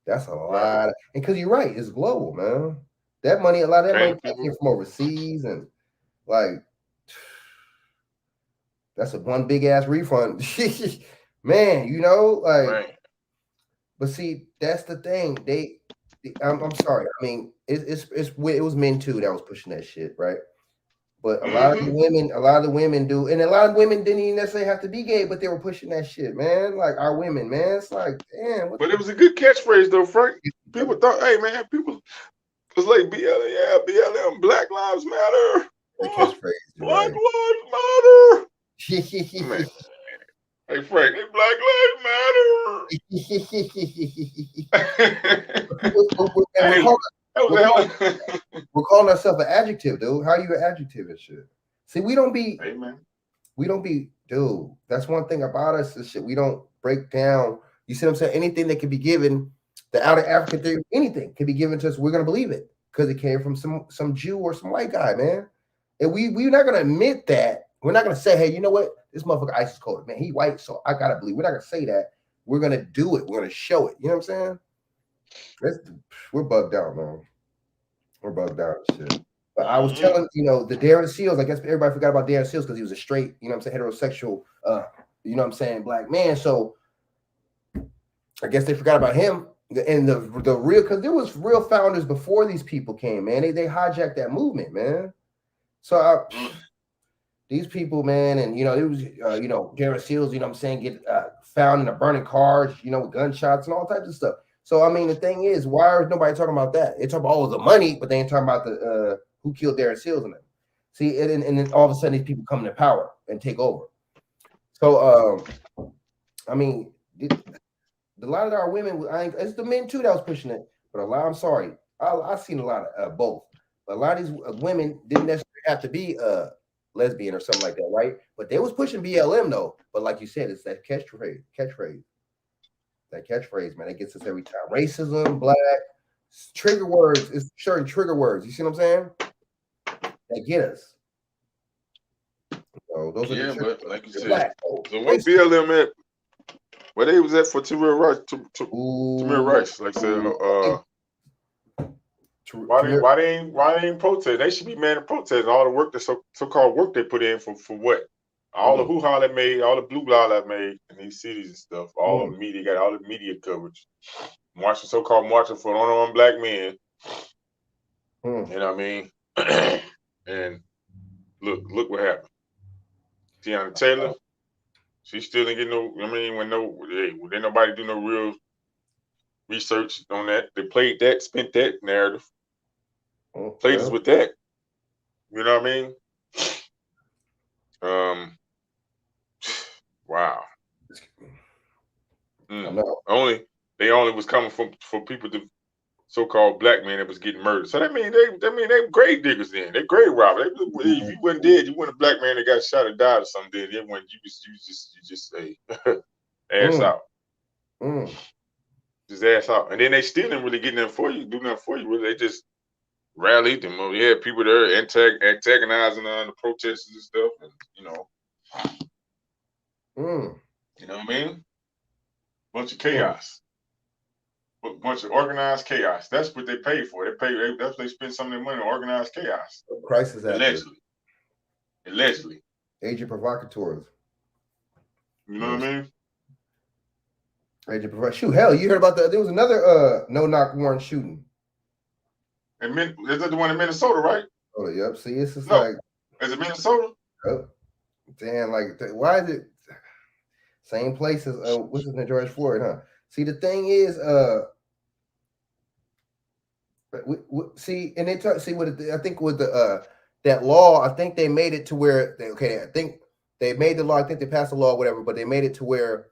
That's a lot. And because you're right, it's global, man. That money, a lot of that money came from overseas, and like that's a one big ass refund. Man, you know, like right. But see, that's the thing. I'm sorry. I mean, it was men too that was pushing that shit, right? But a lot of the women do, and a lot of women didn't even necessarily have to be gay, but they were pushing that shit, man. Like our women, man. It's like, damn. But it was a good catchphrase though, Frank. People thought, hey man, people was like BLM, Black Lives Matter. The catchphrase, Black Lives Matter. Man. Hey Frank, hey, Black Lives Matter. We're calling ourselves an adjective, dude. How are you an adjective and shit? See, we don't be, dude. That's one thing about us. This shit, we don't break down. You see what I'm saying? Anything that can be given, the outer African theory, anything can be given to us. We're gonna believe it because it came from some Jew or some white guy, man. And we're not gonna admit that. We're not gonna say, hey, you know what? This motherfucker ISIS coded, man. He white, so I gotta believe. We're not gonna say that. We're gonna do it. We're gonna show it. You know what I'm saying? We're bugged out, man. We're bugged out and shit. But I was telling, the Darren Seals, I guess everybody forgot about Darren Seals because he was a straight, heterosexual, black man. So I guess they forgot about him. And the real, because there was real founders before these people came, man. They hijacked that movement, man. So these people, man, and it was Darren Seals, get found in a burning car, with gunshots and all types of stuff. So I mean, the thing is, why is nobody talking about that? They talk about all the money, but they ain't talking about the who killed Darren Seals and them. See, and then all of a sudden these people come to power and take over. So I mean, a lot of our women, it's the men too that was pushing it, but I'm sorry, I've seen a lot of both. But a lot of these women didn't necessarily have to be lesbian or something like that, right? But they was pushing BLM though. But like you said, it's that catchphrase. That catchphrase, man, it gets us every time. Racism, black, trigger words. It's certain trigger words. You see what I'm saying? That get us. So those are the but like you said, black, so what BLM at? Where they was at for Tamir Rice? Tamir Rice, like I said, why they ain't protest? They should be mad at protest. All the work, the so-called work they put in for what? All the hoo-ha they made, all the blue blah they made in these cities and stuff. All the media got all the media coverage. So-called marching for unarmed black men. You know what I mean? And look what happened. Tiana Taylor, she still didn't get no. I mean, didn't nobody do no real research on that. They played that, spent that narrative, played us with that. You know what I mean? Wow. They only was coming for people to so-called black men that was getting murdered. So that mean they grave diggers then. They grave robbers. If you wasn't dead, you weren't a black man that got shot or died or something. Then when you just say ass out. Just ass out. And then they still didn't really get nothing for you, do nothing for you. Really, they just rallied them. You had people there antagonizing the protesters and stuff, and you know what I mean? Bunch of chaos. Bunch of organized chaos. That's what they pay for. That's what they spend some of their money on organized chaos. Crisis Allegedly. Agent provocateurs. You know what I mean? Agent provocateurs. Shoot, hell, you heard about there was another no-knock warrant shooting. And is that the one in Minnesota, right? Oh, yep. See, it's just is it Minnesota? Yep. Damn, why is it same place as what's his name, George Floyd, huh? See, the thing is, I think with the that law, I think they made it to where I think they made the law. I think they passed the law, whatever, but they made it to where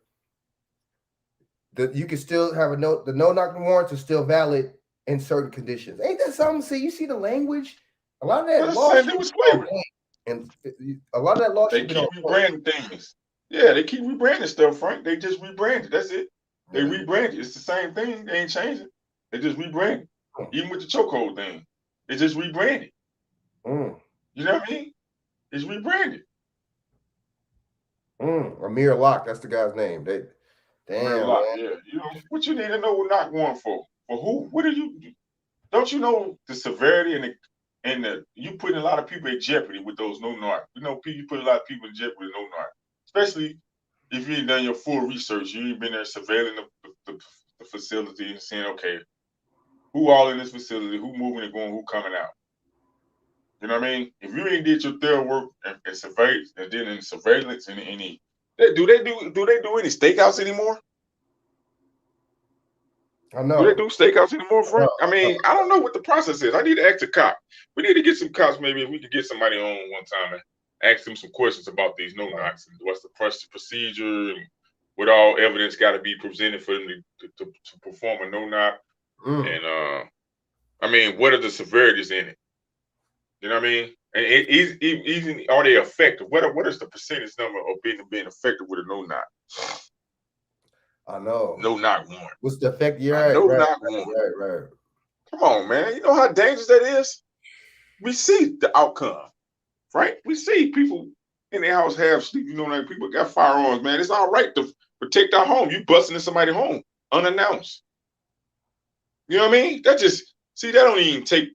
you can still have the no-knock warrants are still valid in certain conditions. Ain't that something? See, you see the language. A lot of that law was slavery, and a lot of that law. They keep rebranding things. Yeah, they keep rebranding stuff, Frank. They just rebranded. That's it. They rebranded. It's the same thing. They ain't changing. They just rebranded. Even with the chokehold thing, they just rebranded. You know what I mean? It's rebranded. Amir Locke, that's the guy's name. Damn. Locke, yeah. You know what you need to know. We're not going for who? What are you? Don't you know the severity and the you putting a lot of people in jeopardy with those no-knock. You know, you put a lot of people in jeopardy with no-knock, especially if you ain't done your full research. You ain't been there surveilling the facility and saying, okay, who all in this facility, who moving and going, who coming out. You know what I mean? If you ain't did your thorough work and surveillance, and then in surveillance and any, do they do any stakeouts anymore? I know. Do they do stakeouts anymore, Frank? I mean, I don't know what the process is. I need to ask a cop. We need to get some cops. Maybe if we could get somebody on one time and ask them some questions about these no-knocks and what's the procedure and what all evidence got to be presented for them to perform a no-knock. And I mean, what are the severities in it? You know what I mean? And even are they effective? What is the percentage number of being effective with a no-knock? I know. No-knock warrant. What's the effect? No-knock warrant. Right. Come on, man. You know how dangerous that is? We see the outcome. right? We see people in their house have sleep. You know, like people got firearms, man. It's all right to protect our home. You busting in somebody's home unannounced. You know what I mean? That don't even take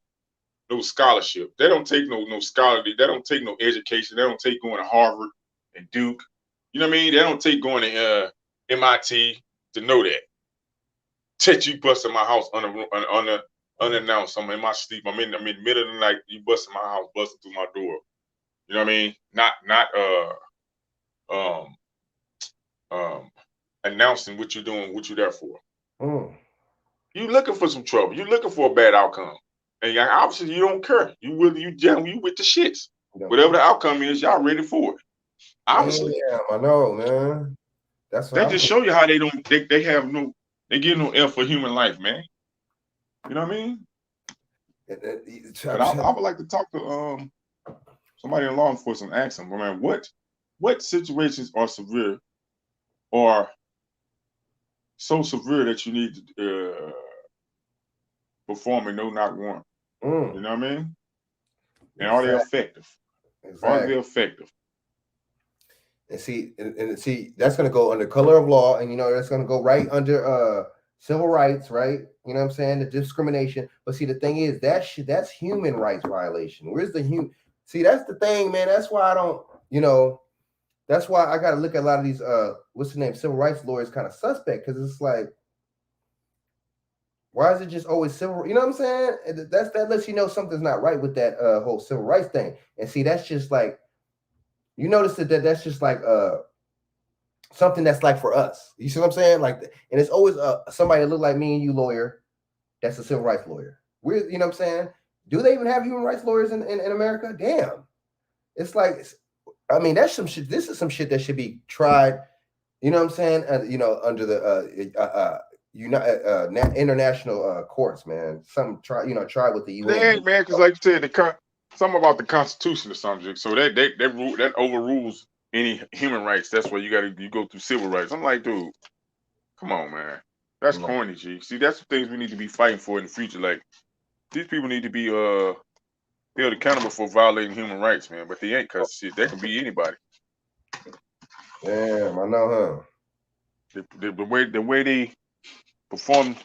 no scholarship. They don't take no scholarship. They don't take no education. They don't take going to Harvard and Duke. You know what I mean? They don't take going to MIT to know that. Tet, you busting my house unannounced. I'm in my sleep. I'm in the middle of the night. You busting my house, busting through my door. You know what I mean? Not announcing what you're doing, what you're there for. You looking for some trouble. You looking for a bad outcome. And obviously you don't care. You with the shits. Whatever the outcome is, y'all ready for it. Obviously. Yeah, I know, man. That's what they just show you how they give no F for human life, man. You know what I mean? But I would like to talk to somebody in law enforcement and ask them, man, what situations are severe or so severe that you need to perform a no-knock warrant? You know what I mean? And are they effective? Exactly. Are they effective? And see, that's going to go under color of law, and that's going to go right under civil rights, right? You know what I'm saying? The discrimination. But see, the thing is, that's human rights violation. Where's the human? See, that's the thing, man. That's why I don't, that's why I got to look at a lot of these what's the name, civil rights lawyers kind of suspect, because it's like, why is it just always civil? You know what I'm saying? That lets you know something's not right with that whole civil rights thing. And see, that's just like, you notice that's just like something that's like for us. You see what I'm saying? Like, and it's always somebody that look like me and you, lawyer. That's a civil rights lawyer. You know what I'm saying? Do they even have human rights lawyers in America? Damn. It's like, I mean, that's some shit. This is some shit that should be tried. You know what I'm saying? Under the international courts, man. Try with the UN. Yeah, man, because like you said, something about the Constitution or something. So that overrules any human rights. That's why you go through civil rights. I'm like, dude, come on, man. That's corny, G. See, that's the things we need to be fighting for in the future. Like, these people need to be held accountable for violating human rights, man. But they ain't, because shit, that can be anybody. Damn, I know, huh? The way they perform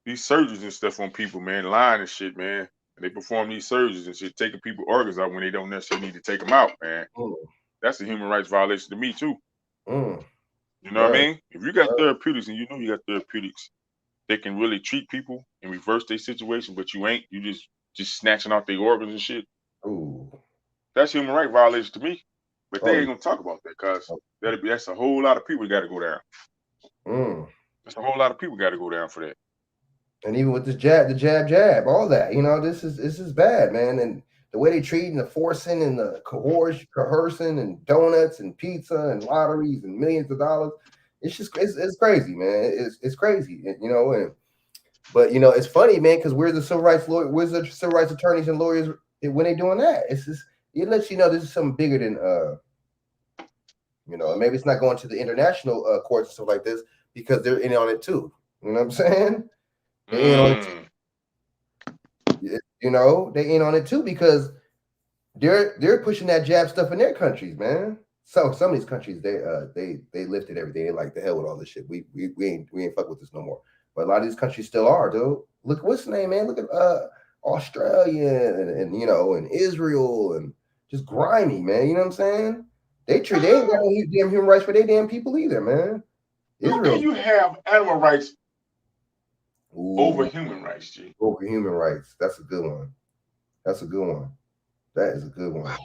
these surgeries and stuff on people, man, lying and shit, man. And they perform these surgeries and shit, taking people organs out when they don't necessarily need to take them out, man. That's a human rights violation to me too. You know what I mean? If you got therapeutics and you got therapeutics, they can really treat people and reverse their situation, but you ain't. You just snatching out their organs and shit. That's human rights violation to me. But they ain't gonna talk about that, because that's a whole lot of people got to go down. That's a whole lot of people got to go down for that. And even with this the jab, all that, this is bad, man. And the way they treat and the forcing and the coercing and donuts and pizza and lotteries and millions of dollars, it's just it's crazy, man. It's crazy, but it's funny, man, because where's the civil rights attorneys and lawyers when they doing that? It's just, it lets you know this is something bigger than and maybe it's not going to the international courts and stuff like this, because they're in on it too. You know what I'm saying? They in on it too. They in on it too, because they're pushing that jab stuff in their countries, man. So some of these countries, they lifted everything. They like, the hell with all this shit. We ain't fuck with this no more. But a lot of these countries still are, dude. Look, what's the name, man? Look at Australia and Israel, and just grimy, man. You know what I'm saying? They ain't got no damn human rights for their damn people either, man. How can you have animal rights over human rights, G? Over human rights. That's a good one. That is a good one.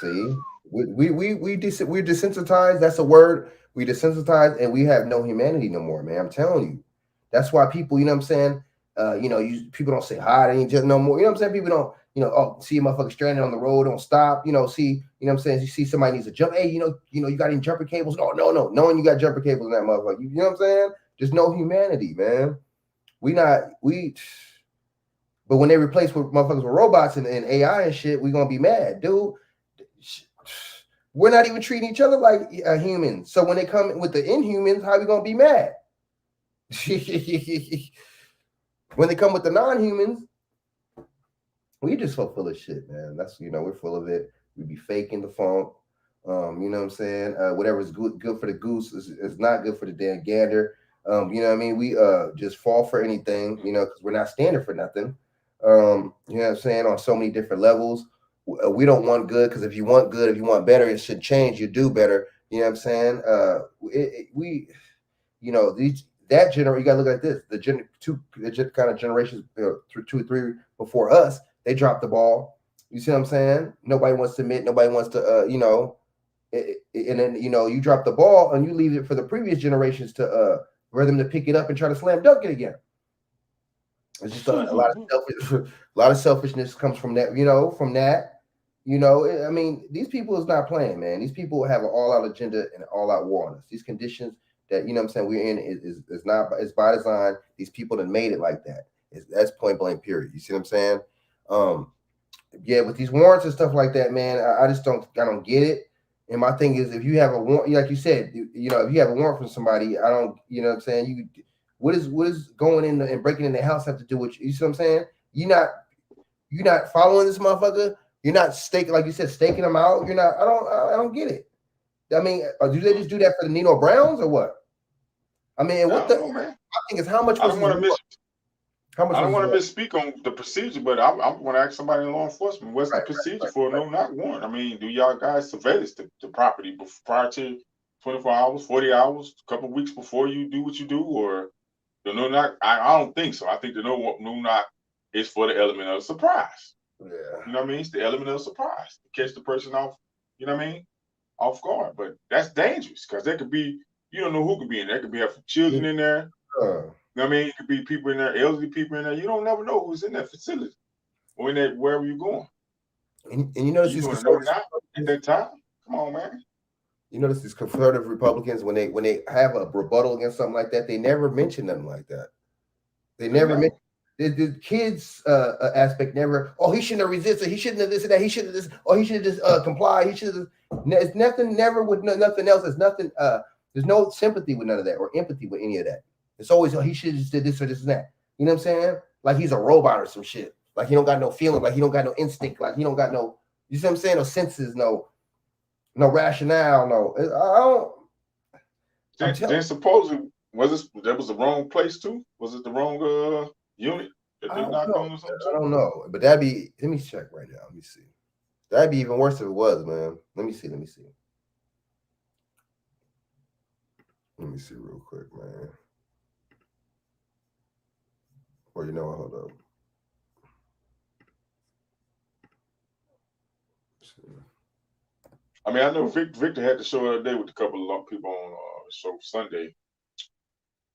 See, we're desensitized. That's a word. We desensitized, and we have no humanity no more, man. I'm telling you. That's why people, you know what I'm saying? People don't say hi to each other no more. You know what I'm saying? People don't, see a motherfucker stranded on the road, don't stop. See, you know what I'm saying? You see somebody needs to jump. Hey, you got any jumper cables? No. Knowing you got jumper cables in that motherfucker. You know what I'm saying? There's no humanity, man. But when they replace motherfuckers with robots and AI and shit, we're gonna be mad, dude. We're not even treating each other like humans. So when they come with the inhumans, how are we gonna be mad? When they come with the non-humans, We just so full of shit, man. That's we're full of it. We be faking the funk. You know what I'm saying? Whatever's good for the goose is not good for the damn gander. You know what I mean? We just fall for anything, because we're not standing for nothing. You know what I'm saying? On so many different levels. We don't want good, because if you want good, if you want better, it should change. You do better. You know what I'm saying? That generation, you gotta look at this. The kind of generations, 2 or 3 before us, they dropped the ball. You see what I'm saying? Nobody wants to admit. Nobody wants to, and then you drop the ball and you leave it for the previous generations for them to pick it up and try to slam dunk it again. It's just a lot of selfishness comes from that. From that. I mean, these people is not playing, man. These people have an all-out agenda and an all-out war on us. These conditions that what I'm saying we're in is not, it's by design. These people that made it like that. That's point blank period. You see what I'm saying? Yeah, with these warrants and stuff like that, man, I just don't get it. And my thing is, if you have a warrant, like you said, if you have a warrant from somebody, I don't, what I'm saying? What is going in and breaking in the house have to do with you see what I'm saying? You're not following this motherfucker. You're not staking, like you said, staking them out. You're not. I don't get it. I mean, do they just do that for the Nino Browns or what? I mean, what the? Know, man. I think is how much. I don't want to I don't want to misspeak on the procedure, but I want to ask somebody in law enforcement, what's the procedure for a no-knock warrant? I mean, do y'all guys surveillance the property prior to 24 hours, 40 hours, a couple of weeks before you do what you do, or the no-knock? I don't think so. I think the no-knock is for the element of surprise. Yeah. You know what I mean? It's the element of surprise to catch the person off, off guard. But that's dangerous because there could be, you don't know who could be in there. There could be children in there. You know what I mean? It could be people in there, elderly people in there. You don't never know who's in that facility or in that wherever you're going. And you notice these at that time. Come on, man. You notice these conservative Republicans when they have a rebuttal against something like that, they never mention nothing like that. They never mention the kids aspect. Never. Oh, he shouldn't have resisted. He shouldn't have this and that. He should have this. Oh, he should have just complied. He should have. It's nothing. Never with nothing else. There's nothing. There's no sympathy with none of that or empathy with any of that. It's always, he should have just did this or this and that. You know what I'm saying? Like he's a robot or some shit. Like he don't got no feeling. Like he don't got no instinct. Like he don't got no, you see what I'm saying? No senses, no rationale, no. Then supposedly, that was the wrong place too? Was it the wrong unit that they knocked on or something? I don't know. But let me check right now. Let me see. That'd be even worse if it was, man. Let me see. Let me see real quick, man. Well, hold up. I mean, I know Victor had the show the other day with a couple of people on the show Sunday,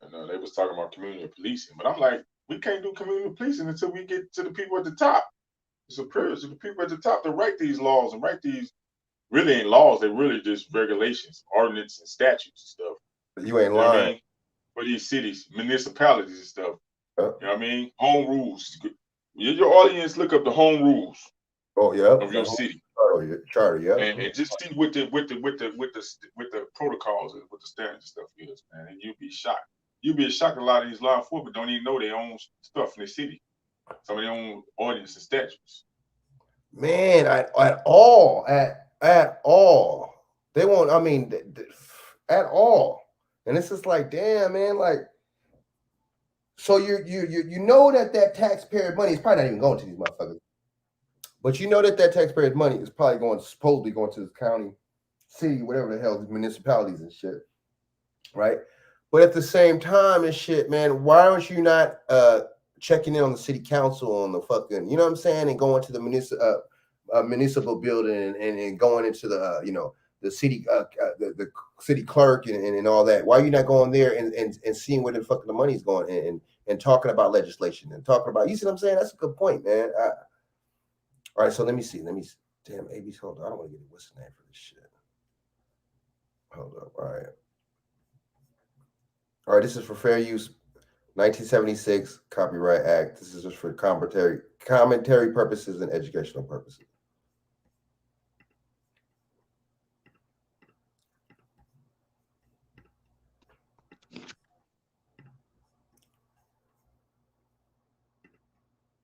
and they was talking about community policing. But I'm like, we can't do community policing until we get to the people at the top, the superiors, the people at the top that write these laws and write these. Really ain't laws; they really just regulations, ordinance, and statutes and stuff. You ain't lying. I mean? For these cities, municipalities and stuff. You know what I mean? Home rules. Your audience look up the home rules. Oh yeah. Of your city. Charter, yeah. And just see what the protocols and what the standards and stuff is, man. And you'll be shocked. You'll be shocked. A lot of these law enforcement don't even know their own stuff in the city. Some of their own ordinance and statutes. Man, at all. They won't. I mean, at all. And it's just like, damn, man, like. So you know that taxpayer money is probably not even going to these motherfuckers, but you know that taxpayer money is probably supposedly going to the county, city, whatever the hell, the municipalities and shit, right? But at the same time and shit, man, why aren't you not checking in on the city council on the fucking, you know what I'm saying, and going to the municipal building and going into the the city the city clerk and all that? Why are you not going there and seeing where the fucking the money's going and talking about legislation and talking about, you see what I'm saying? That's a good point, man. All right, so let me see. Damn, AB's, hold on. I don't want to get what's the name for this shit. Hold up. All right, this is for fair use, 1976 Copyright Act. This is just for commentary purposes and educational purposes.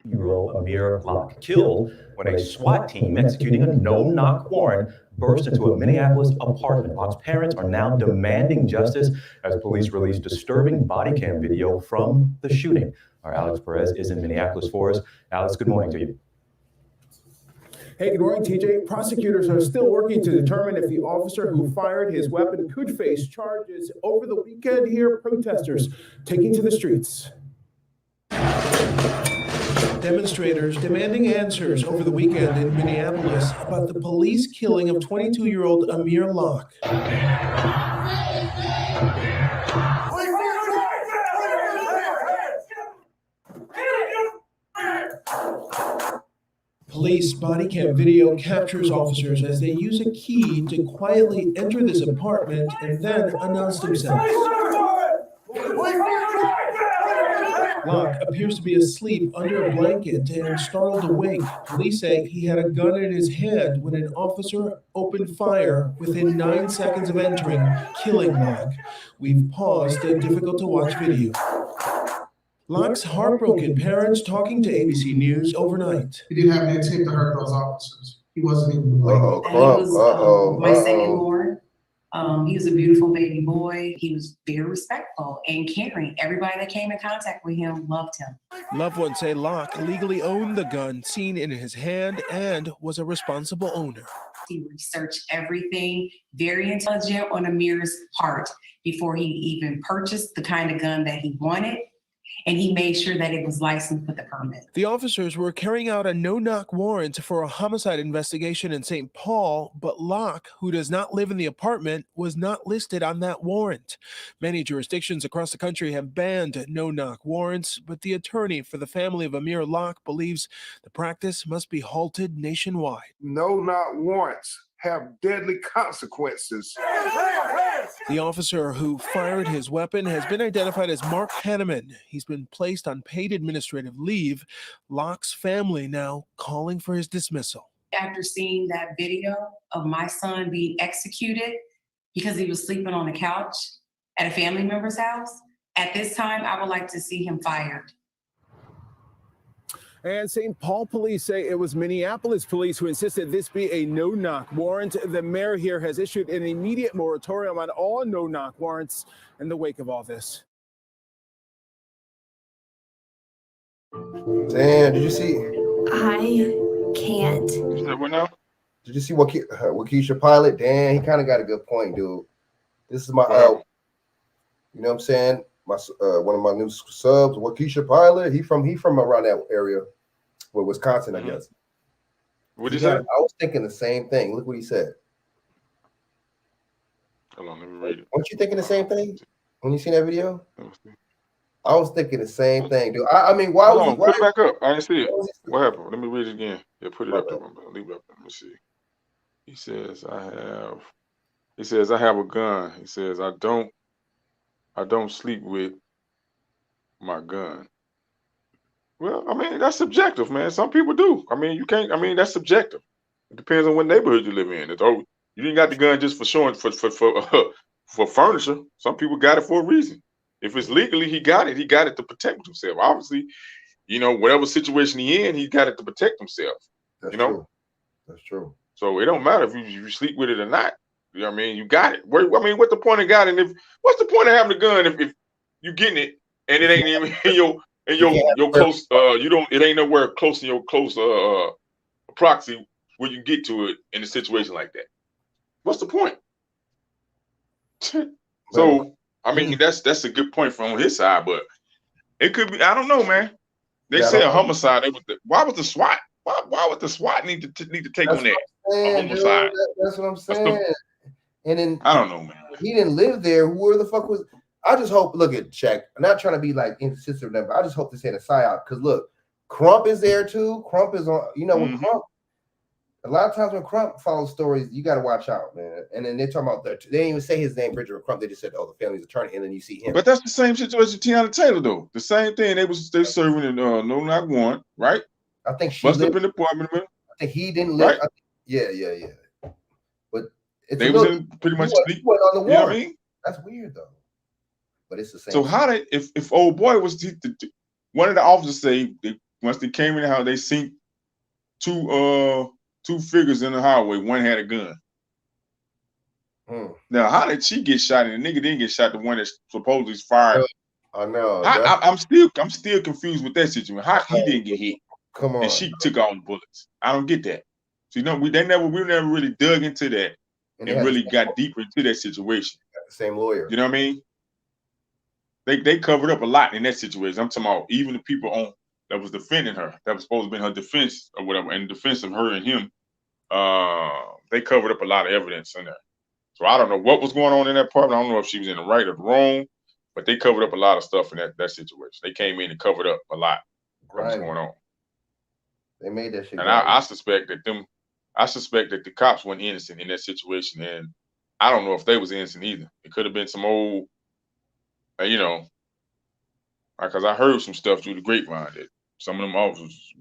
You roll. Amir Locke killed when a SWAT team executing a no-knock warrant burst into a Minneapolis apartment. Locke's parents are now demanding justice as police release disturbing body cam video from the shooting. Our Alex Perez is in Minneapolis for us. Alex, good morning to you. Hey, good morning, TJ. Prosecutors are still working to determine if the officer who fired his weapon could face charges. Over the weekend here, protesters taking to the streets. Demonstrators demanding answers over the weekend in Minneapolis about the police killing of 22-year-old Amir Locke. Police body cam video captures officers as they use a key to quietly enter this apartment and then announce themselves. Locke appears to be asleep under a blanket and startled awake. Police say he had a gun in his hand when an officer opened fire within 9 seconds of entering, killing Locke. We've paused the difficult-to-watch video. Locke's heartbroken parents talking to ABC News overnight. He didn't have the intent to hurt those officers. He wasn't even like. He was my second born. He was a beautiful baby boy. He was very respectful and caring. Everybody that came in contact with him loved him. Loved ones say Locke legally owned the gun seen in his hand and was a responsible owner. He researched everything, very intelligent on Amir's part before he even purchased the kind of gun that he wanted. And he made sure that it was licensed with the permit. The officers were carrying out a no-knock warrant for a homicide investigation in St. Paul, but Locke, who does not live in the apartment, was not listed on that warrant. Many jurisdictions across the country have banned no-knock warrants, but the attorney for the family of Amir Locke believes the practice must be halted nationwide. No-knock warrants have deadly consequences. The officer who fired his weapon has been identified as Mark Hanneman. He's been placed on paid administrative leave. Locke's family now calling for his dismissal. After seeing that video of my son being executed because he was sleeping on the couch at a family member's house, at this time, I would like to see him fired. And St. Paul police say it was Minneapolis police who insisted this be a no-knock warrant. The mayor here has issued an immediate moratorium on all no-knock warrants in the wake of all this. Damn, did you see? I can't. Did you see Waukesha Pilot? Damn, he kind of got a good point, dude. This is my, you know what I'm saying? My one of my new subs, Waukesha Pilot. He from around that area, with Wisconsin, I guess. What did he say? I was thinking the same thing. Look what he said. Hold on, let me read it. Weren't you thinking the same thing when you seen that video? I was thinking the same thing, dude. I mean, why was put it back up? I didn't see it. What happened? Let me read it again. Yeah, put it up there. Leave it up there. Let me see. He says, I have a gun. He says, I don't sleep with my gun. Well, I mean, that's subjective, man. Some people do. I mean, you can't, I mean, that's subjective. It depends on what neighborhood you live in. You didn't got the gun just for showing, for furniture. Some people got it for a reason. If it's legally, he got it to protect himself. Obviously, you know, whatever situation he in, he got it to protect himself. That's true. That's true. So it don't matter if you sleep with it or not. You know what I mean? You got it. I mean, what's the point of got it? What's the point of having a gun if you getting it and it ain't even in your close it ain't nowhere close in your close proxy where you get to it in a situation like that? What's the point? So I mean, that's a good point from his side, but it could be, I don't know, man. They say a homicide. Why would the SWAT? Why would the SWAT need to take on that? A homicide. That's what I'm saying. And then I don't know, man. He didn't live there. Who the fuck was? I just hope. Look at check. I'm not trying to be like inconsistent with them, but I just hope this ain't a psyop. Because look, Crump is there too. Crump is on. You know, when Crump. A lot of times when Crump follows stories, you got to watch out, man. And then they're talking about they didn't even say his name, Bridger Crump. They just said, "Oh, the family's attorney," and then you see him. But that's the same situation with Tiana Taylor, though. The same thing. They serving in no-knock warrant, right? I think she must have been the apartment. I think he didn't live. Right? Yeah. But they was in pretty much sleep. On the warrant. You know what I mean? That's weird though. But it's the same. So how did if old boy was one of the officers say they came in the house, they seen two figures in the hallway. One had a gun. Now, how did she get shot and the nigga didn't get shot? The one that supposedly fired. I know. I'm still confused with that situation. How he didn't get hit? Come on. And she took all the bullets. I don't get that. So we never really dug into that and really got deeper into that situation. The same lawyer. You know what I mean? They covered up a lot in that situation. I'm talking about even the people that was defending her, that was supposed to be her defense or whatever, in defense of her and him. They covered up a lot of evidence in there. So I don't know what was going on in that apartment. I don't know if she was in the right or the wrong, but they covered up a lot of stuff in that situation. They came in and covered up a lot of what was going on. They made that shit. And I suspect that the cops weren't innocent in that situation, and I don't know if they was innocent either. It could have been some old, because I heard some stuff through the grapevine that some of them officers,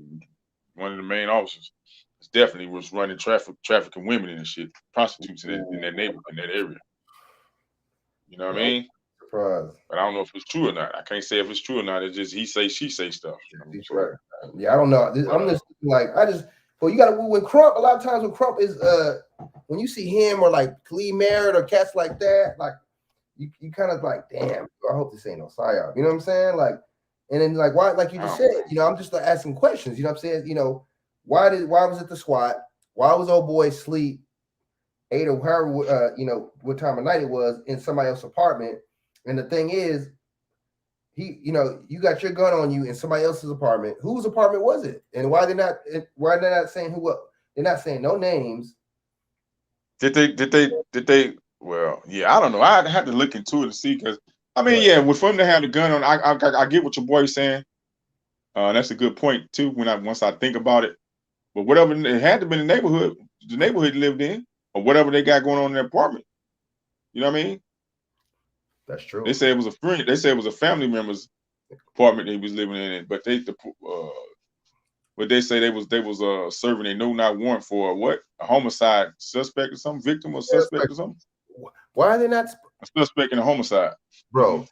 one of the main officers, definitely was running trafficking women and shit, prostitutes in that neighborhood, in that area. You know what I mean? Surprise. But I don't know if it's true or not. I can't say if it's true or not. It's just he say, she say stuff. He's right. Yeah, I don't know. I'm just like, you gotta, when Crump, a lot of times when Crump is when you see him or like Khalid Merritt or cats like that, like you kind of like, damn, I hope this ain't no psyop. You know what I'm saying? Like, and then like why, like you just said, I'm just like asking questions, you know what I'm saying? Why was it the SWAT? Why was old boy sleep 8 or however what time of night it was in somebody else's apartment? And the thing is, you got your gun on you in somebody else's apartment. Whose apartment was it? And why they're not saying who? They're not saying no names. Did they? Well, yeah, I don't know. I had to look into it to see, because I mean, yeah, with them to have the gun on, I get what your boy's saying. That's a good point too. Once I think about it, but whatever it had to be in the neighborhood he lived in, or whatever they got going on in their apartment. You know what I mean? That's true. They said it was a friend. They said it was a family member's apartment he was living in, but they say they was serving a no-knock warrant for a homicide suspect or something, victim or suspect or something. Why are they not a suspect in a homicide? Bro,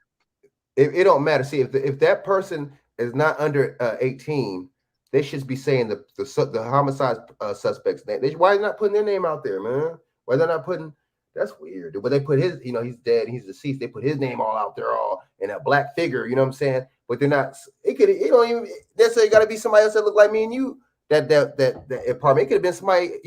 it don't matter. See, if that person is not under 18, they should be saying the homicide suspect's name. Why are they not putting their name out there, man? Why they're not putting? That's weird. But they put his, he's dead, he's deceased. They put his name all out there, all in a black figure. You know what I'm saying? But they're not. It don't even necessarily got to be somebody else that look like me and you. That apartment. It could have been somebody. It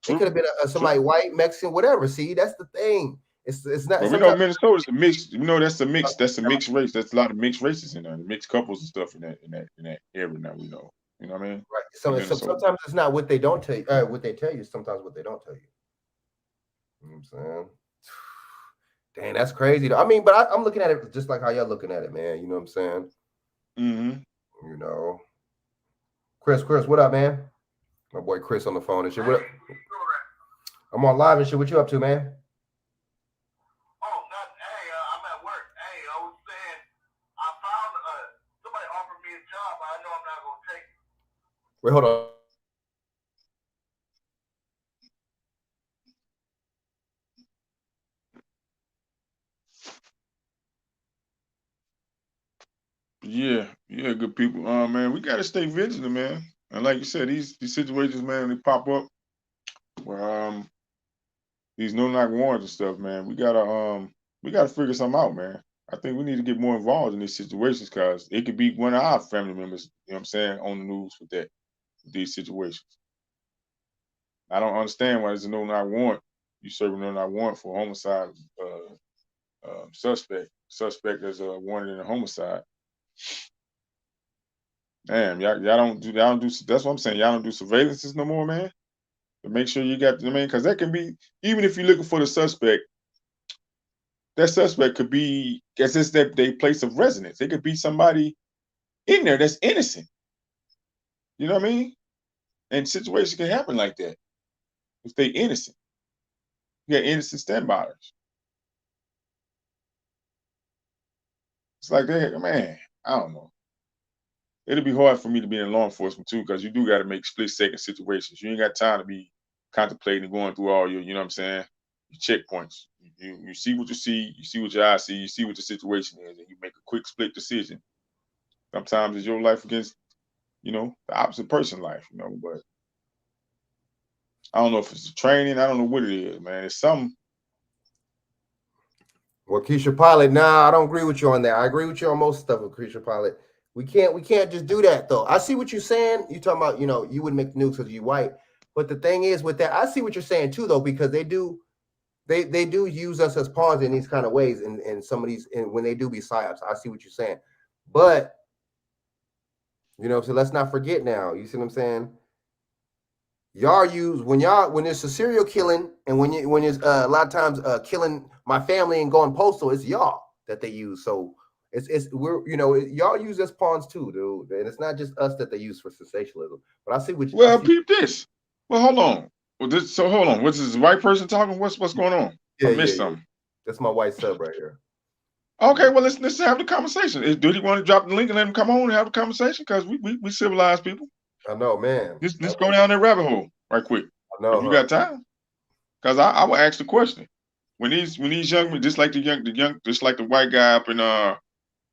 could have been somebody white, Mexican, whatever. See, that's the thing. It's not. Well, we know Minnesota's a mix. That's a mix. That's a mixed race. That's a lot of mixed races in there, mixed couples and stuff in that area. Now we know. You know what I mean? Right. So sometimes it's not what they don't tell you. What they tell you. Sometimes what they don't tell you. You know what I'm saying? Dang, that's crazy. I mean, but I'm looking at it just like how y'all looking at it, man. You know what I'm saying? Mm-hmm. Chris, what up, man? My boy Chris on the phone and shit. What up? I'm on live and shit. What you up to, man? Oh, nothing. Hey, I'm at work. Hey, I was saying, I found somebody offered me a job. I know I'm not gonna take it. Wait, hold on. Yeah, good people. Man, we gotta stay vigilant, man. And like you said, these situations, man, they pop up where these no-knock warrants and stuff, man. We gotta figure something out, man. I think we need to get more involved in these situations, because it could be one of our family members, you know what I'm saying, on the news with these situations. I don't understand why there's a no-knock warrant. You serving a no-knock warrant for a homicide suspect. Suspect is wanted in a homicide. Damn, y'all don't do. That's what I'm saying. Y'all don't do surveillances no more, man. To make sure you got the man, because that can be, even if you're looking for the suspect, that suspect could be, guess it's that their place of residence. It could be somebody in there that's innocent. You know what I mean? And situations can happen like that if they innocent. You got innocent standbys. It's like that, man. I don't know. It'll be hard for me to be in law enforcement too, because you do got to make split-second situations. You ain't got time to be contemplating and going through all your, you know what I'm saying, your checkpoints. You see what you see what your eyes see, you see what the situation is, and you make a quick split decision. Sometimes it's your life against you know, the opposite person life, you know, but I don't know if it's the training. I don't know what it is, man. It's something. Well, Keisha Pilot, nah, I don't agree with you on that. I agree with you on most stuff with Keisha Pilot. We can't just do that though. I see what you're saying. You talking about, you know, you wouldn't make the news because you're white. But the thing is with that, I see what you're saying too, though, because they do use us as pawns in these kind of ways, and some of these, and when they do be psyops, I see what you're saying. But you know, so let's not forget now. You see what I'm saying? Y'all use when it's a serial killing, and when it's a lot of times killing my family and going postal, it's y'all that they use. So we're, you know, y'all use as pawns too, dude, and it's not just us that they use for sensationalism. But I see what. Well, peep this. Well, hold on. Well, hold on. What's this white person talking? What's going on? Yeah, I missed something. That's my white sub right here. Okay, well let's have the conversation. Do you want to drop the link and let him come on and have a conversation? Because we civilized people. I know, man. Let's go down that rabbit hole right quick. I know. If you got time. Because I will ask the question. When these young men, just like the white guy up in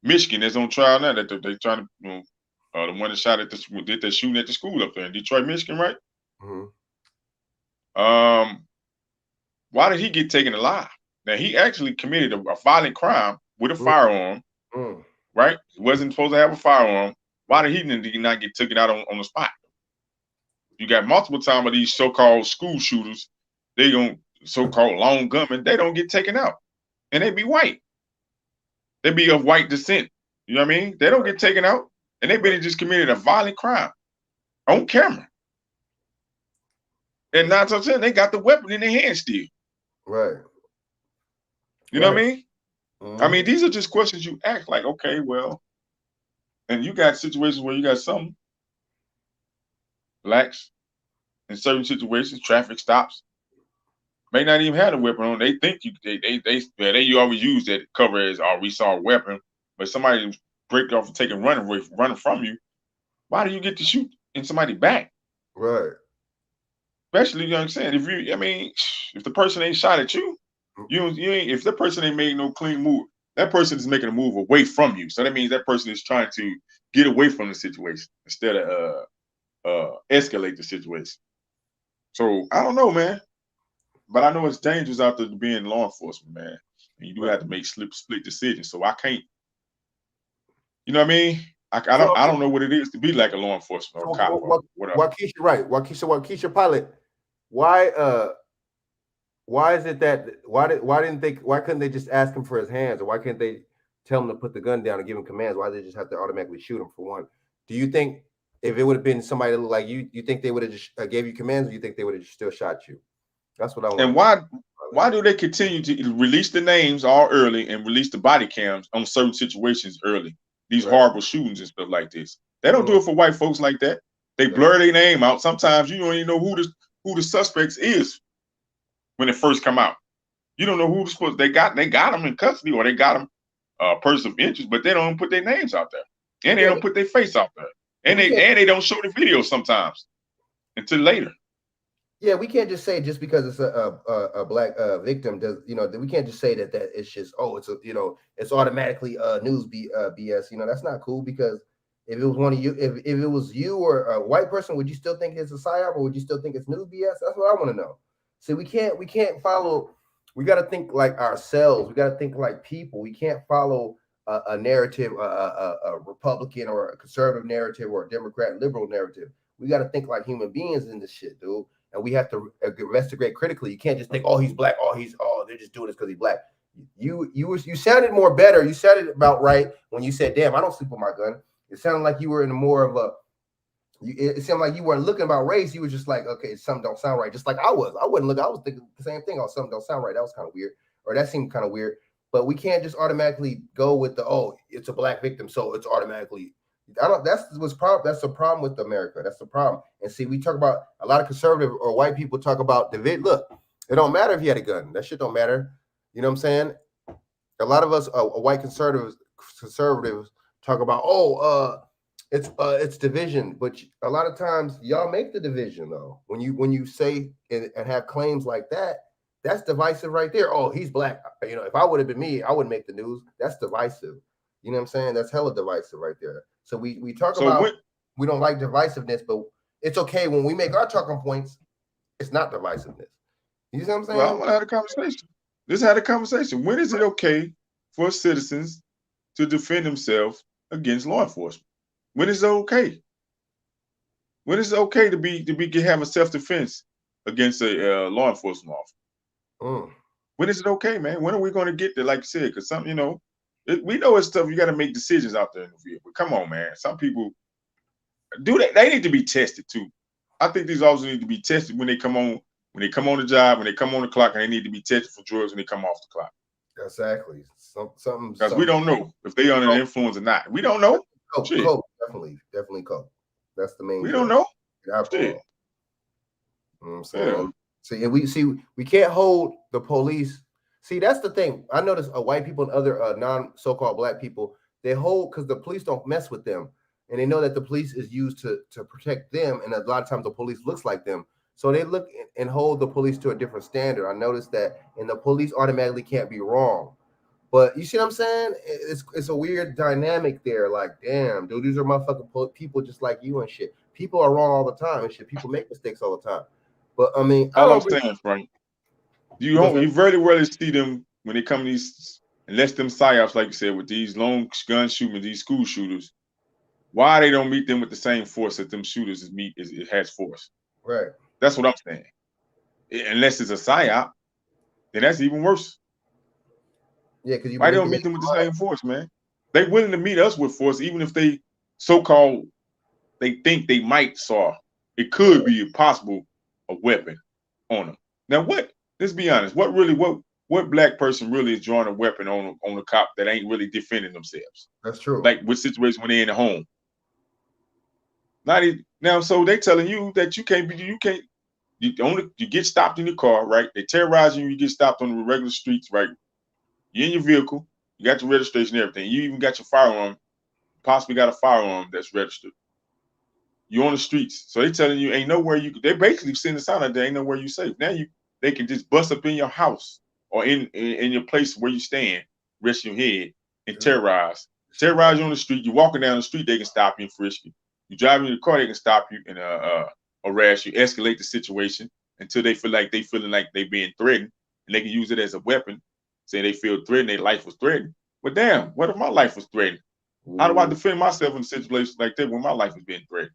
Michigan that's on trial now, that they trying to, you know, the one that shot at did that shooting at the school up there in Detroit, Michigan, right? Mm-hmm. Why did he get taken alive? Now he actually committed a violent crime with a firearm, right? He wasn't supposed to have a firearm. Why did he not get taken out on the spot? You got multiple times of these so-called school shooters, they don't, so-called lone gunmen, they don't get taken out. And they be white. They be of white descent. You know what I mean? They don't get taken out. And they been just committed a violent crime on camera. And 9 times out of 10, they got the weapon in their hand still. Right. You know what I mean? Mm-hmm. I mean, these are just questions you ask, like, okay, well, and you got situations where you got some blacks in certain situations, traffic stops, may not even have a weapon on. They think they always use that cover as, oh, we saw a weapon, but somebody break off and taking running from you. Why do you get to shoot in somebody's back? Right. Especially, you know what I'm saying? If the person ain't shot at you, you ain't, if that person ain't made no clean move, that person is making a move away from you. So that means that person is trying to get away from the situation instead of escalate the situation. So I don't know, man. But I know it's dangerous out there to be in law enforcement, man. And you do have to make split decisions. So I can't, you know what I mean? I don't know what it is to be like a law enforcement or cop or whatever. Waukesha, right? Waukesha Pilot. Why is it that why couldn't they just ask him for his hands, or why can't they tell him to put the gun down and give him commands? Why do they just have to automatically shoot him, for one? Do you think if it would have been somebody that looked like you think they would have just gave you commands, or you think they would have still shot you? That's what I want. And why do they continue to release the names all early and release the body cams on certain situations early? These horrible shootings and stuff like this. They don't do it for white folks like that. They blur their name out. Sometimes you don't even know who the suspects is when it first come out. You don't know who they got them in custody, or they got them person of interest, but they don't put their names out there, and they don't put their face out there, and they don't show the video sometimes until later. Yeah, we can't just say just because it's a black victim, does, you know, we can't just say that it's just, oh, it's it's automatically news BS. You know, that's not cool, because if it was one of you, if it was you or a white person, would you still think it's a psyop, or would you still think it's news BS? That's what I want to know. See, we can't follow. We got to think like ourselves. We got to think like people. We can't follow a narrative, a Republican or a conservative narrative or a Democrat liberal narrative. We got to think like human beings in this shit, dude. And we have to investigate critically. You can't just think, oh, he's black. They're just doing this because he's black. You sounded more better. You sounded about right when you said, damn, I don't sleep with my gun. It sounded like you were in more of a, it sounded like you weren't looking about race. You were just like, okay, something don't sound right. Just like I was. I wasn't looking. I was thinking the same thing. Oh, something don't sound right. That was kind of weird. Or that seemed kind of weird. But we can't just automatically go with it's a black victim, so it's automatically. That's the problem with America. That's the problem. And see, we talk about a lot of conservative or white people talk about look, it don't matter if you had a gun. That shit don't matter. You know what I'm saying? A lot of us, white conservatives talk about, it's division, but a lot of times y'all make the division though. When you say and have claims like that, that's divisive right there. Oh, he's black. You know, if I would have been me, I wouldn't make the news. That's divisive. You know what I'm saying? That's hella divisive right there. So we talk about we don't like divisiveness, but it's okay when we make our talking points. It's not divisiveness. You see what I'm saying? Well, I want to have a conversation. Let's have a conversation. When is it okay for citizens to defend themselves against law enforcement? When is it okay? When is it okay to have a self-defense against a law enforcement officer? When is it okay, man? When are we going to get there? Like you said, because some, we know it's tough. You got to make decisions out there in the field. But come on, man. Some people do that. They need to be tested too. I think these officers need to be tested when they come on the job, when they come on the clock, and they need to be tested for drugs when they come off the clock. Exactly. Something because we don't know if they under the influence or not. We don't know. Coke, definitely Coke. That's the main. We don't know. Alcohol. You know what I'm saying? We can't hold the police. See, that's the thing. I notice white people and other non so-called black people, they hold because the police don't mess with them. And they know that the police is used to protect them. And a lot of times the police looks like them. So they look and hold the police to a different standard. I noticed that, and the police automatically can't be wrong. But you see what I'm saying? It's a weird dynamic there. Like, damn, dude, these are motherfucking people just like you and shit. People are wrong all the time and shit. People make mistakes all the time. But I mean, all I'm saying, Frank, you very rarely see them when they come to these, unless them psyops, like you said, with these lone gun shooters, these school shooters. Why they don't meet them with the same force that them shooters it has force. Right. That's what I'm saying. Unless it's a psyop, then that's even worse. Yeah, because why they don't meet them with the same force, man? They willing to meet us with force, even if they so-called they think they might saw it could be possible a weapon on them. Now, let's be honest. What black person really is drawing a weapon on a cop that ain't really defending themselves? That's true. Like with situations when they're in the home. Now, so they telling you that you get stopped in your car, right? They terrorize you, you get stopped on the regular streets, right? You're in your vehicle, you got your registration and everything. You even got your firearm, possibly got a firearm that's registered. You're on the streets. So they telling you ain't nowhere they basically send a sign out there, ain't nowhere you safe. Now they can just bust up in your house or in your place where you stand, rest your head, and terrorize you on the street. You're walking down the street, they can stop you and frisk you. You driving in the car, they can stop you and harass you, escalate the situation until they feel like they're being threatened, and they can use it as a weapon. Say they feel threatened, their life was threatened. But damn, what if my life was threatened? How do I defend myself in a situation like that when my life is being threatened?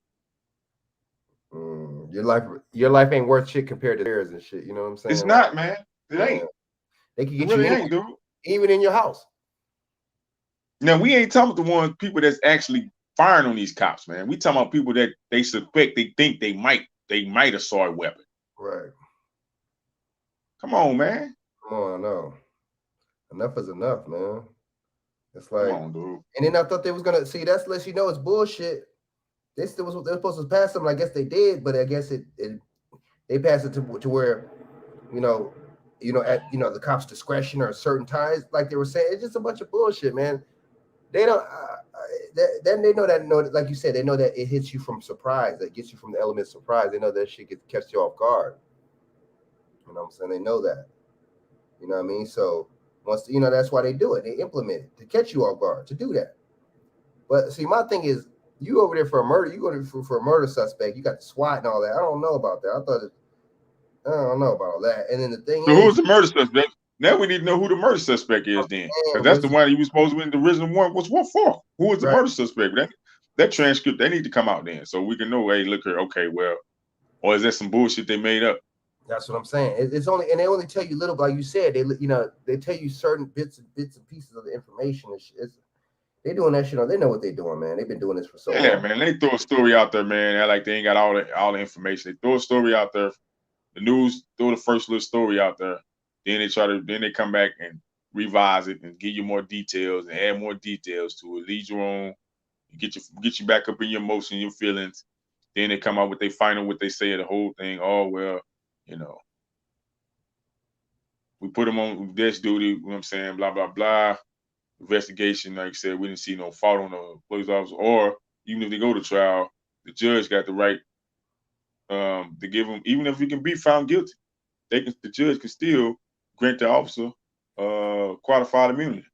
Your life ain't worth shit compared to theirs and shit. You know what I'm saying? It's not, man. It ain't. They can get really you dude. Even in your house. Now we ain't talking about people that's actually firing on these cops, man. We talking about people that they suspect, they think they might have saw a weapon. Right. Come on, man. Come on, no. Enough is enough, man. It's like, come on, dude. And then I thought they was gonna see. That's lets you know it's bullshit. They still was they're supposed to pass them. I guess they did, but I guess they passed it to where, at the cops' discretion or certain times, like they were saying. It's just a bunch of bullshit, man. They don't. Then they know that. Like you said, they know that it hits you from surprise. That gets you from the element of surprise. They know that shit catches you off guard. You know what I'm saying? They know that. You know what I mean? So once that's why they do it. They implement it to catch you off guard to do that. But see, my thing is, you over there for a murder. You go for a murder suspect. You got the SWAT and all that. I don't know about that. I don't know about all that. And then the thing so who's the murder suspect? Now we need to know who the murder suspect is then. Because that's the one you were supposed to win the original one. What for? Who was the murder suspect? That transcript, they need to come out then. So we can know, hey, look here, okay, well, or is that some bullshit they made up? That's what I'm saying. It's only, and they only tell you little, like you said, they tell you certain bits and pieces of the information. They doing that shit. They know what they're doing, man. They've been doing this for so long. Yeah, man. They throw a story out there, man. They're like they ain't got all the information. They throw a story out there. The news throw the first little story out there. Then they come back and revise it and give you more details and add more details to it. Lead you on, get you back up in your emotion, your feelings. Then they come out with what they say the whole thing. Oh well, we put them on desk duty. You know what I'm saying? Blah blah blah. Investigation, like I said, we didn't see no fault on the police officer. Or even if they go to trial, the judge got the right to give them, even if he can be found guilty, the judge can still grant the officer qualified immunity.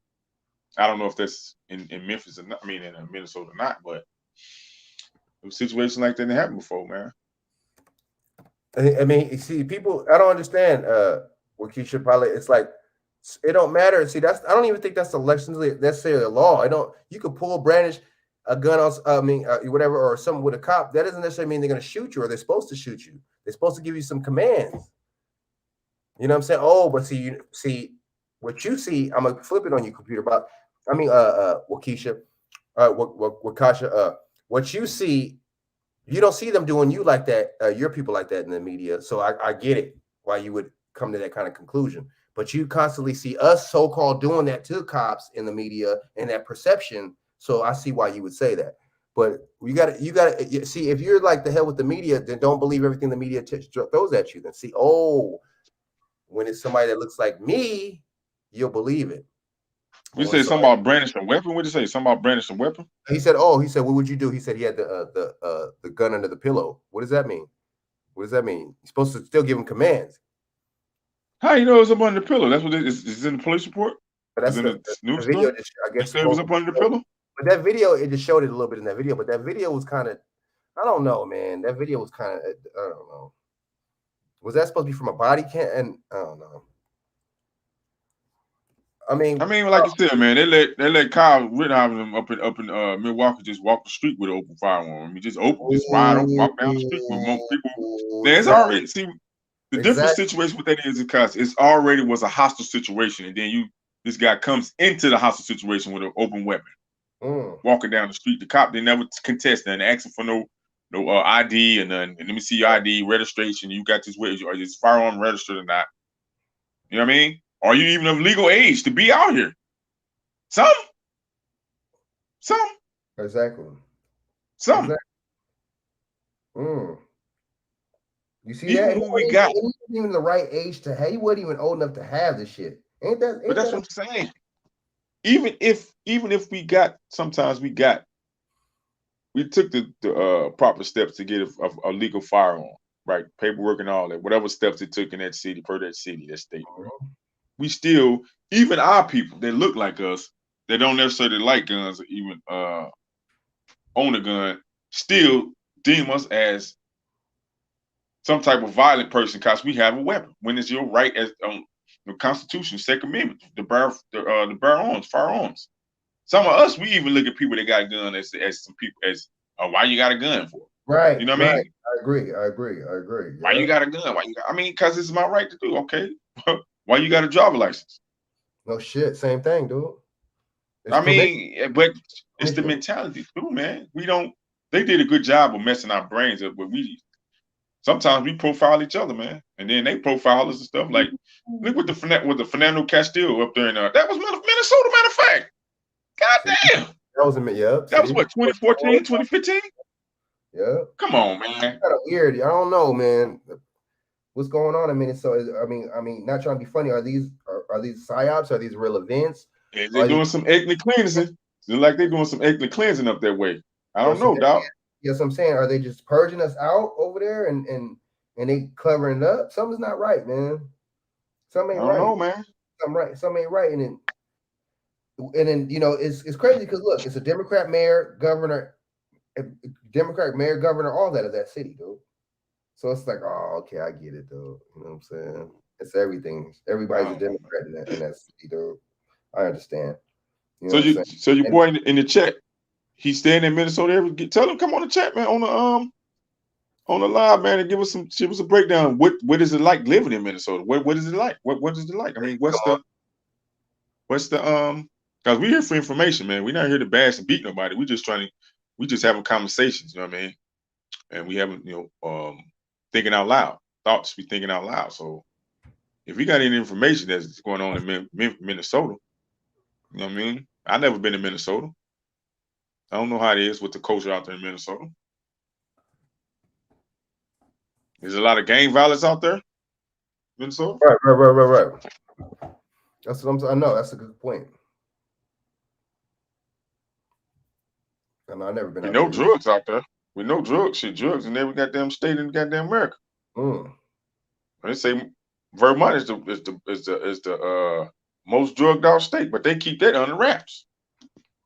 I don't know if that's in Memphis or not, in Minnesota or not, but situations like that didn't happen before, man. I mean, you see, people, I don't understand what Keisha probably, it's like, it don't matter. See, I don't even think that's necessarily a law. You could brandish a gun on, whatever, or something with a cop. That doesn't necessarily mean they're going to shoot you or they're supposed to shoot you. They're supposed to give you some commands. You know what I'm saying? Oh, but see, what you see, I'm going to flip it on your computer, Wakisha, Wakasha, what you see, you don't see them doing you like that, your people like that in the media. So I get it, why you would come to that kind of conclusion. But you constantly see us so-called doing that to cops in the media and that perception. So I see why you would say that. But you got to see, if you're like the hell with the media, then don't believe everything the media throws at you. Then see, when it's somebody that looks like me, you'll believe it. You say something about brandishing a weapon? What did you say? Something about brandishing a weapon? He said, what would you do? He said he had the gun under the pillow. What does that mean? What does that mean? You're supposed to still give him commands. How you know it's up under the pillow? That's what it is. Is in the police report? But that's the news video. I guess it was up under the pillow. But that video, it just showed it a little bit in that video. But that video was kind of, I don't know, man. That video was kind of, I don't know. Was that supposed to be from a body cam? And I don't know. I mean, like you said, man, they let Kyle Rittenhouse up in Milwaukee just walk the street with an open firearm. I mean, just wide open, walk down the street with more people. There's already the different situation with that is because it's already was a hostile situation, and then this guy comes into the hostile situation with an open weapon, walking down the street. The cop, they never contest that and asking for no ID and none. And let me see your ID, registration. You got this way, or is firearm registered or not? You know what I mean? Are you even of legal age to be out here? Some. Exactly. Some. You see that? Who we got? He wasn't even the right age to have. He wasn't even old enough to have this shit. But that's what I'm saying. Even if we got, sometimes we took the proper steps to get a legal firearm, right? Paperwork and all that, whatever steps it took in that city, that state. We still, even our people that look like us, that don't necessarily like guns or even own a gun, still deem us as some type of violent person because we have a weapon. When it's your right as the Constitution, Second Amendment, the bear arms, firearms. Some of us, we even look at people that got a gun as some people as why you got a gun for? Right. You know what I mean? I agree. Why you got a gun? Because it's my right to do. Okay. Why you got a driver license? No shit. Same thing, dude. But it's the mentality too, man. They did a good job of messing our brains up, but sometimes we profile each other, man. And then they profile us and stuff. Like, look with the Fernando Castillo up there in that was Minnesota, matter of fact. God damn. That was That was what, 2014, 2015? Yeah. Come on, man. Kind of weird. I don't know, man. What's going on in Minnesota? I mean, not trying to be funny. Are these psyops? Are these real events? Yeah, they're doing some ethnic cleansing. Look like they're doing some ethnic cleansing up that way. I don't know, dog. Yes, I'm saying, are they just purging us out over there and they covering it up? Something's not right, man. Something ain't right. I don't know, man. Something ain't right. And then it's crazy because look, it's a Democrat mayor, governor, all that of that city, dude. So it's like, oh, okay, I get it, though. You know what I'm saying? It's everything. Everybody's a Democrat in that city, dude. I understand. So your boy in the chat, he's staying in Minnesota. Tell him come on the chat, man, on the live, man, and give us a breakdown. What is it like living in Minnesota? What is it like? What is it like? I mean, what's the because we're here for information, man. We're not here to bash and beat nobody. We just having conversations, you know what I mean? And we haven't, thinking out loud. Thoughts we thinking out loud. So if we got any information that's going on in Minnesota, you know what I mean? I've never been to Minnesota. I don't know how it is with the culture out there in Minnesota. There's a lot of gang violence out there, Minnesota. Right. That's what I'm saying. I know that's a good point. I've never been. We know drugs out there. We know drugs in every goddamn state in goddamn America. They say Vermont is the most drugged out state, but they keep that under wraps.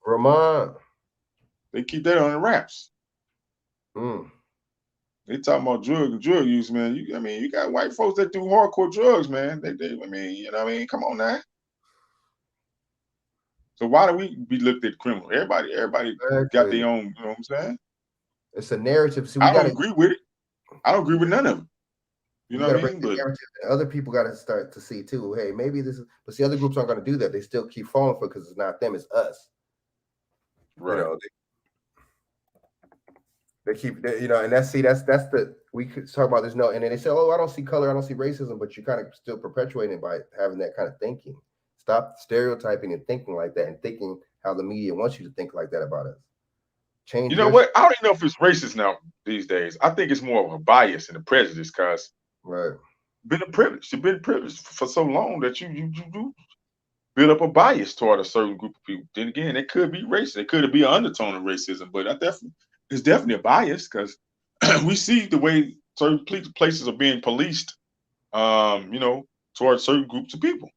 Vermont. They keep that under wraps. They talking about drug use, man. You got white folks that do hardcore drugs, man. They I mean, you know what I mean? Come on now. So why do we be looked at criminal? Everybody got their own, you know what I'm saying? It's a narrative. See, I don't agree with it. I don't agree with none of it. You know what I mean? But other people got to start to see too. Hey, maybe this is, but see, other groups aren't going to do that. They still keep falling for it because it's not them, it's us. Right. You know, they keep, you know, and that's the, we could talk about there's no, and then they say, oh, I don't see color, I don't see racism, but you kind of still perpetuating it by having that kind of thinking. Stop stereotyping and thinking like that, and thinking how the media wants you to think like that about us. Change. You know what? I don't even know if it's racist now these days. I think it's more of a bias and a prejudice, because been a privilege. You've been privileged for so long that you build up a bias toward a certain group of people. Then again, it could be racist. It could be an undertone of racism, but it's definitely a bias, because we see the way certain places are being policed, you know, towards certain groups of people.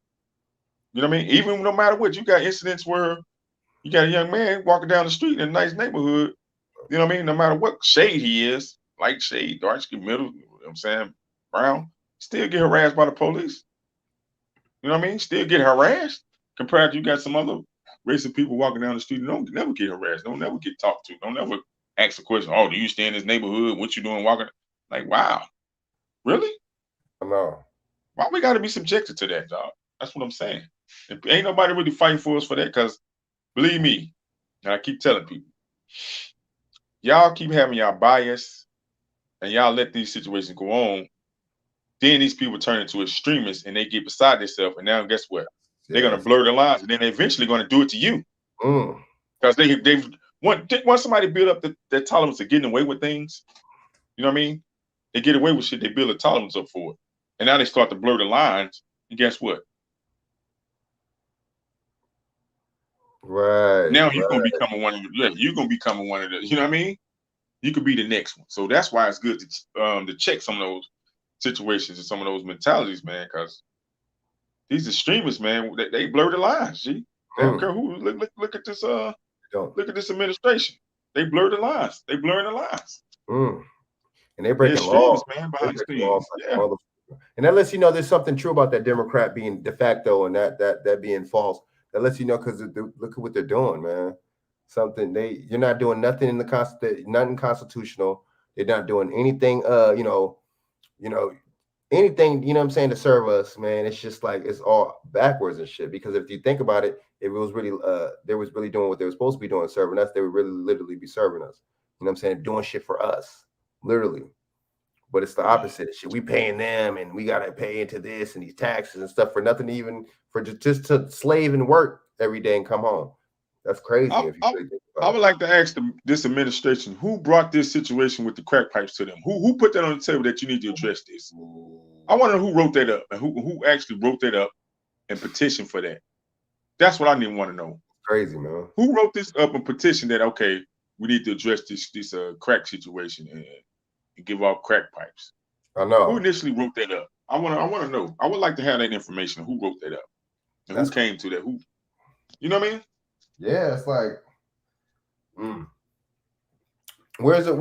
You know what I mean? Even no matter what, you got incidents where you got a young man walking down the street in a nice neighborhood, you know what I mean? No matter what shade he is, light shade, dark skin, middle, you know what I'm saying, brown, still get harassed by the police. You know what I mean? Still get harassed, compared to you got some other race of people walking down the street and don't never get harassed, don't never get talked to, don't ever ask a question, oh, do you stay in this neighborhood? What you doing walking? Like, wow. Really? I know. Why we got to be subjected to that, dog? That's what I'm saying. Ain't nobody really fighting for us for that, because believe me, and I keep telling people, y'all keep having y'all bias and y'all let these situations go on. Then these people turn into extremists and they get beside themselves. And now guess what? They're going to blur the lines, and then they're eventually going to do it to you. Because they've once somebody build up that tolerance of getting away with things, you know what I mean? They get away with shit, they build a tolerance up for it. And now they start to blur the lines. And guess what? Right. Now you're gonna become one of the, you're gonna become one of the, you know what I mean? You could be the next one. So that's why it's good to check some of those situations and some of those mentalities, man, because these extremists, man, they blur the lines. G. They don't care who. Look at this. Look at this administration. They blur the lines. They blurring the lines. And they breaking laws, man, behind the scenes. Yeah. And that lets you know there's something true about that Democrat being de facto and that being false. That lets you know, because look at what they're doing, man. You're not doing nothing in nothing constitutional. They're not doing anything, anything, you know what I'm saying, to serve us, man. It's just like it's all backwards and shit. Because if you think about it, if it was really they was really doing what they were supposed to be doing, serving us, they would really literally be serving us. You know what I'm saying? Doing shit for us, literally. But it's the opposite shit. We paying them, and we gotta pay into this and these taxes and stuff for nothing, even for just to slave and work every day and come home. That's crazy. I would like to ask this administration, who brought this situation with the crack pipes to them? Who put that on the table that you need to address this? I wonder who wrote that up and who actually wrote that up and petitioned for that. That's what I need to want to know. Crazy, man. Who wrote this up and petitioned that, okay, we need to address this crack situation and give out crack pipes? I know. Who initially wrote that up? I want to know. I would like to have that information. Who wrote that up? And who came to that? Who? You know what I mean? Yeah, it's like, where's the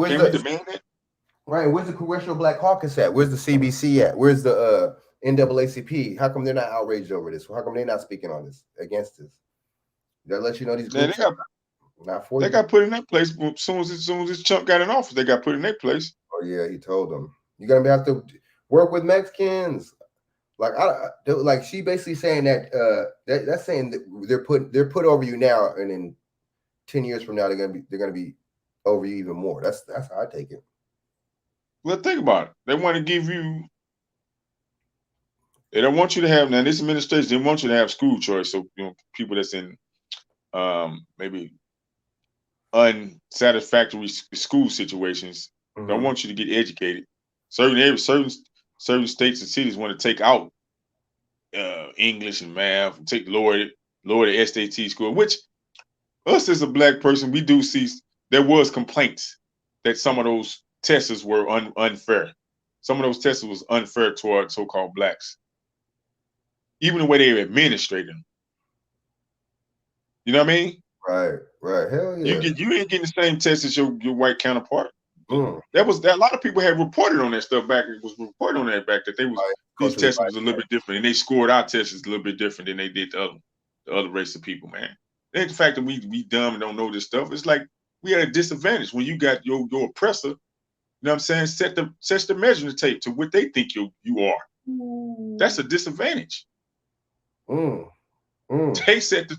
right? Where's the Congressional Black Caucus at? Where's the CBC at? Where's the NAACP? How come they're not outraged over this? How come they're not speaking on this, against this? That lets you know these groups they got put in that place as soon as this chunk got in office. They got put in that place. Oh yeah, he told them you're gonna have to work with Mexicans. Like she basically saying that that's saying that they're put over you now, and in 10 years from now they're gonna be over you even more. That's how I take it. Well, think about it. They want to give you. They don't want you to have now. This administration, they want you to have school choice. So people that's in maybe unsatisfactory school situations don't want you to get educated. Certain states and cities want to take out English and math, lower the SAT score, which us as a black person, we do see there was complaints that some of those tests were unfair. Some of those tests was unfair toward so-called blacks. Even the way they administrated them. You know what I mean? Right. Hell yeah. You ain't getting the same test as your white counterpart. That a lot of people had reported on that stuff back. It was reported on that back that they was these tests was a little bit different, and they scored our tests a little bit different than they did the other race of people, man. And the fact that we dumb and don't know this stuff, it's like we at a disadvantage when you got your oppressor. You know what I'm saying? Set the measuring tape to what they think you are. That's a disadvantage. They set the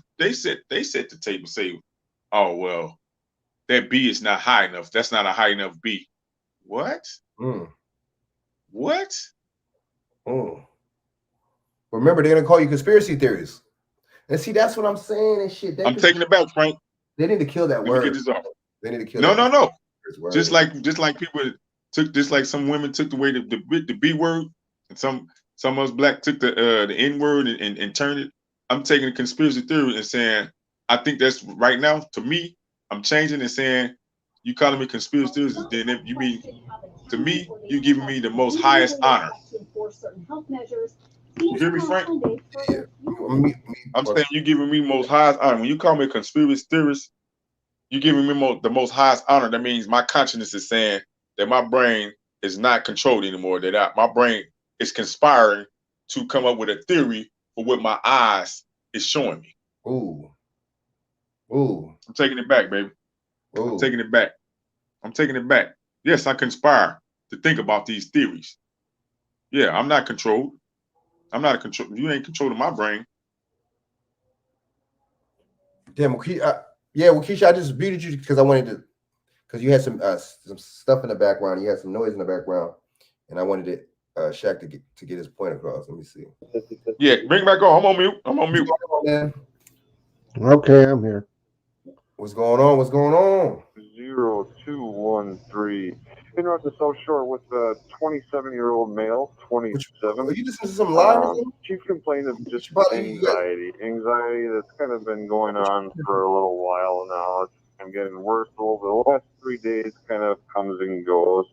tape and say, oh well, that B is not high enough. That's not a high enough B. What? What? Remember, they're gonna call you conspiracy theories. And see, that's what I'm saying and shit. I'm taking it back, Frank. They need to kill that word. Get this off. They need to kill. No. Just like people took, just like some women took away the B word, and some of us black took the N word and turned it. I'm taking a conspiracy theory and saying I think that's right now. To me, I'm changing and saying you calling me conspiracy theories. Then you mean to me you giving me the most highest honor. You hear me, Frank? Yeah. I'm saying you giving me most highest honor. When you call me a conspiracy theorist, you giving me the most highest honor. That means my consciousness is saying that my brain is not controlled anymore. That my brain is conspiring to come up with a theory for what my eyes is showing me. Ooh. I'm taking it back, baby. I'm taking it back. Yes, I conspire to think about these theories. Yeah, I'm not controlled. I'm not a control. You ain't controlling my brain. Damn, Keisha, I just muted you because I wanted to, because you had some stuff in the background. You had some noise in the background, and I wanted Shaq to get his point across. Let me see. Yeah, bring back on. I'm on mute. Man. Okay, I'm here. What's going on? 0213. Interrupt the South Shore with a 27-year-old male, 27. Are you listening to some live? Chief complaint of just anxiety that's kind of been going on for a little while now. I'm getting worse over the last 3 days, kind of comes and goes.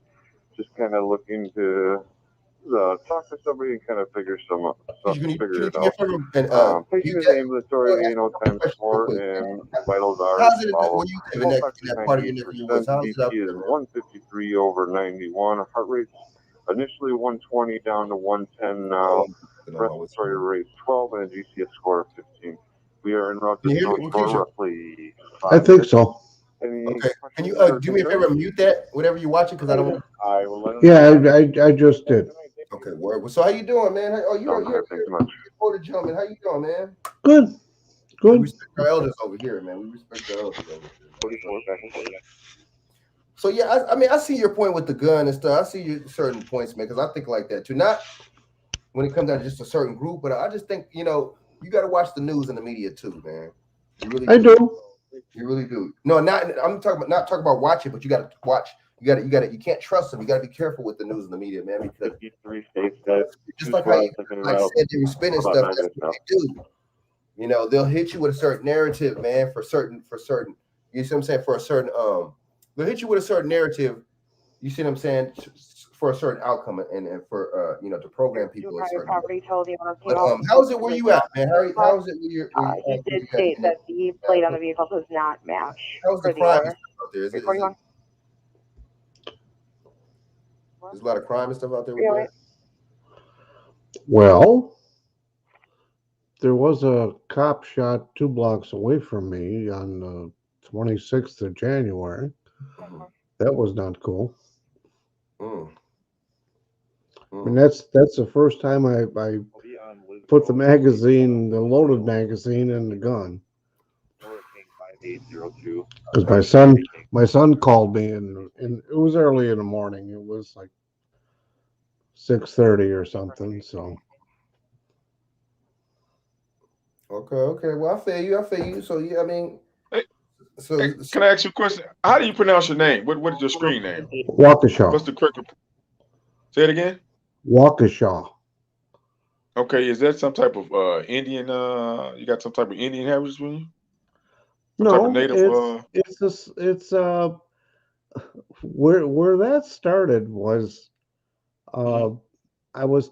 Just kind of looking to talk to somebody and kind of figure it out. Patient is ambulatory, ×4, and vitals are how's it when you live in that part of your neck? BP is 153 over 91. Heart rate initially 120 down to 110 now. Respiratory rate 12 and a GCS score of 15. We are en route to for roughly 5 I think so. Okay. Can you do me a favor and mute that whatever you're watching because I don't want. I will let him Yeah, I just did. Okay, word. So how you doing, man? Oh, you're gentleman. How you doing, man? Good. We respect our elders over here, man. We respect our elders over here. So yeah, I see your point with the gun and stuff. I see your certain points, man, because I think like that too. Not when it comes down to just a certain group, but I just think you got to watch the news and the media too, man. You really I do. You really do. No, I'm talking about watching, but you got to watch. You can't trust them. You got to be careful with the news and the media, man, because just like how you said they were spinning stuff, that's what they do. They'll hit you with a certain narrative, man, for certain, you see what I'm saying? For a certain, they'll hit you with a certain narrative, you see what I'm saying, for a certain outcome and for, to program people. But how's it where you at, man? How is it where you're? He did state that the plate on the vehicle does not match. How's the crime out there? Is it, there's a lot of crime and stuff out there with that? Well, there was a cop shot 2 blocks away from me on the 26th of January. That was not cool. I mean, that's the first time I put the loaded magazine in the gun. Because my son called me and it was early in the morning. It was like 6:30 or something. So. Okay. Well, I feel you. So yeah, I mean. Hey, can I ask you a question? How do you pronounce your name? What is your screen name? Waukesha. What's the correct? Say it again. Waukesha. Okay, is that some type of Indian? You got some type of Indian heritage with you? No, it's where that started was I was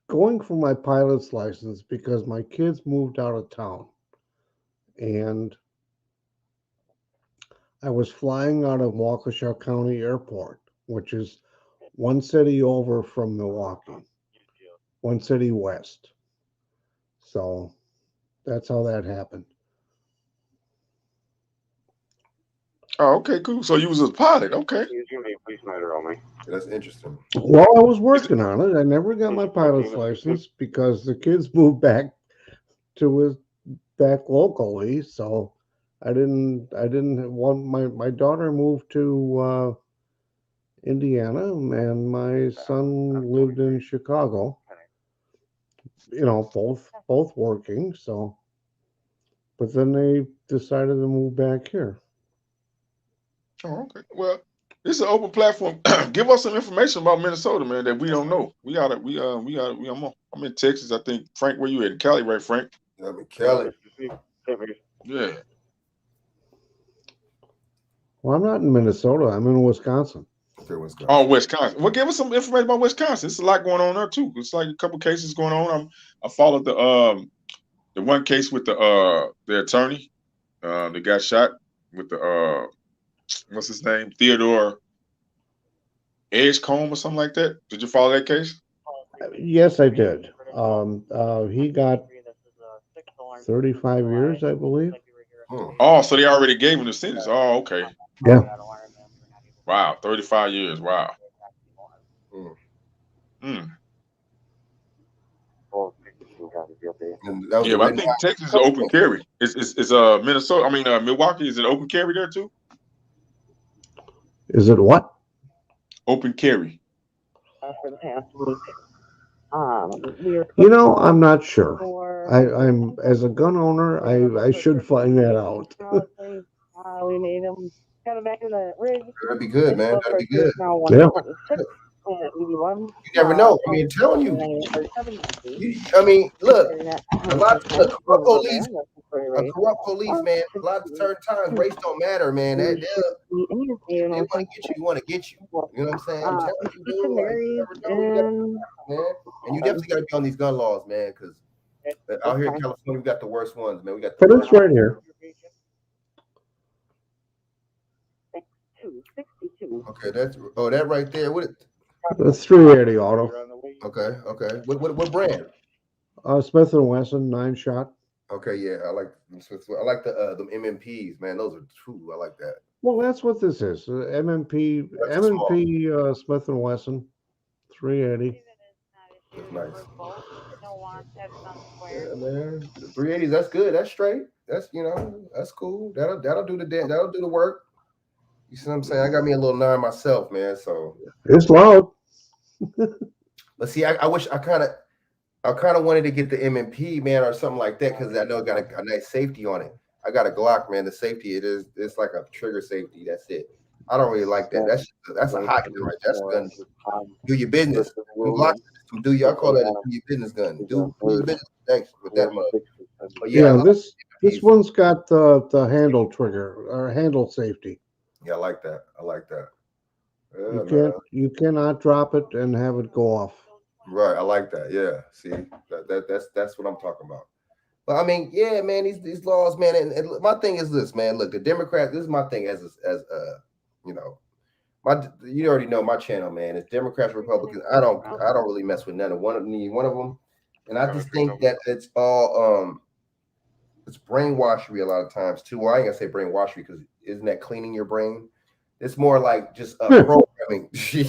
going for my pilot's license because my kids moved out of town, and I was flying out of Waukesha County Airport, which is one city over from Milwaukee, one city west. So that's how that happened. Oh, okay, cool. So you was a pilot, okay? That's interesting. Well, I was working on it. I never got my pilot's license because the kids moved back locally. So I didn't want my daughter moved to Indiana, and my son lived in Chicago. You know, both working. So, but then they decided to move back here. Oh, okay. Well, this is an open platform. Give us some information about Minnesota, man, that we don't know. I'm in Texas. I think Frank, where you at? Cali, right, Frank? I'm in Cali. Yeah. Well, I'm not in Minnesota. I'm in Wisconsin. Okay, Wisconsin. Oh, Wisconsin. Well, give us some information about Wisconsin. There's a lot going on there too. It's like a couple cases going on. I followed the one case with the attorney that got shot with the what's his name? Theodore Edgecombe or something like that. Did you follow that case? Yes, I did. He got 35 years, I believe. Oh, so they already gave him the sentence. Oh, okay. Yeah. Wow, 35 years. Wow. Yeah, but I think Texas is open carry. Is Minnesota? I mean, Milwaukee is it open carry there too? Is it what? Open carry. You know, I'm not sure. I'm as a gun owner, I should find that out. We made them kind of back in the rig. That'd be good, man. That'd be good. Yeah. You never know. I mean, I'm telling you. I mean, look, a lot of corrupt police, man. A lot of certain times, race don't matter, man. They want to get you. You want to get you. You know what I'm saying? I'm telling you, dude. Man. And you definitely got to be on these gun laws, man, because out here in California, we got the worst ones, man. We got. But it's right here. Okay, that's that right there. What? That's 380 auto. Okay. What brand? Smith & Wesson 9-shot. Okay, yeah, I like the MMPs, man. Those are true. I like that. Well, that's what this is. MMP Smith & Wesson 380. That's nice. Yeah, man. The 380s, that's good. That's straight. That's that's cool. That'll do the work. You see what I'm saying? I got me a little 9 myself, man. So it's loud. But see, I wish I kind of wanted to get the MMP, man, or something like that, because I know it got a nice safety on it. I got a Glock, man. The safety it's like a trigger safety. That's it. I don't really like that. That's a hot gun, right? That's a gun. Do your business. Glock, I call that a do your business gun. Do your business. Thanks with that much. But yeah, this one's got the handle trigger or handle safety. Yeah, I like that. Yeah, you cannot drop it and have it go off. Right, I like that. Yeah, see, that's what I'm talking about. But I mean, yeah, man, these laws, man, and my thing is this, man. Look, the Democrats. This is my thing as you already know my channel, man. It's Democrats, Republicans. I don't really mess with none of one of them, and I just think that it's all it's brainwashery a lot of times too. Well, I ain't gonna say brainwashery because isn't that cleaning your brain? It's more like just programming. You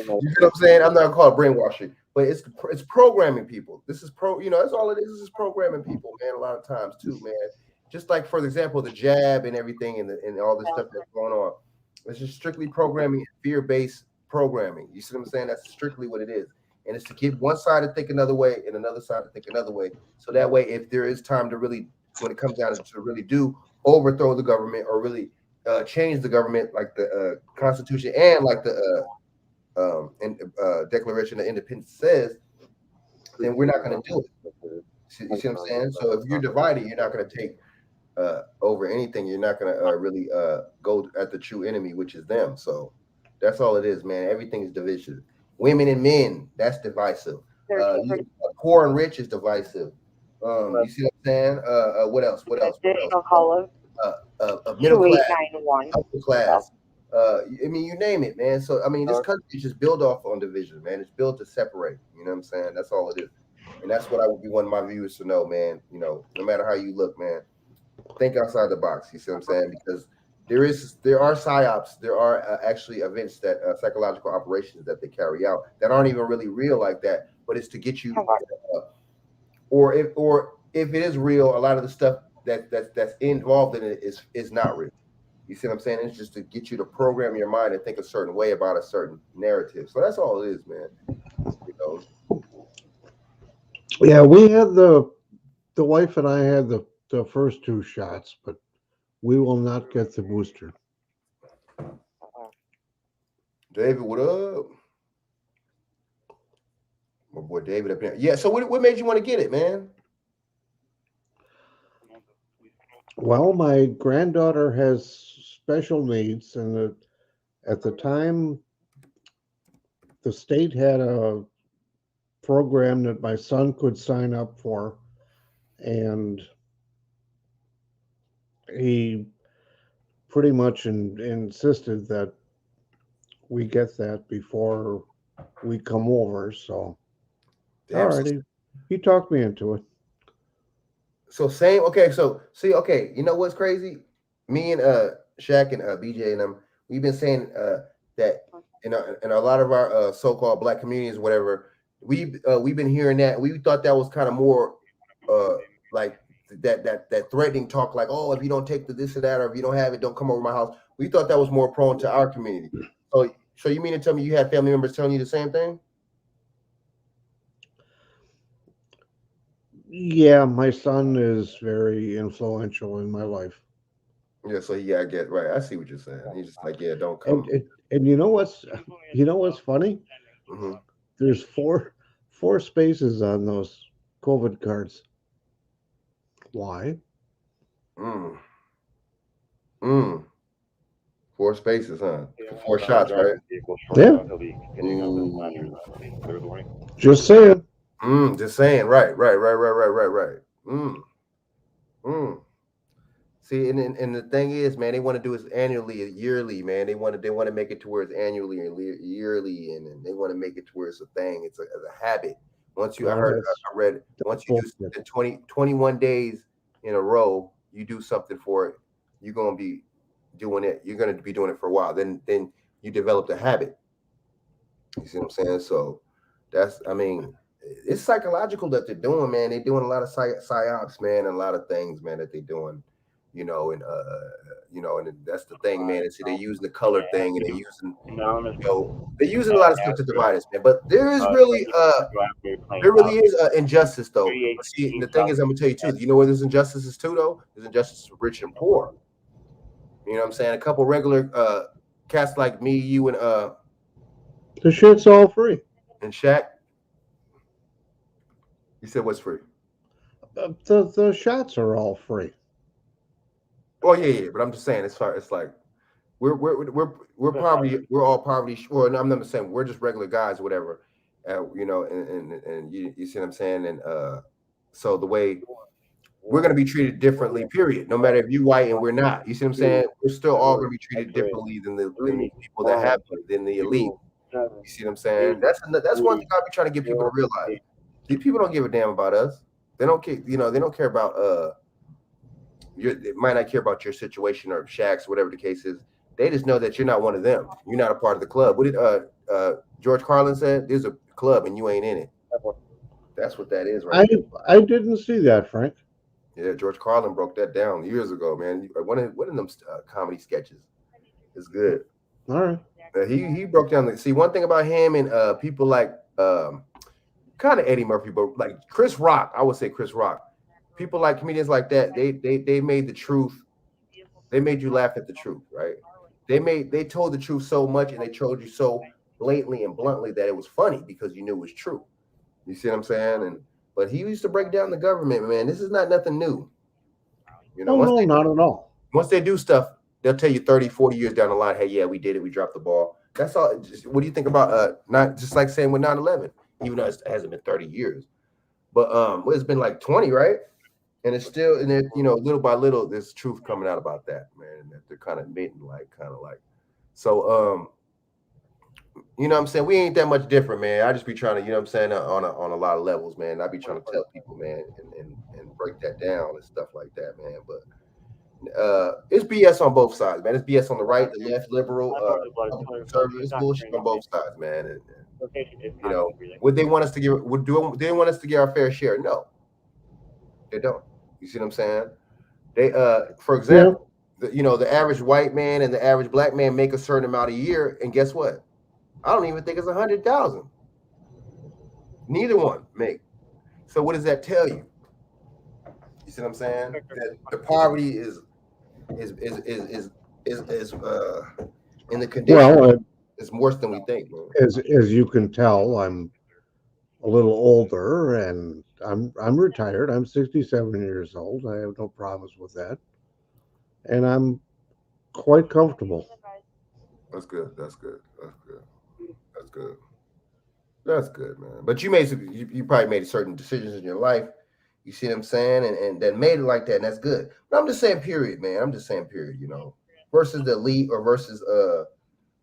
know what I'm saying? I'm not gonna call it brainwashing, but it's programming people. This is that's all it is. This is programming people, man. A lot of times too, man. Just like, for example, the jab and everything and all this stuff that's going on. It's just strictly programming, fear-based programming. You see what I'm saying? That's strictly what it is. And it's to get one side to think another way and another side to think another way. So that way, if there is time to really, when it comes down to really do overthrow the government or really change the government, like the Constitution and like the Declaration of Independence says, then we're not going to do it. You see what I'm saying? So if you're divided, you're not going to take over anything. You're not going to really go at the true enemy, which is them. So that's all it is, man. Everything is division. Women and men, that's divisive. Poor and rich is divisive. You see what I'm saying? What else? a middle class, 2891. upper class. I mean, you name it, man. So I mean, this country is just built off on division, man. It's built to separate. You know what I'm saying? That's all it is. And that's what I would be wanting my viewers to know, man. You know, no matter how you look, man, think outside the box. You see what I'm saying? Because there are psyops, there are actually events that psychological operations that they carry out that aren't even really real like that, but it's to get you, or if it is real, a lot of the stuff that's involved in it is not real. You see what I'm saying? It's just to get you to program your mind and think a certain way about a certain narrative. So that's all it is, man. You know. Yeah, we had the wife and I had the first 2 shots, but we will not get the booster. David, what up? My boy David up here. Yeah, so what made you want to get it, man? Well, my granddaughter has special needs, and at the time, the state had a program that my son could sign up for, and he pretty much insisted that we get that before we come over. So, all right, he talked me into it. So same, okay. So see, okay, you know what's crazy? Me and Shaq and BJ and them, we've been saying that in a lot of our so-called black communities, whatever, we've been hearing that. We thought that was kind of more like that threatening talk, like, oh, if you don't take the this or that, or if you don't have it, don't come over my house. We thought that was more prone to our community. So you mean to tell me you had family members telling you the same thing? Yeah, my son is very influential in my life. Yeah, so I get right. I see what you're saying. He's just like, yeah, don't come. And you know what's funny? Mm-hmm. There's four spaces on those COVID cards. Why? 4 spaces, huh? 4 shots, right? Yeah. Just saying. Just saying. Right. See, and the thing is, man, they want to do it annually, yearly, man. They want to make it to where it's annually and yearly, and they want to make it to where it's a thing. It's a habit. Once you, I read, once you do 21 days in a row, you do something for it, you're gonna be doing it. You're gonna be doing it for a while. Then you develop the habit. You see what I'm saying? So that's, I mean, it's psychological that they're doing, man. They're doing a lot of psyops, man, and a lot of things, man, that they're doing. You know, and that's the thing, man. And see, they're using the color thing, and they're using, they're using a lot of stuff to divide us, man. But there is really, injustice, though. See, the thing is, I'm gonna tell you too. You know where there's injustices too, though. There's injustice for rich and poor. You know what I'm saying? A couple regular cats like me, you, and the shit's all free. And Shaq, you said what's free? The shots are all free. Oh yeah, but I'm just saying, it's like we're poverty. We're all poverty. Well, no, I'm not saying we're just regular guys, or whatever. You know, and you see what I'm saying. And so the way we're gonna be treated differently. Period. No matter if you white and we're not. You see what I'm saying? We're still all gonna be treated differently than the people that have it, than the elite. You see what I'm saying? That's one thing I'll be trying to get people to realize. These people don't give a damn about us. They don't care. You know, they don't care about they might not care about your situation or Shaq's, whatever the case is. They just know that you're not one of them. You're not a part of the club. What did George Carlin said? There's a club and you ain't in it. That's what that is, right? I didn't see that, Frank. Yeah, George Carlin broke that down years ago, man. One of them comedy sketches. It's good. All right. He broke down see, one thing about him and people like kind of Eddie Murphy, but like Chris Rock, I would say Chris Rock. People like comedians like that, they made the truth. They made you laugh at the truth, right? They told the truth so much, and they told you so blatantly and bluntly that it was funny because you knew it was true. You see what I'm saying? But he used to break down the government, man. This is not nothing new. You know, no, not at all. Once they do stuff, they'll tell you 30, 40 years down the line, hey, yeah, we did it. We dropped the ball. That's all. What do you think about not just like saying with 9/11, even though it hasn't been 30 years, but it's been like 20, right? And it's still, and it, you know, little by little, there's truth coming out about that, man. That they're kind of admitting, like, so, you know what I'm saying? We ain't that much different, man. I just be trying to, you know what I'm saying, on a lot of levels, man. I be trying to tell people, man, and break that down and stuff like that, man. But it's BS on both sides, man. It's BS on the right, the left, liberal, conservative. It's bullshit on both sides, man. And you know, would they want us to give? They want us to get our fair share? No, they don't. You see what I'm saying? They, for example, you know, the average white man and the average black man make a certain amount a year, and guess what? I don't even think it's 100,000. Neither one make. So what does that tell you? You see what I'm saying? That the poverty is in the condition. It's worse than we think, man. As you can tell, I'm a little older, and I'm retired. I'm 67 years old. I have no problems with that, and I'm quite comfortable. That's good. That's good. That's good. That's good. That's good, man. But you probably made certain decisions in your life. You see what I'm saying, and that made it like that, and that's good. But I'm just saying, period, man. I'm just saying, period. You know, versus the elite or versus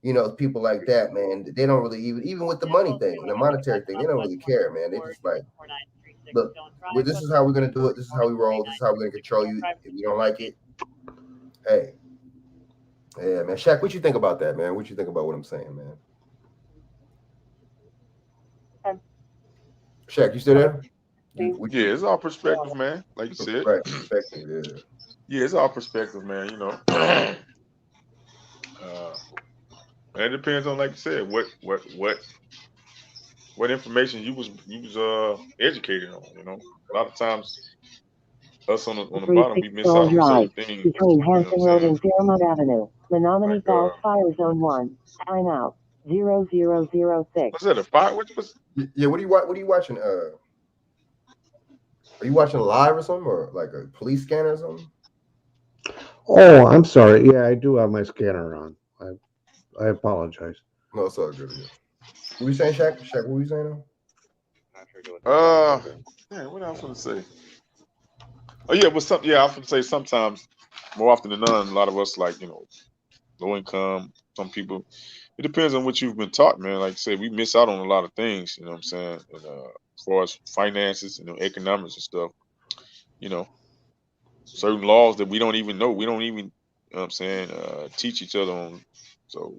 you know, people like that, man. They don't really even with the money thing and the monetary thing, they don't really care, man. They just like, look, this is how we're gonna do it. This is how we roll. This is how we're gonna control you. If you don't like it, hey, yeah, man. Shaq, what you think about that, man? What you think about what I'm saying, man? Shaq, you still there? Yeah, it's all perspective, man. Like you said. Right, perspective, yeah. Yeah, it's all perspective, man. You know. And it depends on, like you said, what information you was educated on. You know, a lot of times us on the bottom we miss out on certain things. Between Hampton Road and Fairmont Avenue, Menominee Falls Fire Zone 1. Time out 0006. What's that? A fire? Yeah, what are you watching? Are you watching live or something, or like a police scanner or something? Oh, I'm sorry. Yeah, I do have my scanner on. I apologize. No, it's all good. Yeah. What were you saying, Shaq? Shaq, what were you saying? Man, what else I was gonna say? Oh yeah, I was gonna say sometimes, more often than none, a lot of us, like, you know, low income. Some people, it depends on what you've been taught, man. Like I said, we miss out on a lot of things. You know what I'm saying? And, as far as finances, you know, economics and stuff, you know, certain laws that we don't even know. We don't even, you know what I'm saying, teach each other on. So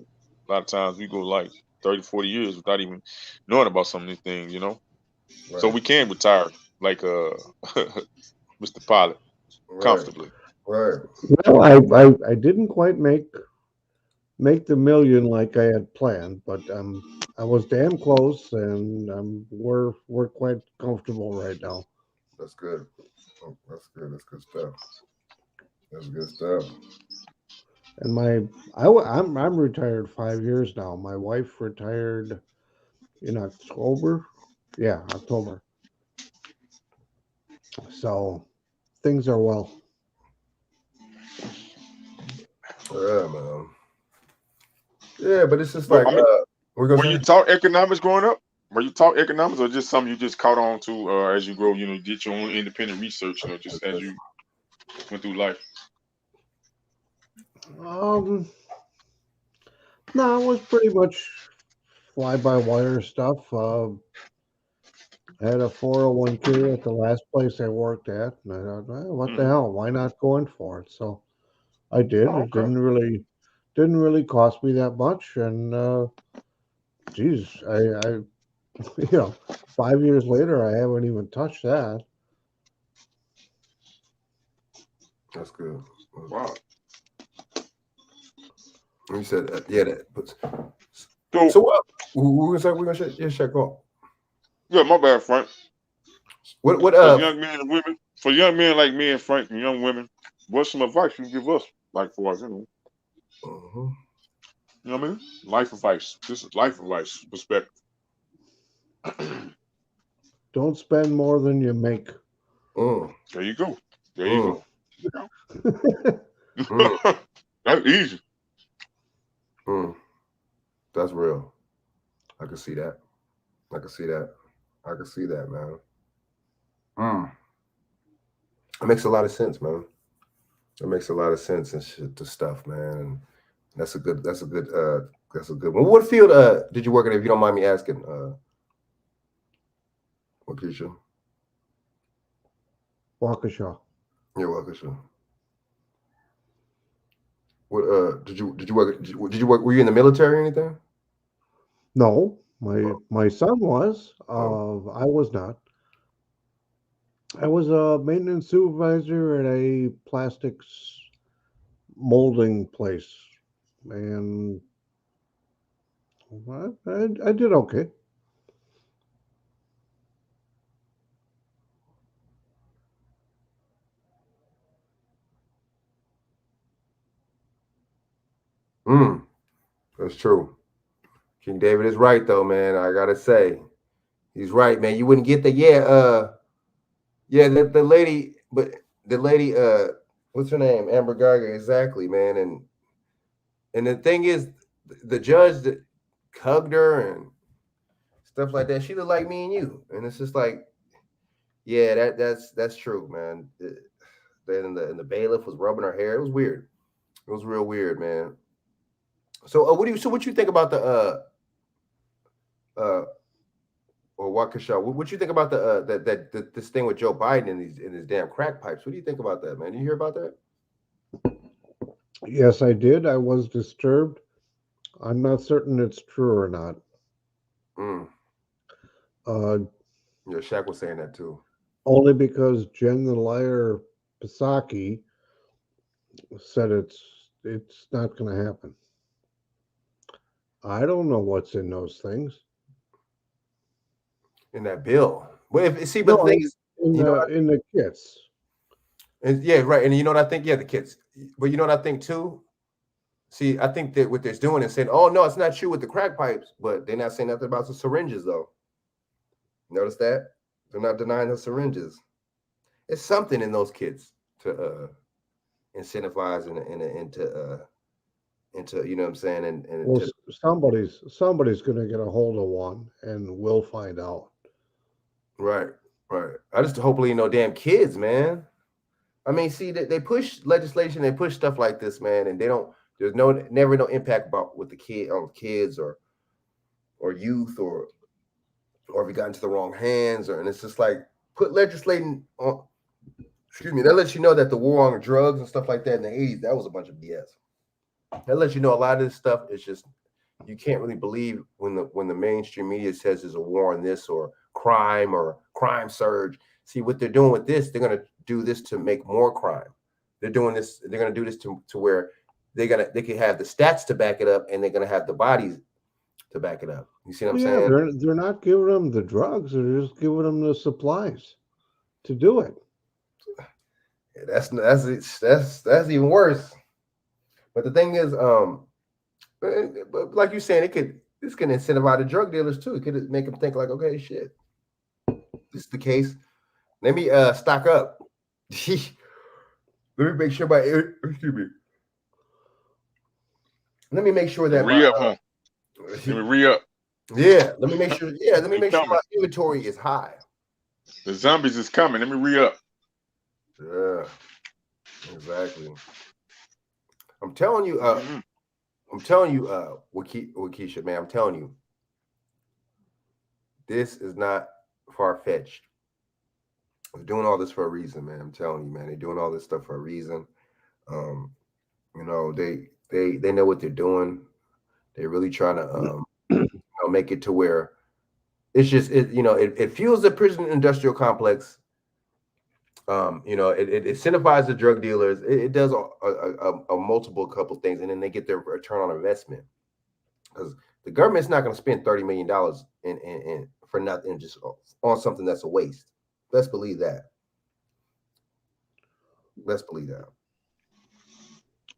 a lot of times we go like 30, 40 years without even knowing about some of these things, you know. Right. So we can retire like Mr. Pilot comfortably. Right. Well, I didn't quite make the $1 million like I had planned, but I was damn close, and we're quite comfortable right now. That's good. Oh, that's good. That's good stuff. That's good stuff. And I'm retired 5 years now. My wife retired in October. Yeah, October. So things are well. Yeah, man. Yeah, but it's just like were you taught economics growing up? Were you taught economics, or just something you just caught on to as you grow? You know, did your own independent research, you know, just as you went through life. No, it was pretty much fly-by-wire stuff. I had a 401k at the last place I worked at, and I thought, well, what the hell? Why not go in for it? So I did. Oh, okay. It didn't really cost me that much, and geez, I you know, 5 years later, I haven't even touched that. That's good. Wow. You said that, yeah. So what? We're gonna check off. Yeah, my bad, Frank. What? For young men and women, for young men like me and Frank, and young women, what's some advice you give us, like for us, you know? You know what I mean? Life advice. This is life advice perspective. Don't spend more than you make. There you go. There you go. That's easy. That's real. I can see that. I can see that, man. It makes a lot of sense, man. It makes a lot of sense and shit to stuff, man. And that's a good one. What field did you work in, if you don't mind me asking? Waukesha. Waukesha. Yeah, Waukesha. What did you work? Were you in the military or anything? No, my son was. I was not. I was a maintenance supervisor at a plastics molding place, and I did okay. That's true. King David is right, though, man. I gotta say, he's right, man. You wouldn't get the the lady, what's her name? Amber Geiger, exactly, man. And the thing is, the judge that hugged her and stuff like that, she looked like me and you, and it's just like, yeah, that's true, man. Then the bailiff was rubbing her hair. It was weird. It was real weird, man. So what you think about the or Waukesha? What you think about this thing with Joe Biden in his damn crack pipes? What do you think about that, man? Did you hear about that? Yes, I did. I was disturbed. I'm not certain it's true or not. Yeah, Shaq was saying that too. Only because Jen the Liar Psaki said it's not going to happen. I don't know what's in those things. In that bill. Well, the thing is, in the kits. And yeah, right. And you know what I think? Yeah, the kids. But you know what I think too? See, I think that what they're doing is saying, oh no, it's not true with the crack pipes, but they're not saying nothing about the syringes though. Notice that? They're not denying the syringes. It's something in those kids to incentivize into you know what I'm saying, and well, somebody's going to get a hold of one, and we'll find out. Right. I just hopefully damn kids, man. I mean, see that they push legislation, they push stuff like this, man, and there's never no impact about with the kids or youth or if it got into the wrong hands, and it's just like put legislating on. Excuse me. That lets you know that the war on drugs and stuff like that in the 80s, that was a bunch of BS. That lets you know a lot of this stuff is just, you can't really believe when the mainstream media says there's a war on this or crime surge. See what they're doing with this, they're gonna do this to make more crime. They're doing this, they're gonna do this to where they can have the stats to back it up, and they're gonna have the bodies to back it up. You see what I'm saying? They're not giving them the drugs, they're just giving them the supplies to do it. Yeah, that's even worse. But the thing is, like you're saying, this can incentivize the drug dealers too. It could make them think like, okay, shit, this is the case. Let me stock up. Let me make sure excuse me. Let me make sure that re-up, huh? Let me re-up. Yeah, let me make sure. Yeah, let me make sure my inventory is high. The zombies is coming. Let me re-up. Yeah, exactly. I'm telling you, Waukesha, man, I'm telling you, this is not far-fetched. They're doing all this for a reason, man. I'm telling you, man, they're doing all this stuff for a reason. They know what they're doing. They're really trying to make it to where it's just it fuels the prison industrial complex. It incentivizes the drug dealers. It does a multiple couple things, and then they get their return on investment, because the government's not going to spend $30 million in for nothing, just on something that's a waste. Let's believe that.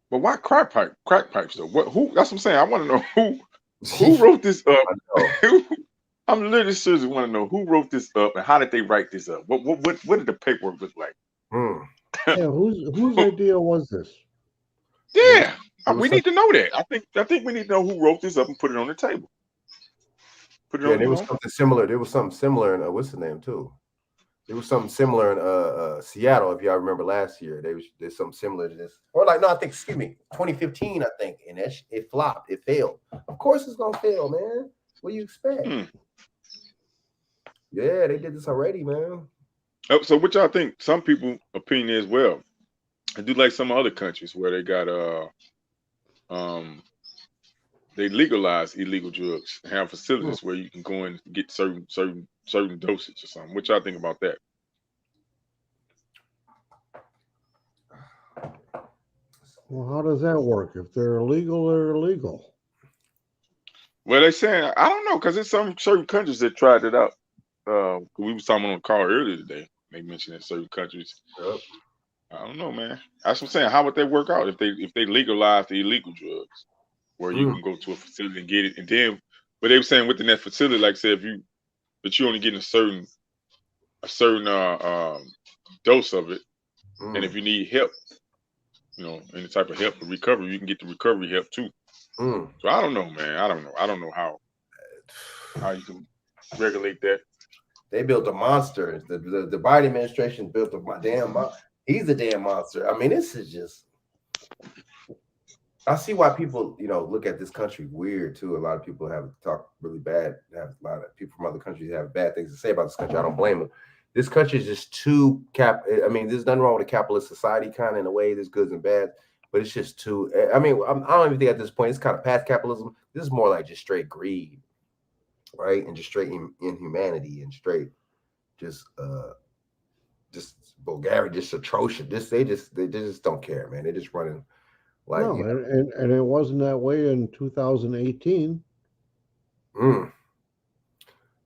But why crack pipes though? Who? That's what I'm saying. I want to know who wrote this up. I'm literally seriously want to know who wrote this up and how did they write this up? What did the paperwork look like? Yeah, whose idea was this? Yeah, we need to know that. I think we need to know who wrote this up and put it on the table. There was something similar. There was something similar in what's the name too? There was something similar in Seattle, if y'all remember last year. There's something similar to this. Or like, no, I think, excuse me, 2015, I think, and it flopped. It failed. Of course it's gonna fail, man. What do you expect? Yeah, they did this already, man. Oh, so what y'all think? Some people opinion as well. I do like some other countries where they got they legalize illegal drugs and have facilities where you can go in and get certain dosage or something. What y'all think about that? Well, how does that work? If they're illegal, they're illegal. Well, they saying I don't know because there's some certain countries that tried it out. We was talking on the call earlier today. They mentioned in certain countries. Yep. I don't know, man. That's what I'm saying. How would that work out if they legalize the illegal drugs, where you can go to a facility and get it, and then, but they were saying within that facility, like say but you only getting a certain dose of it, and if you need help, any type of help for recovery, you can get the recovery help too. So I don't know, man. I don't know how you can regulate that. They built a monster. The Biden administration built a he's a damn monster. I mean, this is just. I see why people, look at this country weird too. A lot of people have talked really bad. Have a lot of people from other countries have bad things to say about this country. I don't blame them. This country is just too I mean, there's nothing wrong with a capitalist society, kind of in a way. There's goods and bads, but it's just too. I mean, I don't even think at this point it's kind of past capitalism. This is more like just straight greed, right? And just straight inhumanity and straight just vulgarity, just atrocious. They just don't care, man. They're just running. Like, no, and it wasn't that way in 2018.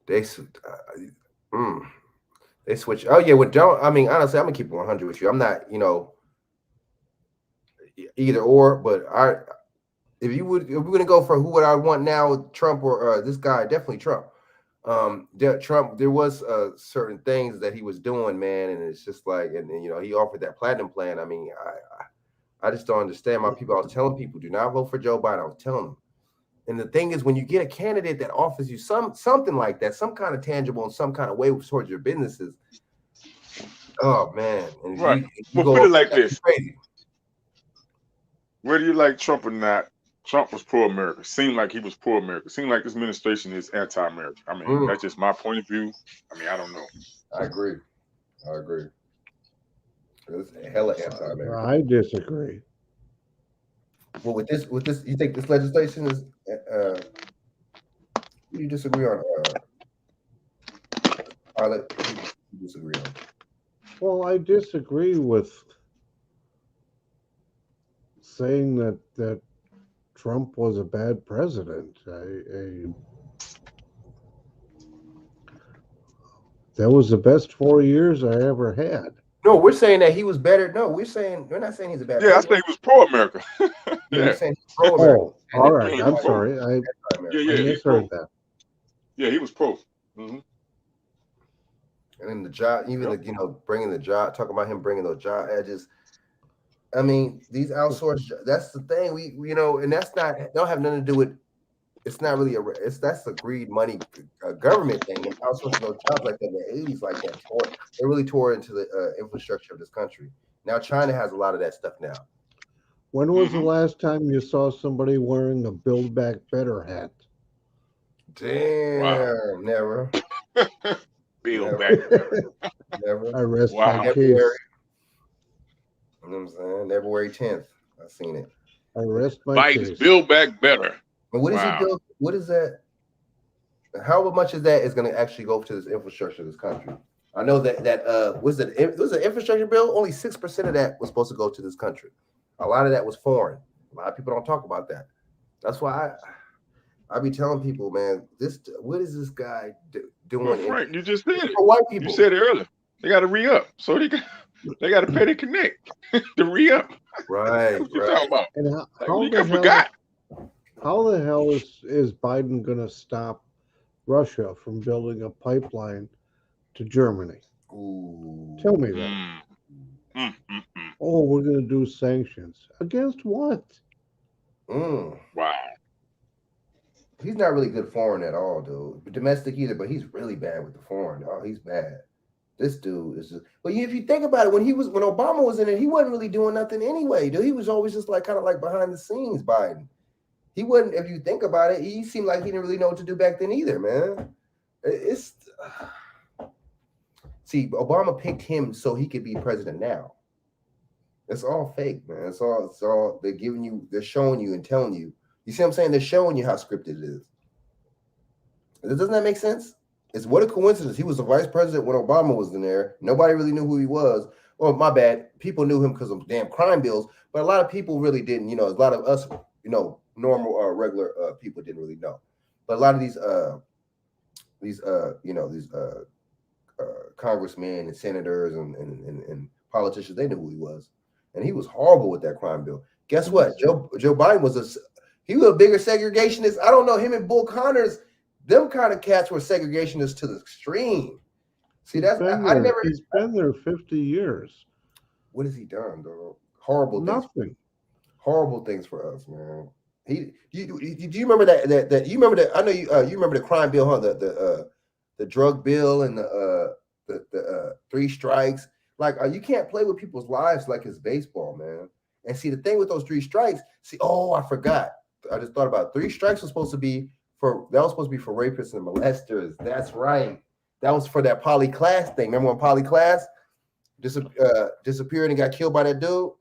They switch. Oh yeah, with Joe. I mean, honestly, I'm gonna keep it 100 with you. I'm not, either or. But if we're gonna go for who would I want now, Trump or this guy, definitely Trump. Trump. There was certain things that he was doing, man, and it's just like, and he offered that platinum plan. I mean, I just don't understand. My people, I was telling people, do not vote for Joe Biden. I was telling them. And the thing is, when you get a candidate that offers you something like that, some kind of tangible in some kind of way towards your businesses, oh man! And right. Well, put it like this: whether you like Trump or not, Trump was pro-America. Seemed like he was pro-America. Seemed like this administration is anti-American. I mean, that's just my point of view. I mean, I don't know. I agree. It's hella anti-American. I disagree. Well, with this, you think this legislation is? You disagree on? Arlette, you disagree on? Well, I disagree with saying that Trump was a bad president. That was the best 4 years I ever had. No, we're saying that he was better. No, we're not saying he's a bad. Yeah, I think he was pro-America. We're saying he's pro-America. Oh, all right. I'm sorry. I misheard that. Yeah, he was pro. And then the job, even bringing the job, talking about him bringing those job edges. I mean, these outsourced. That's the thing. We and that's not. Don't have nothing to do with. It's not really that's a greed money government thing. And outsourcing those jobs like that in the 80s, like that, they really tore into the infrastructure of this country. Now China has a lot of that stuff now. When was the last time you saw somebody wearing a Build Back Better hat? Damn, never. Build Back Better. Never. I rest my case. You know what I'm saying? February 10th. I've seen it. I rest my case. Build Back Better. But what is he build? What is that? How much of that is going to actually go to this infrastructure of this country? I know that was an infrastructure bill. Only 6% of that was supposed to go to this country. A lot of that was foreign. A lot of people don't talk about that. That's why I be telling people, man, what is this guy doing? Well, Frank, you just said it. For white people, you said it earlier. They got to re-up, so they got to pay the connect to re-up. Right. What you talking about? And how the hell is Biden going to stop Russia from building a pipeline to Germany? Ooh. Tell me that. Oh, we're going to do sanctions. Against what? Wow. He's not really good foreign at all, dude. Domestic either, but he's really bad with the foreign. Oh, he's bad. This dude is just, but if you think about it, when Obama was in it, he wasn't really doing nothing anyway, dude. He was always just like kind of like behind the scenes Biden. He wasn't, if you think about it, he seemed like he didn't really know what to do back then either, man. See, Obama picked him so he could be president now. It's all fake, man. It's all they're showing you and telling you. You see what I'm saying? They're showing you how scripted it is. Doesn't that make sense? It's what a coincidence. He was the vice president when Obama was in there. Nobody really knew who he was. Well, my bad. People knew him because of damn crime bills, but a lot of people really didn't. You know, a lot of us, normal or regular people didn't really know. But a lot of these congressmen and senators and politicians, they knew who he was, and he was horrible with that crime bill. Guess what? Joe Biden was a bigger segregationist. I don't know, him and Bull Connors. Them kind of cats were segregationists to the extreme. See, he's been there 50 years. What has he done, though? Horrible things. Nothing. Horrible things for us, man. Do you remember that you remember that? I know you remember the crime bill, huh? The drug bill and the 3 strikes. Like, you can't play with people's lives like it's baseball, man. And see, the thing with those 3 strikes. I forgot. I just thought about it. 3 strikes was supposed to be for rapists and molesters. That's right. That was for that Polly Klaas thing. Remember when Polly Klaas disappeared and got killed by that dude?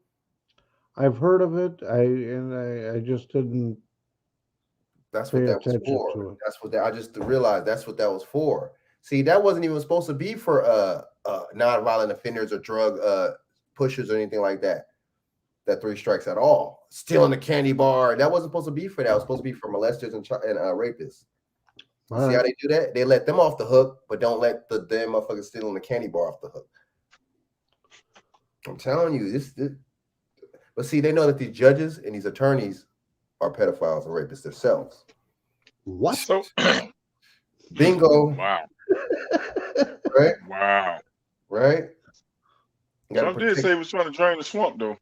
I've heard of it. I just didn't. That's what that was for. That's what I just realized. That's what that was for. See, that wasn't even supposed to be for non-violent offenders or drug pushers or anything like that. That 3 strikes at all. Stealing a candy bar. That wasn't supposed to be for that. It was supposed to be for molesters and rapists. All See how they do that? They let them off the hook, but don't let the damn motherfuckers stealing the candy bar off the hook. I'm telling you, this. But see, they know that these judges and these attorneys are pedophiles and rapists themselves. What? So, bingo. Wow. Right? Wow. Right? Some did say he was trying to drain the swamp, though.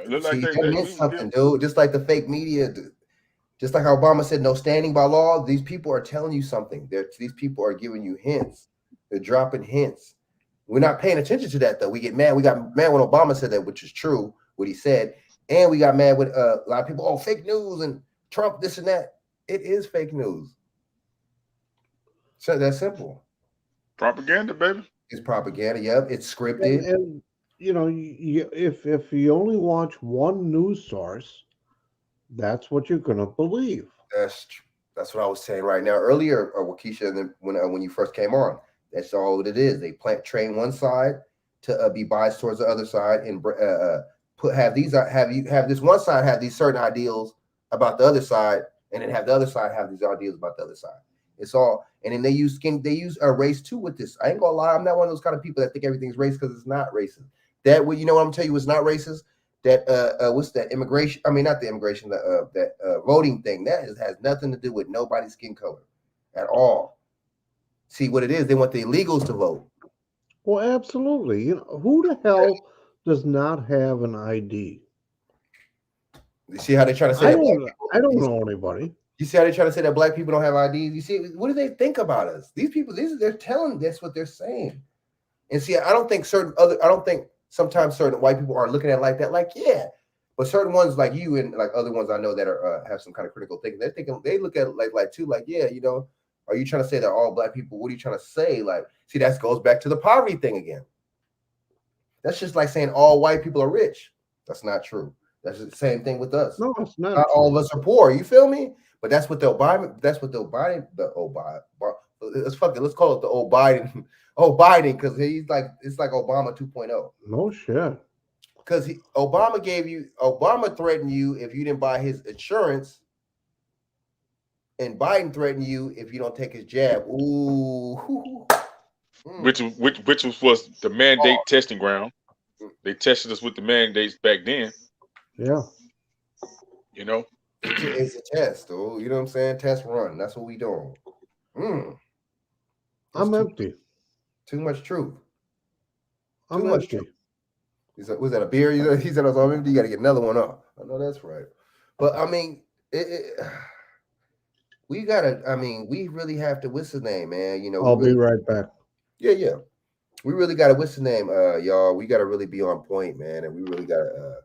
Look See, like that meant something, dude. Just like the fake media, just like how Obama said, no standing by law. These people are telling you something. These people are giving you hints. They're dropping hints. We're not paying attention to that, though. We get mad. We got mad when Obama said that, which is true, what he said. And we got mad with a lot of people, fake news and Trump, this and that. It is fake news. So that's simple. Propaganda, baby. It's propaganda. Yep. It's scripted. And if you only watch one news source, that's what you're gonna believe. That's what I was saying right now earlier, Waukesha, and then when you first came on. That's all it is. They train one side to be biased towards the other side, and have this one side have these certain ideals about the other side, and then have the other side have these ideas about the other side. It's all, and then they use race too with this. I ain't gonna lie, I'm not one of those kind of people that think everything's racist because it's not racist. That what I'm gonna tell you is not racist. That what's that immigration? I mean, not the immigration. That voting thing that has nothing to do with nobody's skin color at all. See what it is? They want the illegals to vote. Well, absolutely. Who the hell does not have an ID? You see how they try to say? I don't know anybody. You see how they try to say that black people don't have IDs? You see, what do they think about us? These people, they're telling that's what they're saying. And see, I don't think sometimes certain white people are looking at it like that. Like, yeah, but certain ones like you and like other ones I know that are have some kind of critical thinking. They look at it like too, like, yeah, are you trying to say that all black people? What are you trying to say? Like, see, that goes back to the poverty thing again. That's just like saying all white people are rich. That's not true. That's the same thing with us. No, it's not. Not all of us are poor. You feel me? But that's what let's call it the old Biden, because it's like Obama 2.0. No shit. Because Obama threatened you if you didn't buy his insurance, and Biden threatened you if you don't take his jab. Ooh. Which was the mandate testing ground. They tested us with the mandates back then. Yeah. It's a test, though. You know what I'm saying? Test run. That's what we doing. I'm empty. Too much truth. I'm empty. Was that a beer? He said I was empty. You got to get another one up. I know that's right. But I mean, we really have to. What's his name, man? I'll be right back. Yeah. we really got to, what's the name, y'all? We got to really be on point, man, and we really got to,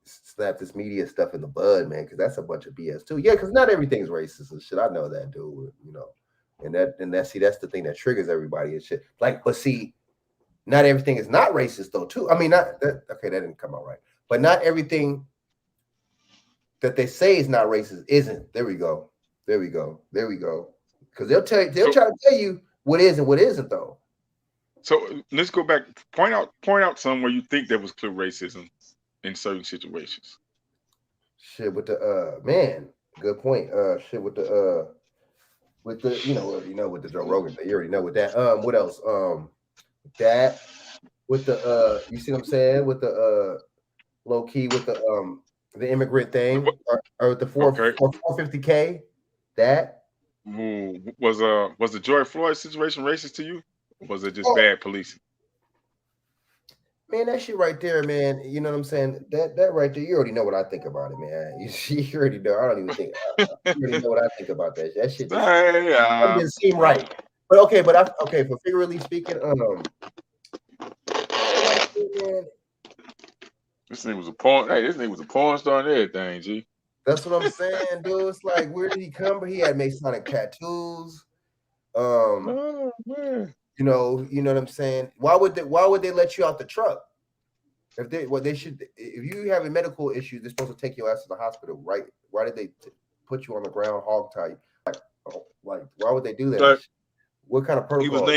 slap this media stuff in the bud, man, because that's a bunch of BS too. Yeah, because not everything's racist and shit. I know that, dude. And that's the thing that triggers everybody and shit. Like, but see, not everything is not racist though, too. I mean, not that. Okay, that didn't come out right. But not everything that they say is not racist isn't. There we go. Because they'll try to tell you what is and what isn't though. So let's go back. Point out some where you think there was clear racism in certain situations. Shit with the man. Good point. Shit with the with the with the Joe Rogan thing. You already know with that. What else? That with the you see what I'm saying? With the low key with the immigrant thing or with the 450K. That was the George Floyd situation racist to you? Or was it just bad policing? Man, that shit right there, man. You know what I'm saying? That right there, you already know what I think about it, man. You already know. I don't even think. You already know what I think about that. That shit didn't seem right. But okay, for figuratively speaking, man, this nigga was a porn. Hey, this nigga was a porn star and everything, G. That's what I'm saying, dude. It's like, where did he come from? He had Masonic tattoos. Oh, man. You know what I'm saying? Why would they let you out the truck? If you have a medical issue, they're supposed to take your ass to the hospital, right? Why did they put you on the ground, hog tie? Like, why would they do that? But what kind of protocol?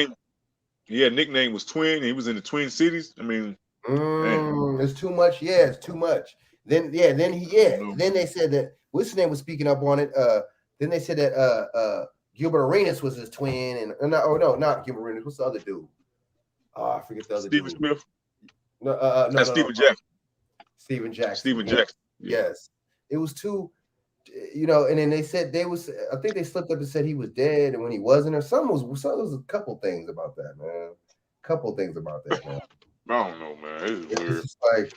Nickname was Twin. He was in the Twin Cities. I mean, it's too much. Yeah, it's too much. Then they said that what's his name was speaking up on it. Then they said that Gilbert Arenas was his twin, and not Gilbert Arenas. What's the other dude? I forget the other Stephen dude. Smith. No, Stephen Jackson. Stephen Jackson. Stephen Jackson. Yes, it was too. And then they said I think they slipped up and said he was dead, and when he wasn't, or there was a couple things about that, man. I don't know, man. It's weird. Just like,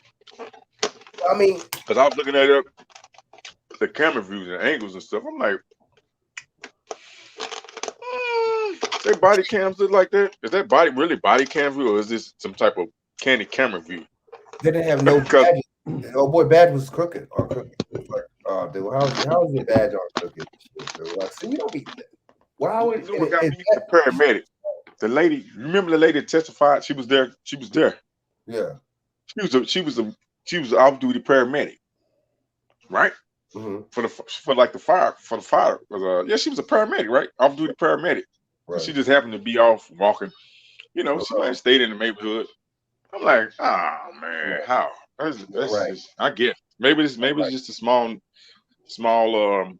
I mean, because I was looking at the camera views and angles and stuff. I'm like, their body cams look like that? Is that really body cam view, or is this some type of candid camera view? They didn't have no badge. Oh boy, badge was crooked. Like, dude, how is your badge on crooked? Dude? Like, so you don't be. Why would the paramedic? The lady, remember the lady that testified? She was there. Yeah. She was an off-duty paramedic, right? Mm-hmm. For the fire. She was a paramedic, right? Off-duty paramedic. Right. She just happened to be off walking. She might have stayed in the neighborhood. I'm like, man, how? That's right. Just, I get. Maybe it's just a small world,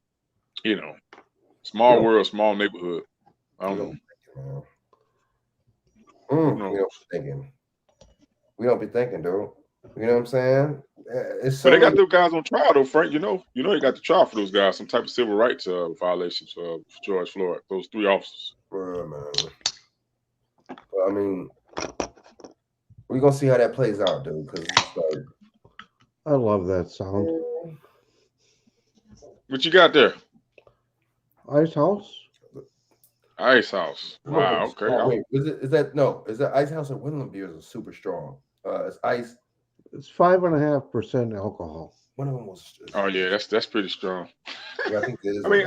small neighborhood. I don't know. We don't be thinking, dude. You know what I'm saying? But they got those guys on trial, though, Frank. You know they got the trial for those guys. Some type of civil rights violations for George Floyd. Those 3 officers. Man. I mean, we're gonna see how that plays out, dude. Because I love that sound. What you got there? Ice House. Ice House. Wow. Okay. Wait, is that Ice House or Woodland beers are super strong? It's ice. It's 5.5% alcohol. One of them was. Oh yeah, that's pretty strong. Yeah, I think it is. I mean,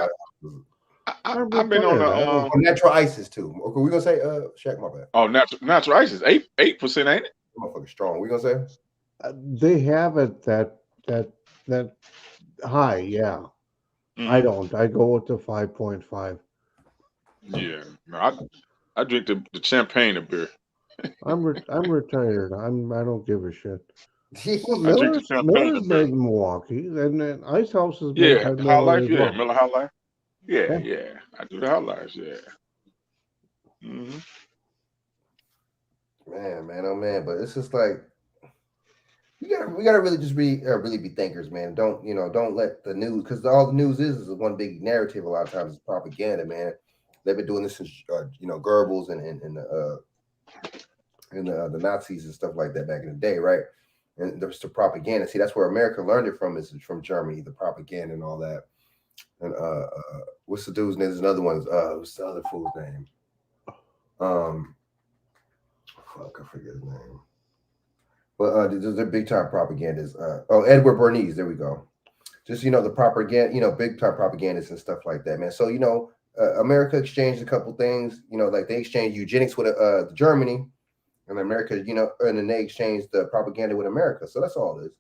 I've been on the natural ices too. Okay, we gonna say Shaq, my bad. Oh, natural ice is 8%, ain't it? Motherfucker strong. We gonna say they have it that high. Yeah, I don't. I go with the 5.5. Yeah, no, I drink the champagne of beer. I'm retired. I don't give a shit. I drink the champagne Miller's of beer. made in Milwaukee, and then Ice House is made by High Life. Miller. Miller High Life. Yeah. I do the High Lives. Yeah. Mm-hmm. Man, oh man, but it's just like we gotta really just really be thinkers, man. Don't let the news, because all the news is one big narrative. A lot of times it's propaganda, man. They've been doing this since Goebbels and the Nazis and stuff like that back in the day, right? And there's the propaganda. See, that's where America learned it from, is from Germany, the propaganda and all that. And what's the dude's name? There's another one. What's the other fool's name? fuck, I forget his name. But there's a big time propagandist. Edward Bernays. There we go. Just the propaganda, big time propagandists and stuff like that, man. So America exchanged a couple things. Like they exchanged eugenics with Germany, and America, and then they exchanged the propaganda with America. So that's all it is.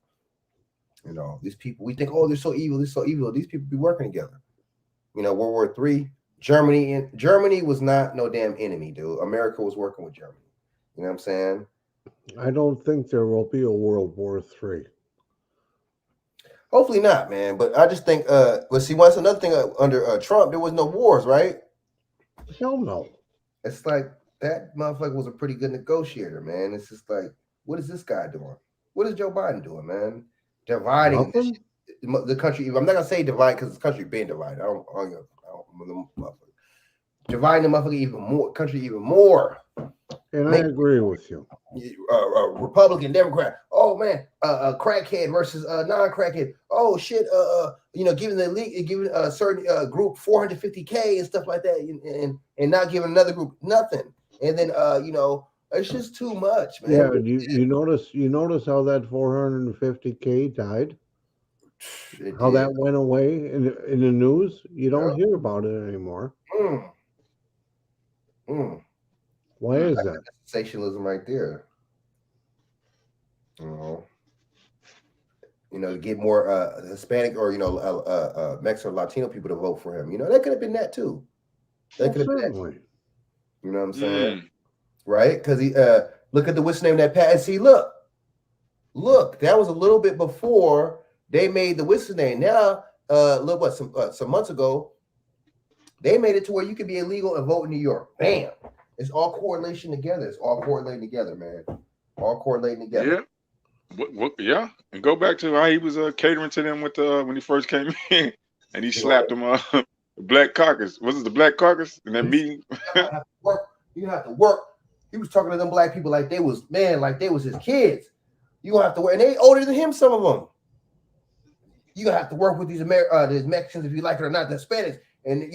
These people, we think, oh, they're so evil. They're so evil. These people be working together. World War III, Germany was not no damn enemy, dude. America was working with Germany. You know what I'm saying? I don't think there will be a World War III. Hopefully not, man. But I just think, let's see, once another thing under Trump, there was no wars, right? Hell no. It's like that motherfucker was a pretty good negotiator, man. It's just like, what is this guy doing? What is Joe Biden doing, man? Dividing the country. I'm not gonna say divide because the country being divided. I don't dividing the motherfucker even more, country even more. And I agree with you. Republican, Democrat. Oh man, crackhead versus non-crackhead. Oh shit, giving the elite, giving a certain group $450K and stuff like that, and not giving another group nothing. And then it's just too much, man. Yeah, you notice how that $450K died? How that went away in the news? You don't hear about it anymore. Why is that? Sensationalism right there. To get more Hispanic or Mexican or Latino people to vote for him. That could have been that too. That could have been that. You know what I'm saying? Right? Because he look at the what's name that Pat. See, look, that was a little bit before they made the what's name. Now, look what some months ago, they made it to where you could be illegal and vote in New York. Bam. It's all correlation together. It's all correlating together, man. All correlating together. Yeah. Yeah. And go back to how he was catering to them with when he first came in, and he slapped them the Black Caucus. Was it the Black Caucus in that meeting? You have to work. He was talking to them black people like they was his kids. You gonna have to work, and they older than him. Some of them. You gonna have to work with these these Mexicans if you like it or not. The Hispanics, and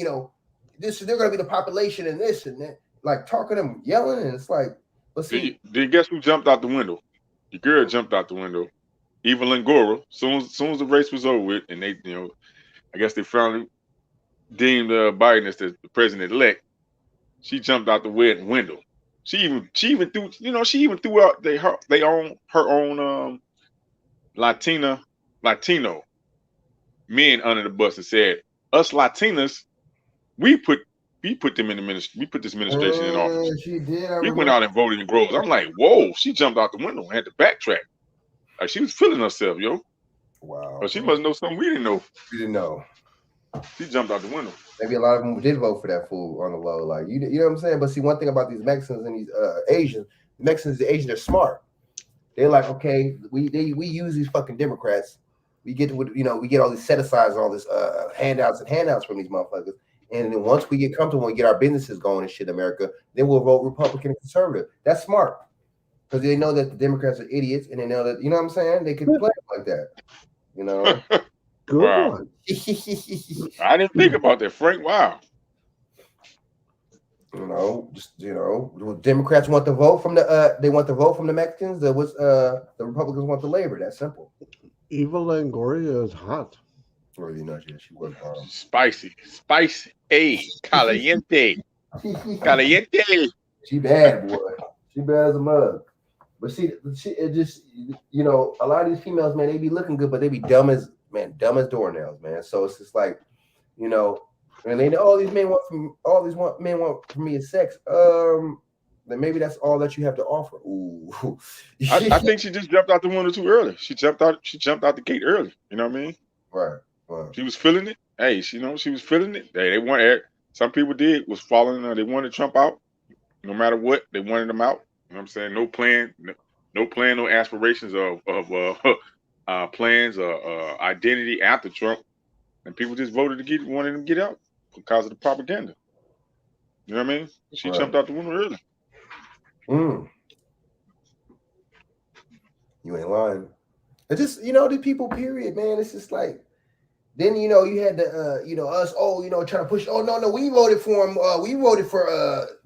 they're gonna be the population and this and that. Like talking to them, yelling, and it's like, let's see. Then guess who jumped out the window? The girl jumped out the window. Evelyn Gora. Soon as the race was over with, and they, I guess they finally deemed Biden as the president-elect. She jumped out the window. She even threw out her own Latino men under the bus and said, "Us Latinas, we put them in the ministry. We put this administration in office. She did. We went out and voted in Groves." I'm like, whoa! She jumped out the window and had to backtrack. Like she was feeling herself, yo. Wow. But she must know something we didn't know. We didn't know. She jumped out the window. Maybe a lot of them did vote for that fool on the low, like you know what I'm saying. But see, one thing about these Mexicans and these Asians, the Asians are smart. They're like, okay, we use these fucking Democrats. We get we get all these set asides and all this handouts from these motherfuckers. And then once we get comfortable and get our businesses going and shit in America, then we'll vote Republican and conservative. That's smart. Because they know that the Democrats are idiots and they know that, you know what I'm saying? They can play like that. Good one. I didn't think about that, Frank. Wow. Democrats want the vote from the Mexicans. The Republicans want the labor. That's simple. Eva Longoria is hot. Or she was spicy, caliente. She bad, boy. She bad as a mug. But see, it just a lot of these females, man, they be looking good, but they be dumb as doornails, man. So it's just like, and they know all these men want from me is sex. Then maybe that's all that you have to offer. Ooh. I think she just jumped out the window too early. She jumped out the gate early. You know what I mean? Right. She was feeling it. Hey, she was feeling it. They wanted. Some people was following her. They wanted Trump out. No matter what, they wanted him out. You know what I'm saying? No plan, no aspirations of plans or identity after Trump. And people just wanted him to get out because of the propaganda. You know what I mean? She jumped out the window early. You ain't lying. It's just, the people, period, man. It's just like, then, you had the, us, trying to push, no, we voted for him. We voted for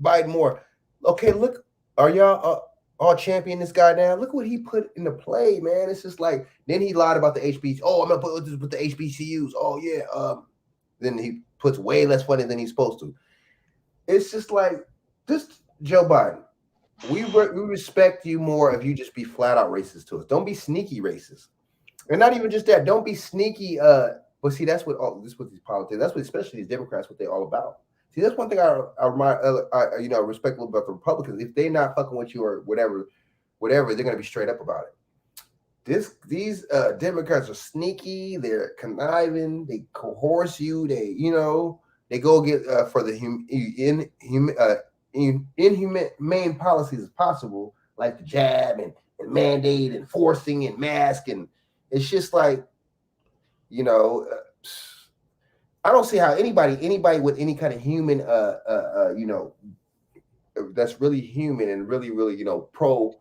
Biden more. Okay, look, are y'all, all champion this guy down. Look what he put into play, man. It's just like, then he lied about the HBCUs. Oh, I'm gonna put this with the HBCUs. Oh yeah. Then he puts way less money than he's supposed to. It's just like this, Joe Biden. We respect you more if you just be flat out racist to us. Don't be sneaky racist, and not even just that. Don't be sneaky. But see, that's what these politics. That's what especially these Democrats, what they all about. See, that's one thing I respect a little about the Republicans. If they're not fucking with you or whatever, they're gonna be straight up about it. These Democrats are sneaky. They're conniving. They coerce you. They go get for the inhumane policies as possible, like the jab and mandate and forcing and mask, and it's just like, I don't see how anybody with any kind of human, that's really human and really, really, pro,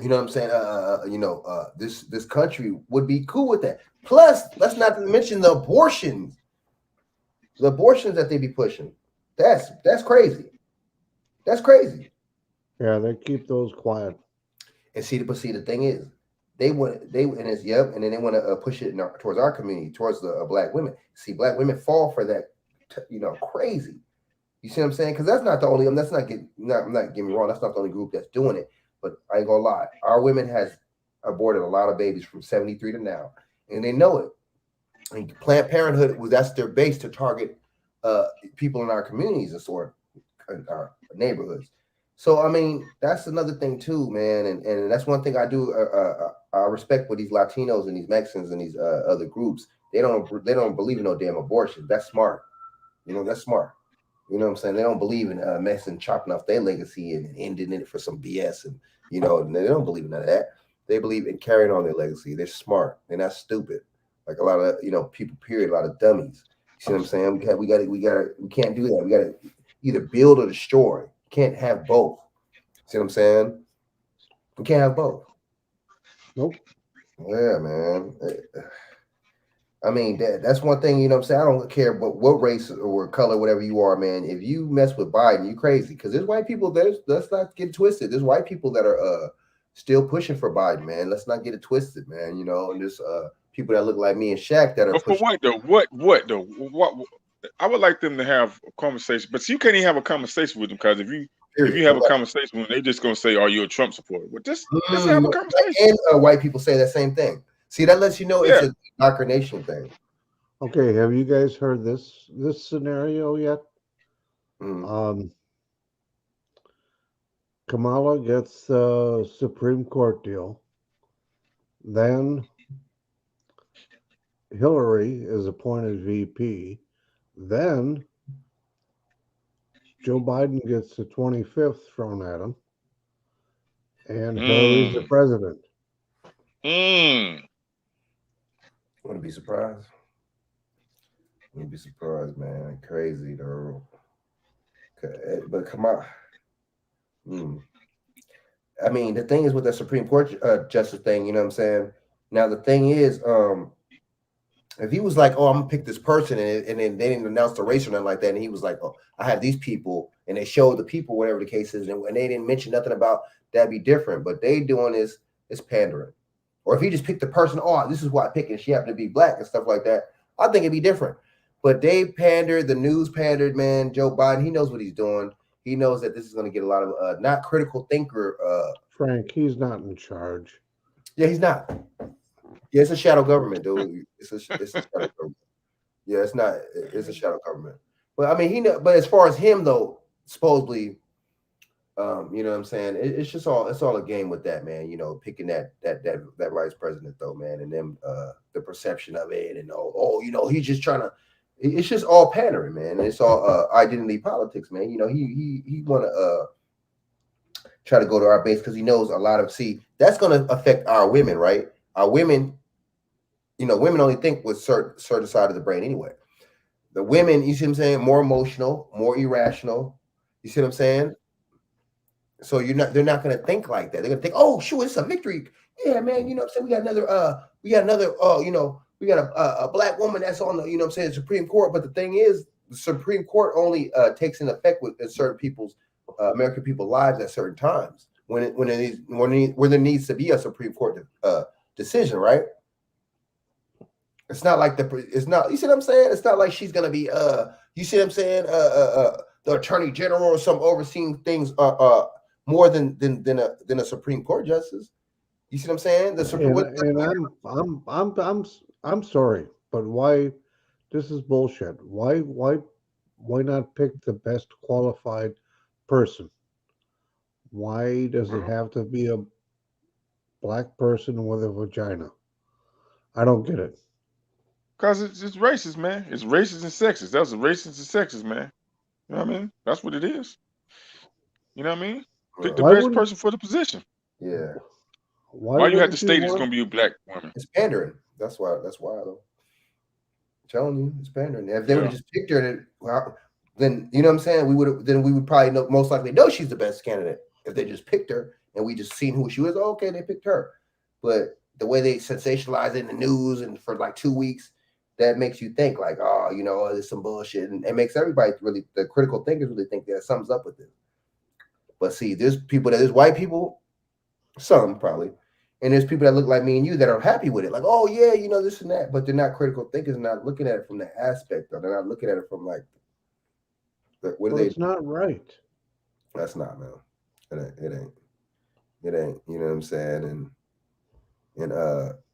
you know what I'm saying? This country would be cool with that. Plus, let's not mention the abortions that they be pushing. That's crazy. That's crazy. Yeah, they keep those quiet. And the thing is, and then they want to push it towards our community, towards the black women. See, black women fall for that, crazy. You see what I'm saying? Because that's not the only. I'm not getting me wrong. That's not the only group that's doing it. But I ain't gonna lie, our women has aborted a lot of babies from 73 to now, and they know it. And Planned Parenthood that's their base to target people in our communities and sort of our neighborhoods. So I mean, that's another thing too, man, and that's one thing I do. I respect with these Latinos and these Mexicans and these other groups. They don't believe in no damn abortion. That's smart. That's smart. You know what I'm saying? They don't believe in messing, chopping off their legacy and ending it for some BS, and they don't believe in none of that. They believe in carrying on their legacy. They're smart. They're not stupid. Like a lot of people. Period. A lot of dummies. You see what I'm saying? We can't do that. We gotta either build or destroy. Can't have both. See what I'm saying? We can't have both. Nope. Yeah, man. I mean, that's one thing, you know what I'm saying? I don't care what race or color, whatever you are, man. If you mess with Biden, you crazy. Because there's white people, let's not get twisted. There's white people that are still pushing for Biden, man. Let's not get it twisted, man. And there's people that look like me and Shaq that are pushing. For what though? What though? What I would like them to have a conversation, but you can't even have a conversation with them, because if you have a conversation with them, they're just gonna say, "Are you a Trump supporter?" But just have a conversation. And white people say that same thing. See, that lets you know it's an indoctrination thing. Okay, have you guys heard this scenario yet? Kamala gets the Supreme Court deal. Then Hillary is appointed VP. Then Joe Biden gets the 25th thrown at him. And Hillary's the president. Wouldn't be surprised. Wouldn't be surprised, man. Crazy though. But come on. I mean, the thing is with the Supreme Court justice thing, you know what I'm saying? Now the thing is, if he was like, "Oh, I'm gonna pick this person," and then they didn't announce the race or nothing like that, and he was like, "Oh, I have these people," and they showed the people, whatever the case is, and they didn't mention nothing about that'd be different. But they doing is pandering. Or if he just picked the person, "Oh, this is why I picked, and she happened to be black," and stuff like that, I think it'd be different. But they pandered, the news pandered, man. Joe Biden, he knows what he's doing. He knows that this is going to get a lot of not critical thinker. Frank, he's not in charge. Yeah, he's not. Yeah, it's a shadow government, dude. It's a shadow government. Yeah, it's not. It's a shadow government. But I mean, but as far as him though, supposedly, you know what I'm saying? It's just all a game with that, man. Picking that vice president though, man, and then the perception of it, and he's just trying to. It's just all pandering, man. It's all identity politics, man. He want to try to go to our base because he knows a lot of. See, that's going to affect our women, right? Our women, women only think with certain side of the brain anyway. The women, you see what I'm saying, more emotional, more irrational. You see what I'm saying? So they're not going to think like that. They're going to think, "Oh, sure, it's a victory. Yeah, man. You know what I'm saying? We got a black woman that's on the, Supreme Court." But the thing is, the Supreme Court only takes in effect with certain people's American people's lives at certain times. when there needs to be a Supreme Court decision, right? It's not like it's not. You see what I'm saying? It's not like she's gonna be you see what I'm saying? The Attorney General or some overseeing things more than a Supreme Court justice. You see what I'm saying? The Supreme. And I'm sorry, but why? This is bullshit. Why not pick the best qualified person? Why does it have to be a black person with a vagina? I don't get it. Because it's racist, man. It's racist and sexist. That's a racist and sexist, man. You know what I mean? That's what it is. You know what I mean? Pick the best person for the position. Yeah. Why you have to state it's gonna be a black woman? It's pandering. That's why though. I'm telling you, it's pandering. If they would have just picked her, then you know what I'm saying? We would probably most likely know she's the best candidate if they just picked her and we just seen who she was. Oh, okay, they picked her. But the way they sensationalize it in the news and for like 2 weeks, that makes you think like, oh, there's some bullshit, and it makes everybody really, the critical thinkers really think that something's up with it. But see, there's white people, some probably, and there's people that look like me and you that are happy with it, like, oh yeah, this and that, but they're not critical thinkers, not looking at it from that aspect, or they're not looking at it from like, It's not right. That's not, man. It ain't. You know what I'm saying? And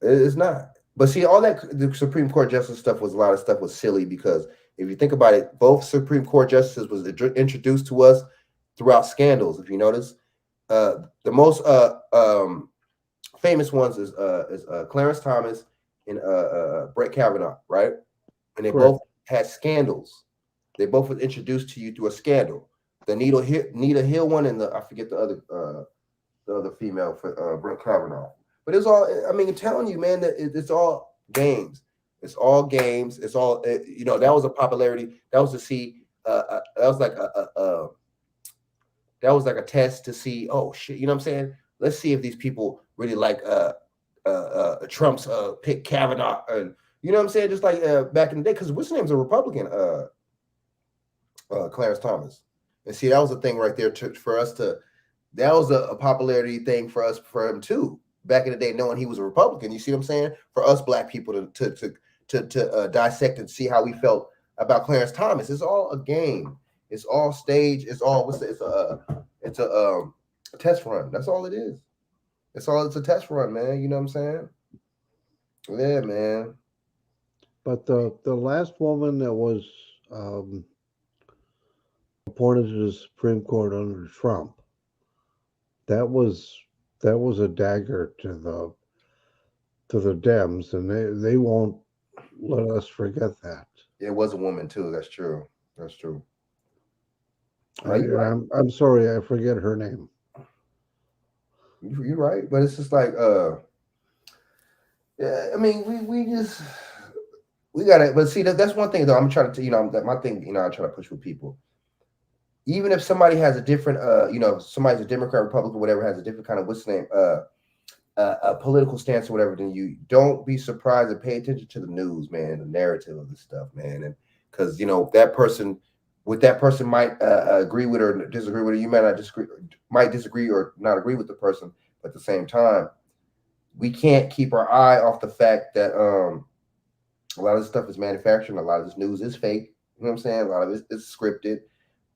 it's not. But see, all that the Supreme Court justice stuff was a lot of stuff was silly, because if you think about it, both Supreme Court justices was introduced to us throughout scandals. If you notice, the most famous ones is Clarence Thomas and Brett Kavanaugh, right? And they both had scandals. They both were introduced to you through a scandal. The Nita Hill one and I forget the other female for Brett Kavanaugh. But it's all, I mean, I'm telling you, man, that it's all games. It's all games. It's all, that was a popularity. That was to see, that was like a test to see, oh shit, you know what I'm saying? Let's see if these people really like Trump's pick Kavanaugh, and you know what I'm saying? Just like back in the day, because what's his name's a Republican, Clarence Thomas. And see, that was a thing right there for us to, that was a popularity thing for him too. Back in the day, knowing he was a Republican, you see what I'm saying? For us black people to dissect and see how we felt about Clarence Thomas. It's all a game. It's all stage. It's all it's a test run. That's all it is. It's a test run, man. You know what I'm saying? Yeah, man. But the last woman that was appointed to the Supreme Court under Trump, that was a dagger to the Dems, and they won't let us forget that. It was a woman too. That's true. That's true. I'm sorry, I forget her name. You're right, but it's just like, yeah. I mean, we gotta. But see, that's one thing though. I'm trying to, my thing. I try to push with people. Even if somebody has a different, somebody's a Democrat, Republican, whatever, has a different kind of a political stance or whatever, then you don't be surprised and pay attention to the news, man, the narrative of this stuff, man, and because that person might agree with or disagree with, or you might disagree or not agree with the person, but at the same time, we can't keep our eye off the fact that a lot of this stuff is manufactured, and a lot of this news is fake. You know what I'm saying? A lot of it is scripted.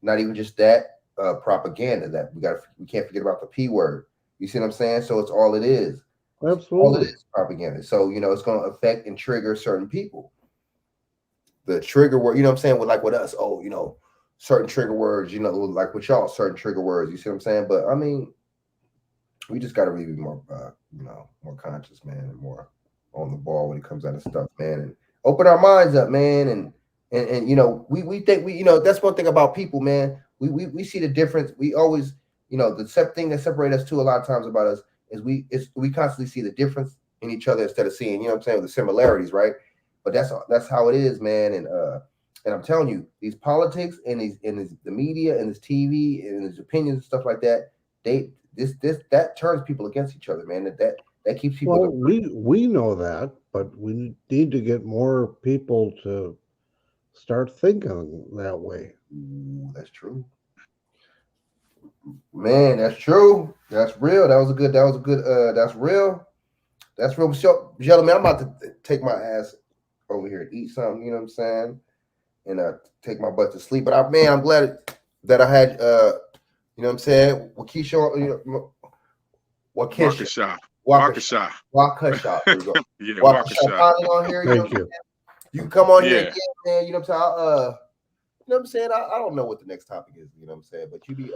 Not even just that, propaganda that we can't forget about the P word. You see what I'm saying? So it's all it is. Absolutely. All it is propaganda. So, it's going to affect and trigger certain people. The trigger word, you know what I'm saying? With us, certain trigger words, like with y'all, certain trigger words. You see what I'm saying? But I mean, we just got to really be more, more conscious, man, and more on the ball when it comes out of stuff, man, and open our minds up, man, and we think that's one thing about people, man. We see the difference. We always, the thing that separates us too a lot of times about us is we constantly see the difference in each other instead of seeing, you know what I'm saying, the similarities, right? But that's how it is, man. And I'm telling you, these politics and the media and this TV and his opinions and stuff like that, that turns people against each other, man. That keeps people. Well, we know that, but we need to get more people to start thinking that way. Ooh, that's true. Man, that's true. That's real. That was a good. That's real. That's real. So, gentlemen, I'm about to take my ass over here and eat something. You know what I'm saying? And take my butt to sleep. But I'm glad that I had. You know what I'm saying? Waukesha. Waukesha. Waukesha. There you go. Yeah, Waukesha. Finally on here. Thank you. You can come on here Yeah. again, man. You know what I'm saying? You know what I'm saying? I don't know what the next topic is. You know what I'm saying? But you be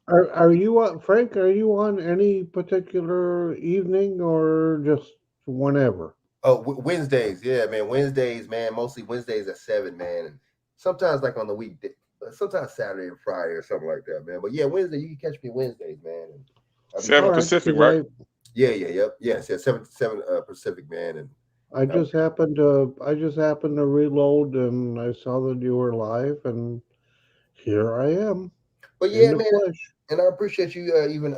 Are you on, Frank? Are you on any particular evening or just whenever? Oh, Wednesdays, yeah, man. Wednesdays, man. Mostly Wednesdays at 7, man. And sometimes like on the weekday, sometimes Saturday and Friday or something like that, man. But yeah, Wednesday, you can catch me Wednesdays, man. And 7 Pacific, right? Yes, 7 Pacific, man. And I just happened to reload and I saw that you were live, and here I am. But yeah, in the man, flesh. and I appreciate you even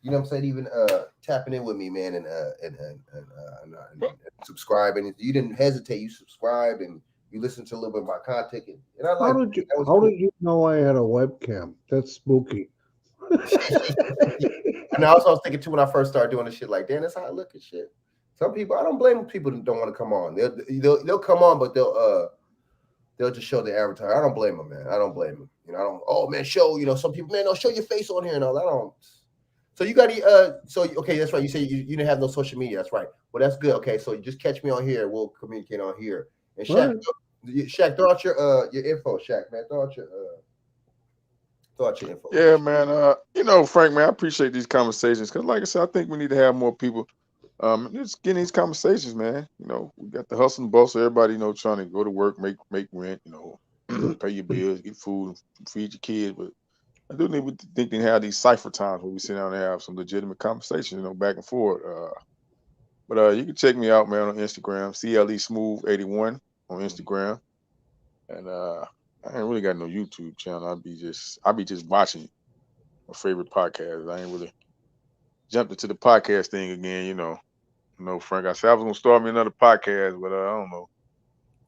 you know what I'm saying, even tapping in with me, man, and subscribing. You didn't hesitate. You subscribed and you listened to a little bit of my content. And I like. How did you know I had a webcam? That's spooky. And also I was thinking too when I first started doing this shit, like, damn, that's how I look and shit. Some people, I don't blame people that don't want to come on. They'll come on, but they'll just show the avatar. I don't blame them, man. I don't blame them. You know, I don't. Oh man, show. You know, some people, man, don't show your face on here and all. I don't. So you got to. So okay, that's right. You say you didn't have no social media. That's right. Well, that's good. Okay, so you just catch me on here. We'll communicate on here. And Shaq, throw out your info, Shaq, man. Throw out your info. Yeah, man. You know, Frank, man, I appreciate these conversations because, like I said, I think we need to have more people. Just getting these conversations, man. You know, we got the hustle and bustle. Everybody, you know, trying to go to work, make rent. You know, pay your bills, get food, feed your kids. But I do think they have these cipher times where we sit down and have some legitimate conversations, you know, back and forth. But you can check me out, man, on Instagram, CLE Smooth 81 on Instagram, and I ain't really got no YouTube channel. I be just watching my favorite podcast. I ain't really jumped into the podcast thing again, you know. Frank, I said I was gonna start me another podcast, but I don't know.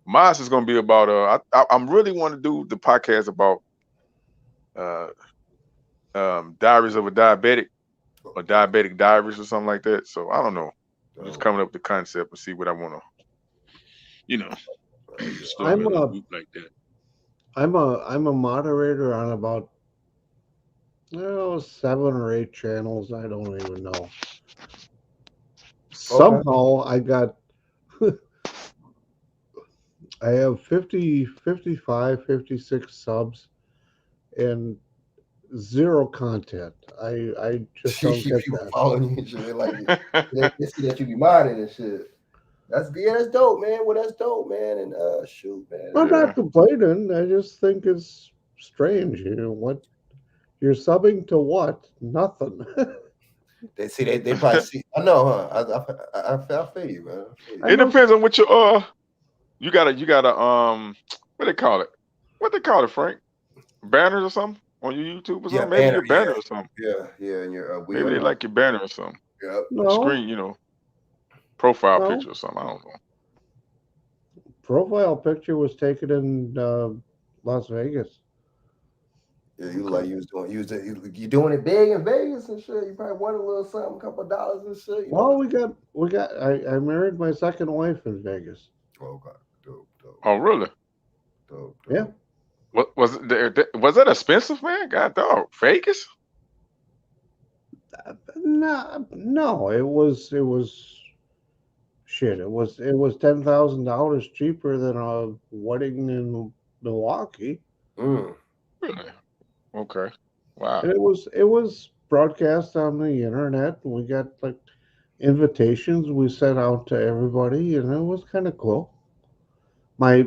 Mine is gonna be about I'm really want to do the podcast about Diaries of a Diabetic or Diabetic Diaries or something like that. So I don't know. I'm just coming up with the concept and see what I want to, you know, start a group like that. I'm a moderator on about 7 or 8 channels. I don't even know. Somehow I got I have 55, 56 subs and 0 content. I just don't get People that. following you and shit, like they see that you be minding and shit. That's dope, man. Well, that's dope, man. And shoot, man. I'm not complaining. I just think it's strange. You know what? You're subbing to what? Nothing. They probably see. I know, huh? I feel you, man. It depends on what you got a what they call it? What they call it, Frank? Banners or something on your YouTube or something? Maybe your banner or something. Yeah, and your maybe they like your banner or something. Yeah. Screen, you know, profile picture or something. I don't know. Profile picture was taken in Las Vegas. Yeah, you like you doing it big in Vegas and shit. You probably won a little something, a couple of dollars and shit. You know? I married my second wife in Vegas. Oh God, dope. Oh really? Dope. Yeah. What was that expensive, man? God dog, Vegas? No, it was shit. It was $10,000 cheaper than a wedding in Milwaukee. Really? Okay. Wow. And it was broadcast on the internet. We got like invitations we sent out to everybody, and it was kind of cool. My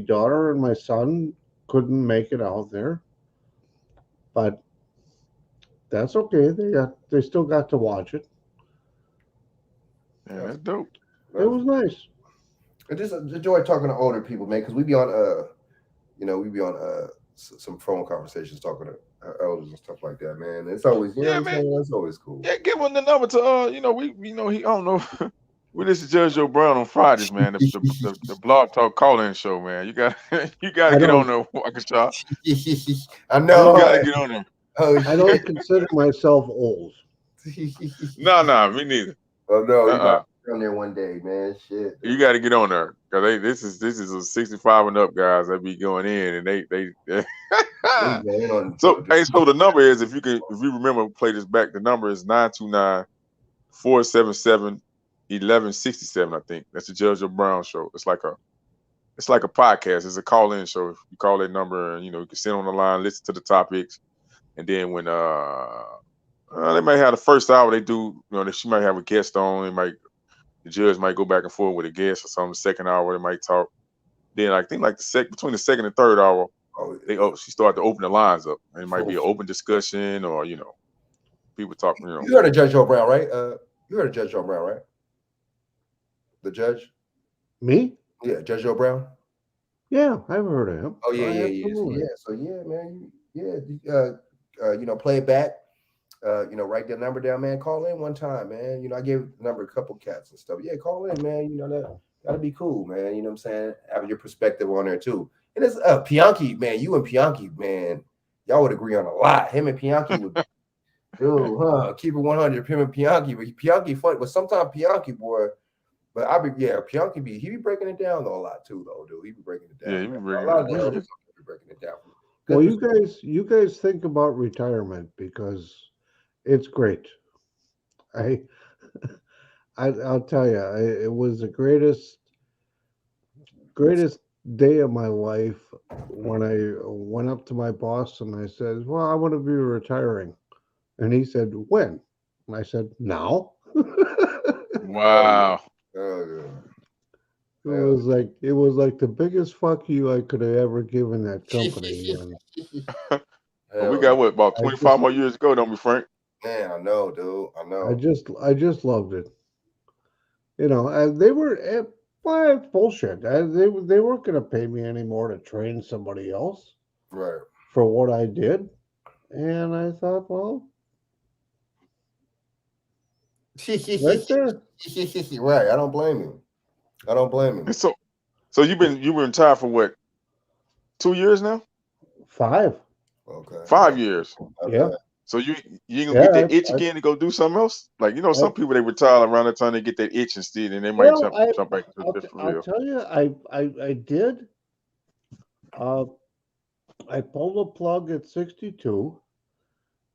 daughter and my son couldn't make it out there, but that's okay. They still got to watch it. Yeah, that's dope. It was nice. I just enjoy talking to older people, man, because we be on some phone conversations talking to elders and stuff like that, man. It's always it's always cool. Yeah, give him the number to he I don't know. We listen to Judge Joe Brown on Fridays, man. The Blog Talk call-in show, man. You got to get on there, Waukesha. I know. You got to get on there. Oh, I don't consider myself old. No, me neither. Oh no, you Uh-uh. got to get on there one day, man. Shit. You got to get on there because this is a 65 and up guys that be going in, and they Going on. so the number is if you remember play this back, the number is 929-477-1167. I think that's the Judge Brown show. It's like a podcast. It's a call-in show. If you call that number, and you can sit on the line, listen to the topics, and then when they might have the first hour, they do she might have a guest on. The judge might go back and forth with a guest or something. The second hour they might talk. Then I think like between the second and third hour, she started to open the lines up, and it might be an open discussion or people talking. You heard of Judge Joe Brown, right? You heard of Judge Joe Brown, right? The judge. Me? Yeah, Judge Joe Brown. Yeah, I've heard of him. Oh yeah. So yeah, man. Play it back. Write their number down, man. Call in one time, man. I gave the number a couple cats and stuff. Yeah, call in, man. That'll be cool, man. You know what I'm saying? Having your perspective on there too. And it's Pianki, man. You and Pianki, man. Y'all would agree on a lot. Him and Pianki would keep it 100. Him and Pianki, but Pianki funny. But sometimes Pianki, boy. But Pianki he be breaking it down though a lot too, though, dude. He be breaking it down. Yeah, he be breaking it down. Well, you guys think about retirement because it's great. I'll tell you, it was the greatest day of my life when I went up to my boss and I said, "Well, I want to be retiring," and he said, "When?" And I said, "Now." Wow. It was like the biggest fuck you I could have ever given that company. Well, we got about 25 more years to go, don't we, Frank? Man, I know, dude. I know. I just loved it. And they were bullshit. They weren't going to pay me anymore to train somebody else, right? For what I did, and I thought, well, right there. Right. I don't blame you. So you been retired for what? 2 years now? 5. Okay. 5 years. Okay. Yeah. So you ain't gonna get that itch again to go do something else? Like some people they retire around the time they get that itch instead, and they might jump back to different I'll real. tell you, I did. I pulled a plug at 62,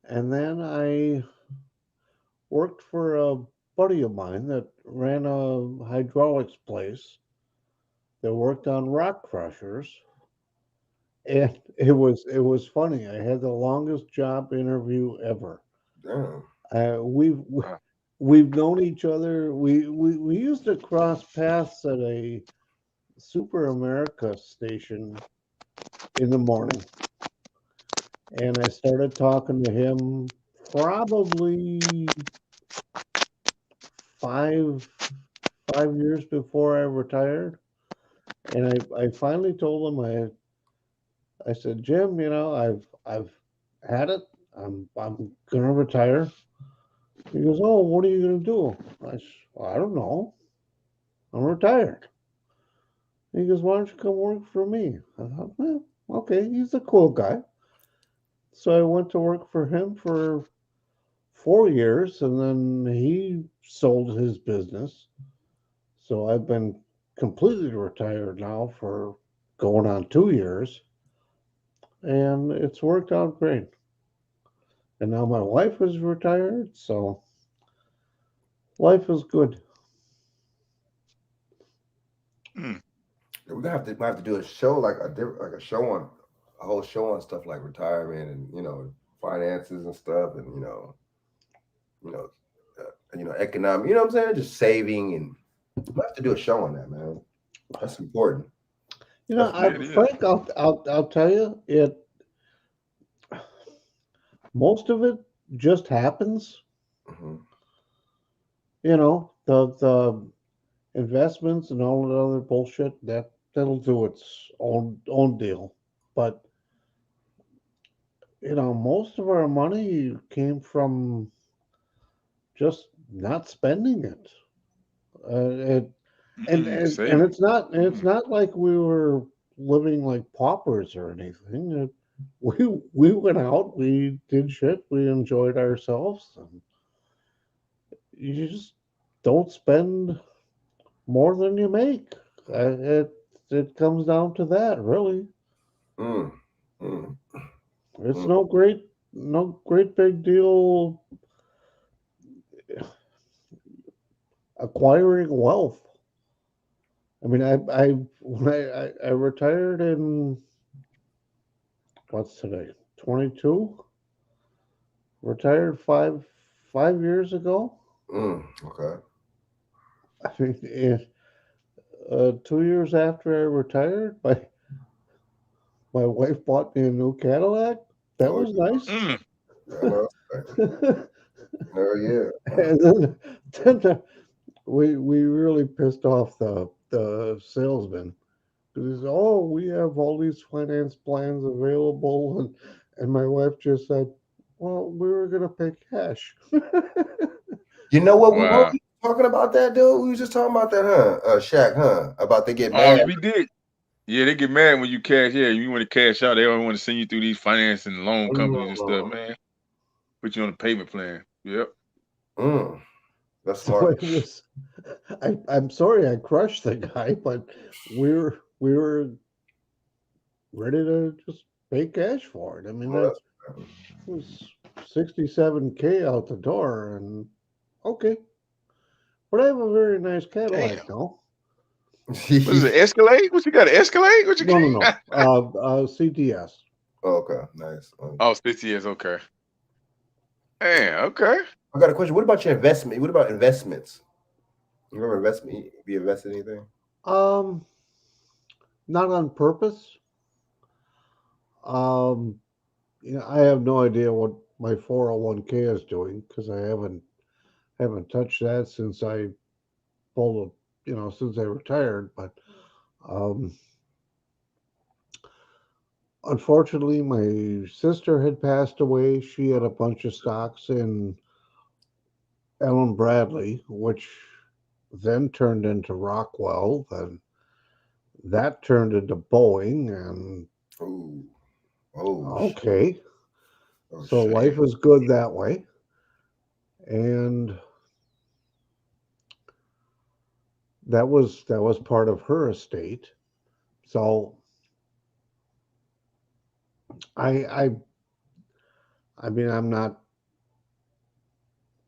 and then I worked for a buddy of mine that ran a hydraulics place that worked on rock crushers. And it was funny. I had the longest job interview ever. Damn. We've known each other. We used to cross paths at a Super America station in the morning, and I started talking to him probably 5 years before I retired, and I finally told him I said, "Jim, I've had it. I'm gonna retire." He goes, "Oh, what are you gonna do?" I said, "Well, I don't know. I'm retired." He goes, "Why don't you come work for me?" I thought, well, okay, he's a cool guy. So I went to work for him for 4 years, and then he sold his business. So I've been completely retired now for going on 2 years. And it's worked out great. And now my wife is retired, so life is good. We're gonna have to do a show like a whole show on stuff like retirement and finances and stuff and economic. You know what I'm saying? Just saving, and we have to do a show on that, man. That's important. Frank, I'll tell you, most of it just happens. Mm-hmm. The investments and all that other bullshit that'll do its own deal. But most of our money came from just not spending it. And it's not like we were living like paupers or anything. we went out, we did shit, we enjoyed ourselves. And you just don't spend more than you make. It comes down to that, really. It's no great big deal acquiring wealth. I mean, when I retired in what's today, 22. Retired five years ago. Okay. I mean, 2 years after I retired, my wife bought me a new Cadillac. That was nice. Oh yeah. And then we really pissed off the salesman because he said, "Oh, we have all these finance plans available," and my wife just said, "Well, we were gonna pay cash." You know what? We were talking about that, dude. We was just talking about that, huh? Shaq, huh? About they get mad. Oh, we did. Yeah, they get mad when you cash. Yeah, you want to cash out. They always want to send you through these finance and loan companies and stuff, man. Put you on a payment plan. Yep. That's so smart. it was. I'm sorry I crushed the guy, but we were ready to just pay cash for it. I mean, it was $67K out the door, and okay. But I have a very nice Cadillac now. What is it? Escalade? What you got? An Escalade? What you got? No. CTS. Oh, okay, nice. Oh, CTS. Okay. Man, okay. I got a question. What about your investment? What about investments? You remember investment? Have you invested in anything? Not on purpose. I have no idea what my 401k is doing because I haven't touched that since I pulled since I retired. But unfortunately, my sister had passed away. She had a bunch of stocks in Ellen Bradley, which then turned into Rockwell. Then that turned into Boeing, and okay. So life is good that way. And that was part of her estate. So I mean, I'm not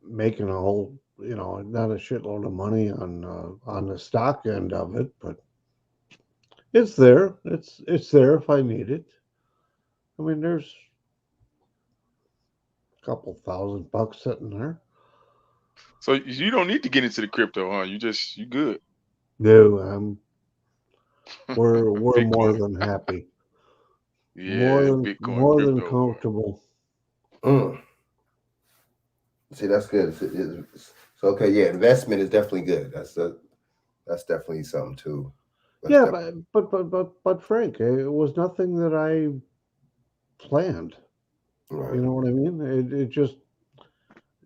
making a whole, not a shitload of money on the stock end of it, but it's there. It's there if I need it. I mean, there's a couple $1,000 sitting there. So you don't need to get into the crypto, huh? You good. No, we're more than happy. Yeah, more than comfortable. See, that's good. So okay, yeah, investment is definitely good. That's definitely something too. Yeah, but Frank, it was nothing that I planned. Right. You know what I mean? It just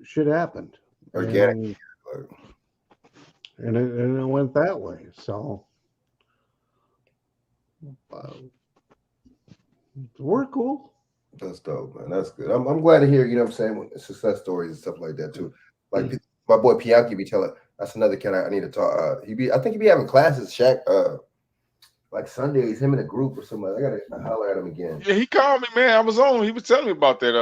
shit happened. Organic. And it went that way. So we're cool. That's dope, man. That's good. I'm glad to hear, what I'm saying, success stories and stuff like that too. Like my boy Pianki be telling, that's another kid I need to talk. I think he be having classes, Shaq, like Sundays, him in a group or something. I gotta holler at him again. Yeah, he called me, man. I was on. He was telling me about that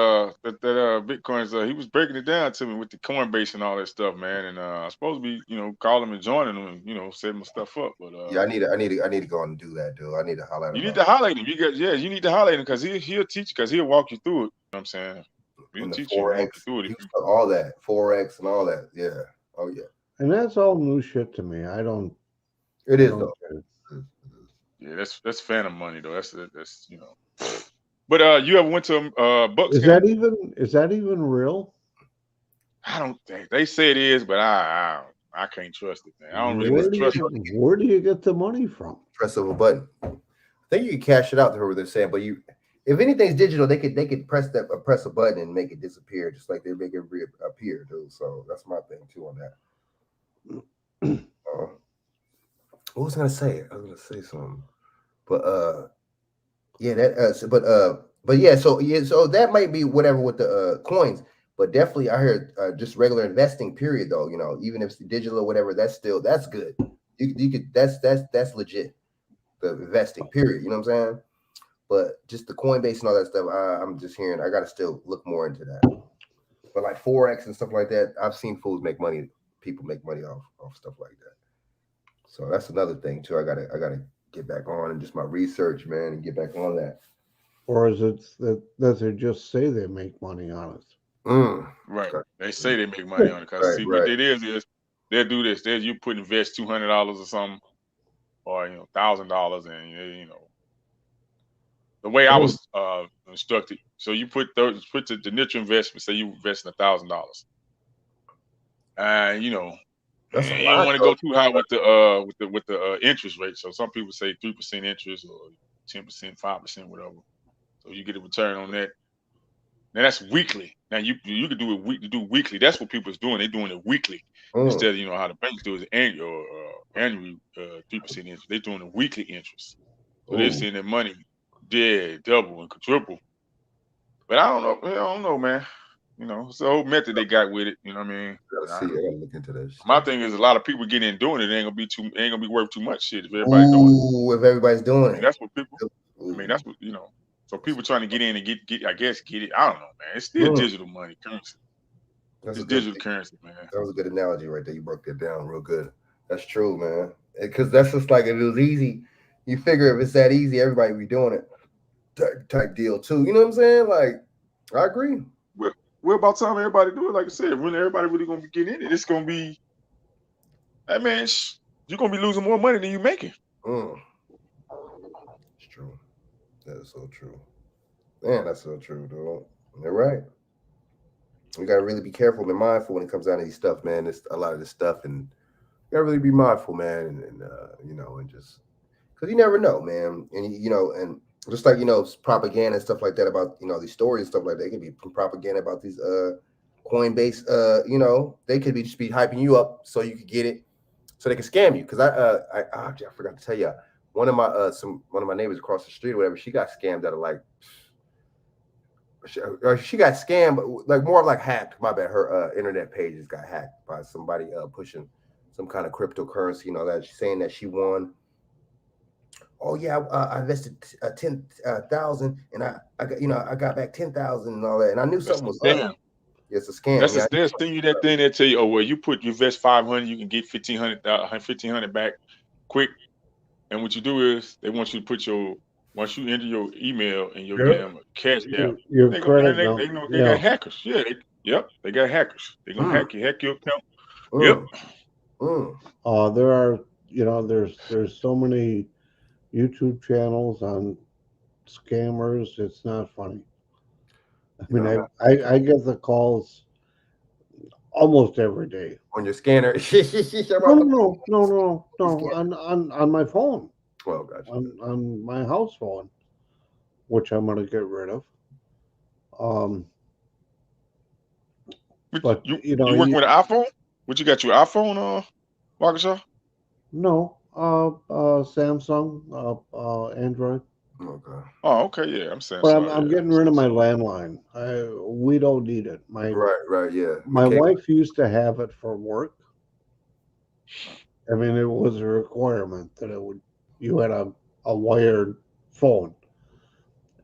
Bitcoins. He was breaking it down to me with the Coinbase and all that stuff, man. And I was supposed to be, calling him and joining him and, setting my stuff up. But yeah, I need to go and do that, dude. I need to holler at him. You need to highlight him. You need to highlight him because he'll teach you, because he'll walk you through it. You know what I'm saying? He'll teach you, walk you through it. All that, Forex and all that. Yeah. Oh yeah. And that's all new shit to me. I don't. It is though. Yeah, that's phantom money though. That's. But you ever went to Bucks? Is that even real? I don't think they say it is, but I can't trust it, man. I don't really trust it. Where do you get the money from? Press of a button. I think you can cash it out to whoever they're saying, but if anything's digital, they could press a button and make it disappear, just like they make it reappear, dude. So that's my thing too on that. What was I gonna say? I was gonna say something, but yeah, that. But yeah, so that might be whatever with the coins, but definitely I heard just regular investing period though. You know, even if it's digital or whatever, that's good. You could that's legit. The investing period. You know what I'm saying? But just the Coinbase and all that stuff, I'm just hearing. I got to still look more into that. But like Forex and stuff like that, I've seen fools make money. People make money off stuff like that. So that's another thing too. I gotta get back on and just my research, man, and get back on that. Or is it that they just say they make money on it? Right. Okay. They say they make money on it because see what it is they'll do this. You invest $200 or something, or $1,000, and you know the way I was instructed. So you put the initial investment. Say you invest in $1,000, and you don't want to go too high with the interest rate. So some people say 3% interest or 10%, 5%, whatever. So you get a return on that. Now that's weekly. Now you could do it weekly. That's what people's doing. They're doing it weekly instead of how the banks do it annual 3% interest. They're doing a weekly interest. So they're seeing their money double and quadruple. But I don't know, man. It's the whole method they got with it. You know what I mean? I gotta look into this. My thing is a lot of people getting in doing it ain't gonna be worth too much shit if everybody's doing it. If everybody's doing it. That's what people. That's what So people trying to get in and get it. I don't know, man. It's still digital money currency. It's digital currency, man. That was a good analogy right there. You broke that down real good. That's true, man. Because that's just like if it was easy, you figure if it's that easy, everybody would be doing it. Type deal too. You know what I'm saying? Like, I agree. We're about time everybody do it. Like I said, when everybody really gonna be getting in it, it's gonna be. Hey man, you're gonna be losing more money than you making. It's true. That is so true. Man, that's so true, dude. You're right. We gotta really be careful and mindful when it comes down to these stuff, man. It's a lot of this stuff, and you gotta really be mindful, man, and and just because you never know, man. And and just like propaganda and stuff like that about these stories and stuff like that. It could be propaganda about these Coinbase. They could just be hyping you up so you could get it, so they can scam you. Because I forgot to tell you, one of my neighbors across the street or whatever, she got scammed out of like. She got scammed, like more like hacked. My bad. Her internet pages got hacked by somebody pushing some kind of cryptocurrency. That she's saying that she won. Oh yeah, I invested 10,000, and I got back 10,000 and all that, and I knew something was up. It's a scam. They'll send you that thing. They tell you, oh well, you invest 500, you can get 1,500 back quick. And what you do is they want you to put once you enter your email and your damn cash down, they got hackers. Yeah, they got hackers. They're gonna hack your account. There are there's so many YouTube channels on scammers. It's not funny. I mean, I get the calls almost every day on your scanner. No, on my phone. Well, gotcha. On my house phone, which I'm gonna get rid of. But you working with an iPhone? What you got? Your iPhone, Waukesha? No, Samsung, Android. Okay. Oh, okay, yeah. I'm saying. But I'm getting rid of my landline. We don't need it. Right, yeah. My wife used to have it for work. I mean, it was a requirement that you had a wired phone.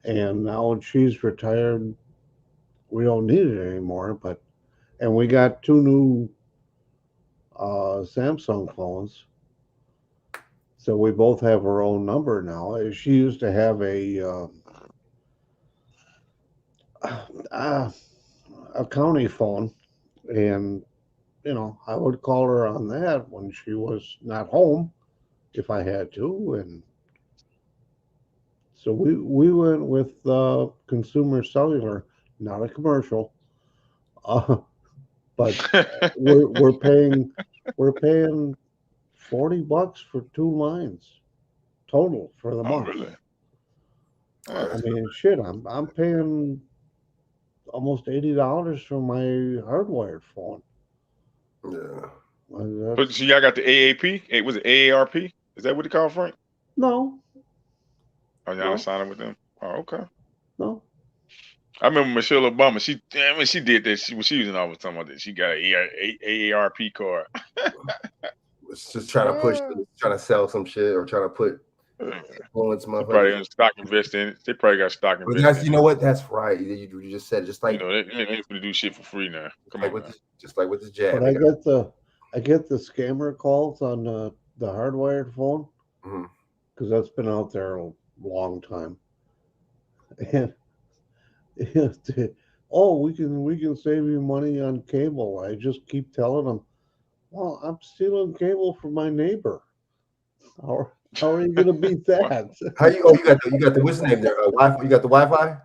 And now when she's retired, we don't need it anymore. And we got 2 new Samsung phones. So we both have our own number now. She used to have a county phone, and I would call her on that when she was not home, if I had to. And so we went with Consumer Cellular, not a commercial, but we're paying $40 for 2 lines total for the month. Really? I mean, shit, I'm paying almost $80 for my hardwired phone. Yeah. But so y'all got the AAP? Was it AARP? Is that what it called, Frank? No. Oh, y'all signing with them? Oh, okay. No. I remember Michelle Obama. She did that. When she was in office, talking about that. She got an AARP card. It's just trying to push, trying to sell some shit or trying to put influence They probably motherfuckers. got stock invest in it. They probably got stock But invest that's, in you know what? That's right. You just said it. Just like, it. You know, they ain't going to do shit for free now. Come on, now. just like with the jab. But I get the scammer calls on the hardwired phone because that's been out there a long time. And oh, we can save you money on cable. I just keep telling them, well, I'm stealing cable from my neighbor. How are you gonna beat that? How you? Oh, you got the what's the name there? Wi-Fi. You got the Wi-Fi?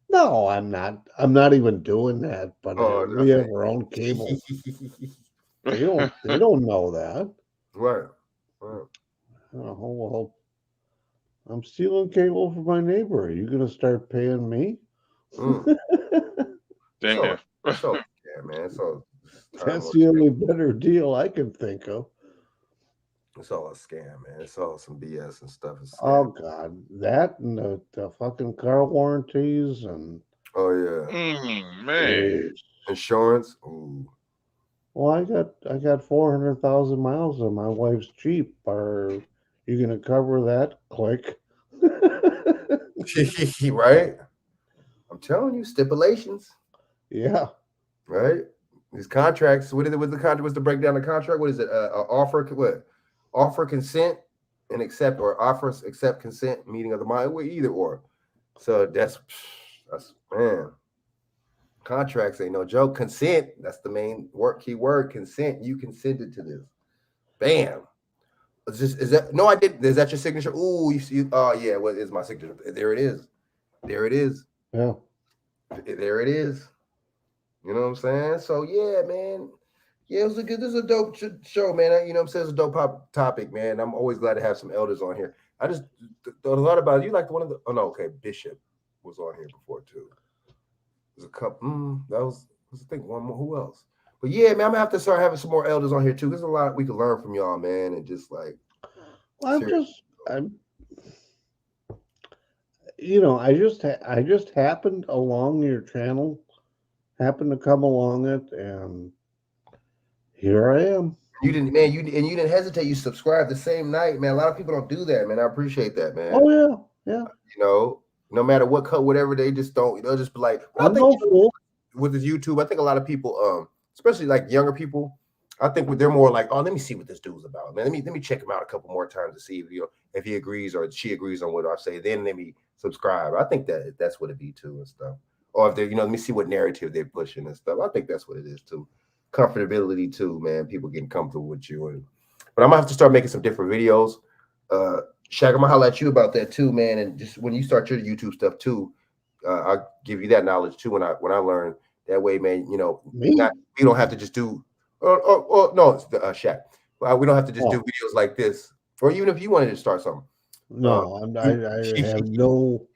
No, I'm not. I'm not even doing that. But we have our own cable. They don't know that. Right. Oh well, I'm stealing cable from my neighbor. Are you gonna start paying me? Damn. So yeah, man. So that's the only better deal I can think of. It's all a scam, man. It's all some BS and stuff. Oh God, that and the fucking car warranties and man, insurance. Ooh. Well, I got 400,000 miles on my wife's Jeep. Are you gonna cover that? Click. Right. I'm telling you, stipulations. Yeah. Right. These contracts. What is it with the contract? What's the breakdown of the contract? What is it? Offer what? Offer consent and accept, or offers accept consent meeting of the mind. Well, either or. So that's man. Contracts ain't no joke. Consent. That's the main key word. Consent. You consented to this. Bam. Is that no? I didn't. Is that your signature? Ooh, you see? Oh yeah. What is my signature? There it is. There it is. Yeah. There it is. You know what I'm saying? So yeah, man. Yeah, this is a dope show, man. You know what I'm saying? It's a dope topic, man. I'm always glad to have some elders on here. I just thought a lot about it. You like one of the Bishop was on here before too. There's a couple. That was I think one more. Who else? But yeah, man, I'm gonna have to start having some more elders on here too. There's a lot we can learn from y'all, man, and just like I just happened along your channel, happened to come along it, and here I am. You didn't hesitate. You subscribed the same night, man. A lot of people don't do that, man. I appreciate that, man. Oh yeah. You know, no matter what cut, whatever, they just don't. They'll just be like, I'm no fool. With this YouTube, I think a lot of people, especially like younger people, I think they're more like, oh, let me see what this dude's about, man. Let me check him out a couple more times to see if he agrees or she agrees on what I say. Then let me subscribe. I think that's what it be too and stuff. Or if they're, let me see what narrative they're pushing and stuff. I think that's what it is too. Comfortability too, man. People getting comfortable with you. But I'm gonna have to start making some different videos. Shaq, I'm gonna holler at you about that too, man. And just when you start your YouTube stuff too, I'll give you that knowledge too when I learn. That way, man, you don't have to just do Shaq. We don't have to just do videos like this. Or even if you wanted to start something. No, I have no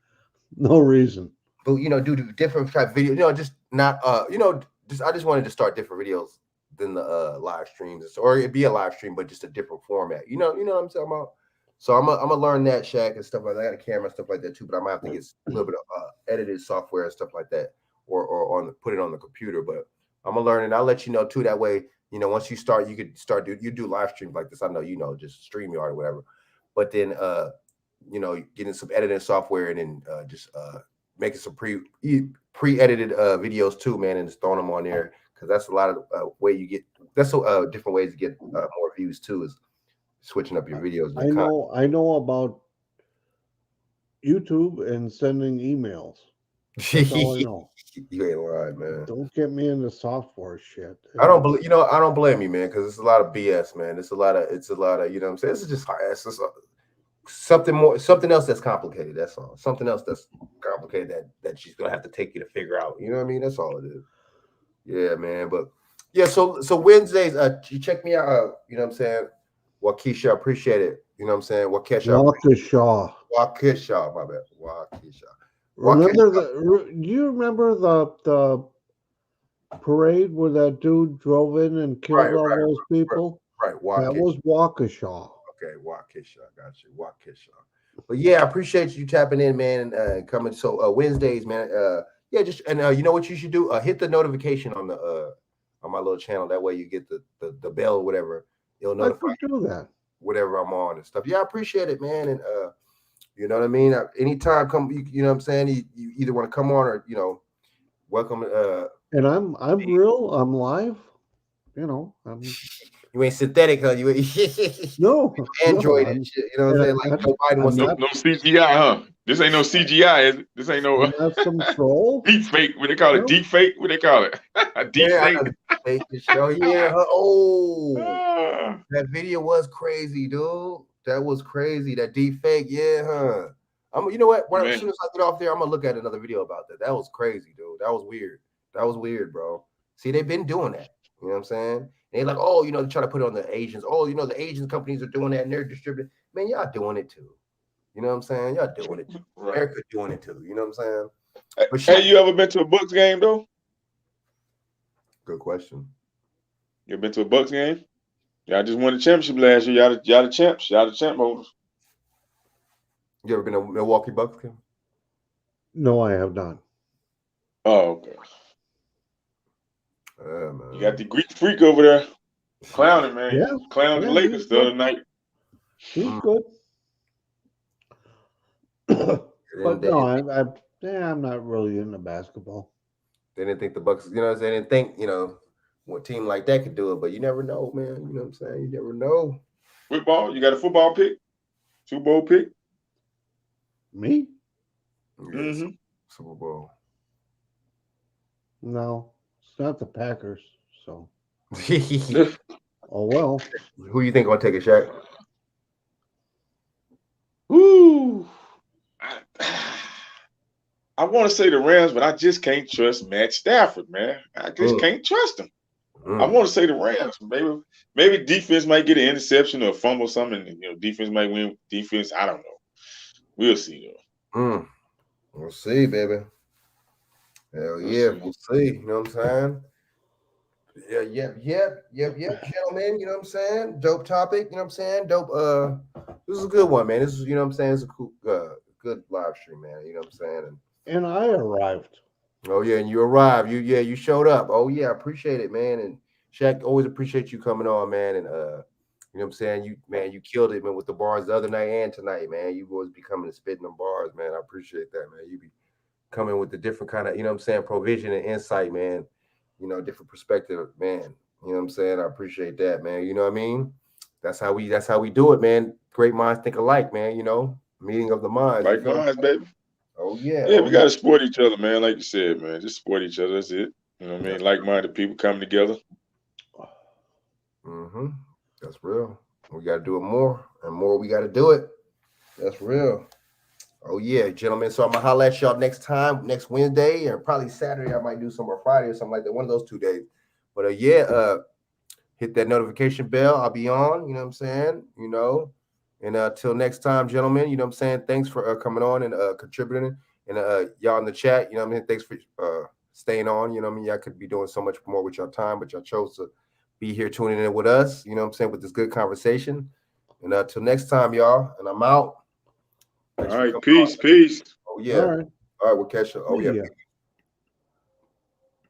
reason. But do different type of video, just not I just wanted to start different videos than the live streams, or it'd be a live stream, but just a different format. You know what I'm talking about? So I'm gonna learn that, Shaq, and stuff like that. I got a camera and stuff like that too, but I'm gonna have to get a little bit of edited software and stuff like that, or put it on the computer. But I'm gonna learn, and I'll let you know too. That way, once you start, you could start you do live streams like this. I know, just StreamYard or whatever. But then getting some editing software and then just making some pre-edited videos too, man, and just throwing them on there, because that's a lot of different ways to get more views too, is switching up your videos. I know about YouTube and sending emails. That's all I know. You ain't lying, man. Don't get me into software shit. I don't blame you, man, because it's a lot of BS, man. It's a lot of you know what I'm saying? It's just something else that's complicated. That's all. Something else that's complicated that she's gonna have to take you to figure out. You know what I mean? That's all it is. Yeah, man. But yeah, so Wednesdays, you check me out. You know what I'm saying? Waukesha, appreciate it. You know what I'm saying? Waukesha, my bad. Do you remember the parade where that dude drove in and killed all those people? Right. That was Waukesha. Okay, Waukesha, got you. Waukesha. But yeah, I appreciate you tapping in, man, and coming. So Wednesdays, man. Yeah, just and you know what you should do? Hit the notification on the on my little channel. That way you get the bell or whatever. It'll notify I could do that. whatever I'm on and stuff. Yeah, I appreciate it, man. And you know what I mean? Anytime you know what I'm saying? You either want to come on or, you know, welcome. And I'm real. I'm live. You know, you ain't synthetic, huh? You ain't no Android no, and shit. You know what I'm saying? Like Joe Biden was no CGI, huh? This ain't no CGI, is it? This ain't no some troll. Deep fake. What they call it? Deep fake? What they call it? A deep fake. Show. Yeah. Oh, that video was crazy, dude. That was crazy. That deep fake. Yeah, huh? You know what? As soon as I get off there, I'm gonna look at another video about that. That was crazy, dude. That was weird. That was weird, bro. See, they've been doing that. You know what I'm saying? And they're like, oh, you know, they try to put it on the Asians. Oh, you know, the Asian companies are doing that and they're distributing. Man, y'all doing it too. You know what I'm saying? Y'all doing it too. Right. America doing it too. You know what I'm saying? But hey, you ever been to a Bucks game though? Good question. You ever been to a Bucks game? Y'all just won the championship last year. Y'all the champs. Y'all the champ holders. You ever been to a Milwaukee Bucks game? No, I have not. Oh, okay. Man. You got the Greek freak over there clowning, man. Yeah. Clowning the Lakers the other night. He's good. But no, I'm not really into basketball. They didn't think the Bucks, you know, they didn't think, you know, what team like that could do it, but you never know, man. You know what I'm saying? You never know. Football, you got a football pick? Super Bowl pick? Me? Mm-hmm. Super Bowl. No, it's not the Packers. So, oh well. Who you think gonna take a shot? Woo! I want to say the Rams, but I just can't trust Matt Stafford, man. I just can't trust him. I want to say the Rams. Maybe defense might get an interception or a fumble or something. You know, defense might win. Defense, I don't know. We'll see though. We'll see, baby. Hell yeah, we'll see. You know what I'm saying? Yep, gentlemen. You know what I'm saying? Dope topic. You know what I'm saying? Dope. This is a good one, man. This is, you know what I'm saying? It's a cool, good live stream, man. You know what I'm saying? And I arrived. Oh yeah, and you arrived. You showed up. Oh yeah, I appreciate it, man. And Shaq, always appreciate you coming on, man. And you know what I'm saying? You killed it, man, with the bars the other night and tonight, man. You always be coming and spitting them bars, man. I appreciate that, man. You be coming with the different kind of, you know what I'm saying, provision and insight, man. You know, different perspective, man. You know what I'm saying? I appreciate that, man. You know what I mean? That's how we do it, man. Great minds think alike, man. You know, meeting of the minds. Like minds, baby. Oh yeah. Yeah, we gotta support each other, man. Like you said, man. Just support each other. That's it. You know what I mean? Like-minded people coming together. That's real. We got to do it more and more. We got to do it. That's real. Oh yeah, gentlemen. So I'm gonna holler at y'all next time, next Wednesday, or probably Saturday. I might do some or Friday or something like that. One of those 2 days. But hit that notification bell. I'll be on. You know what I'm saying? You know. And till next time, gentlemen. You know what I'm saying? Thanks for coming on and contributing. And y'all in the chat. You know what I mean? Thanks for staying on. You know what I mean? Y'all could be doing so much more with your time, but y'all chose to be here tuning in with us. You know what I'm saying? With this good conversation. And till next time, y'all. And I'm out. All right, peace. Oh yeah. All right, we'll catch you. Oh yeah.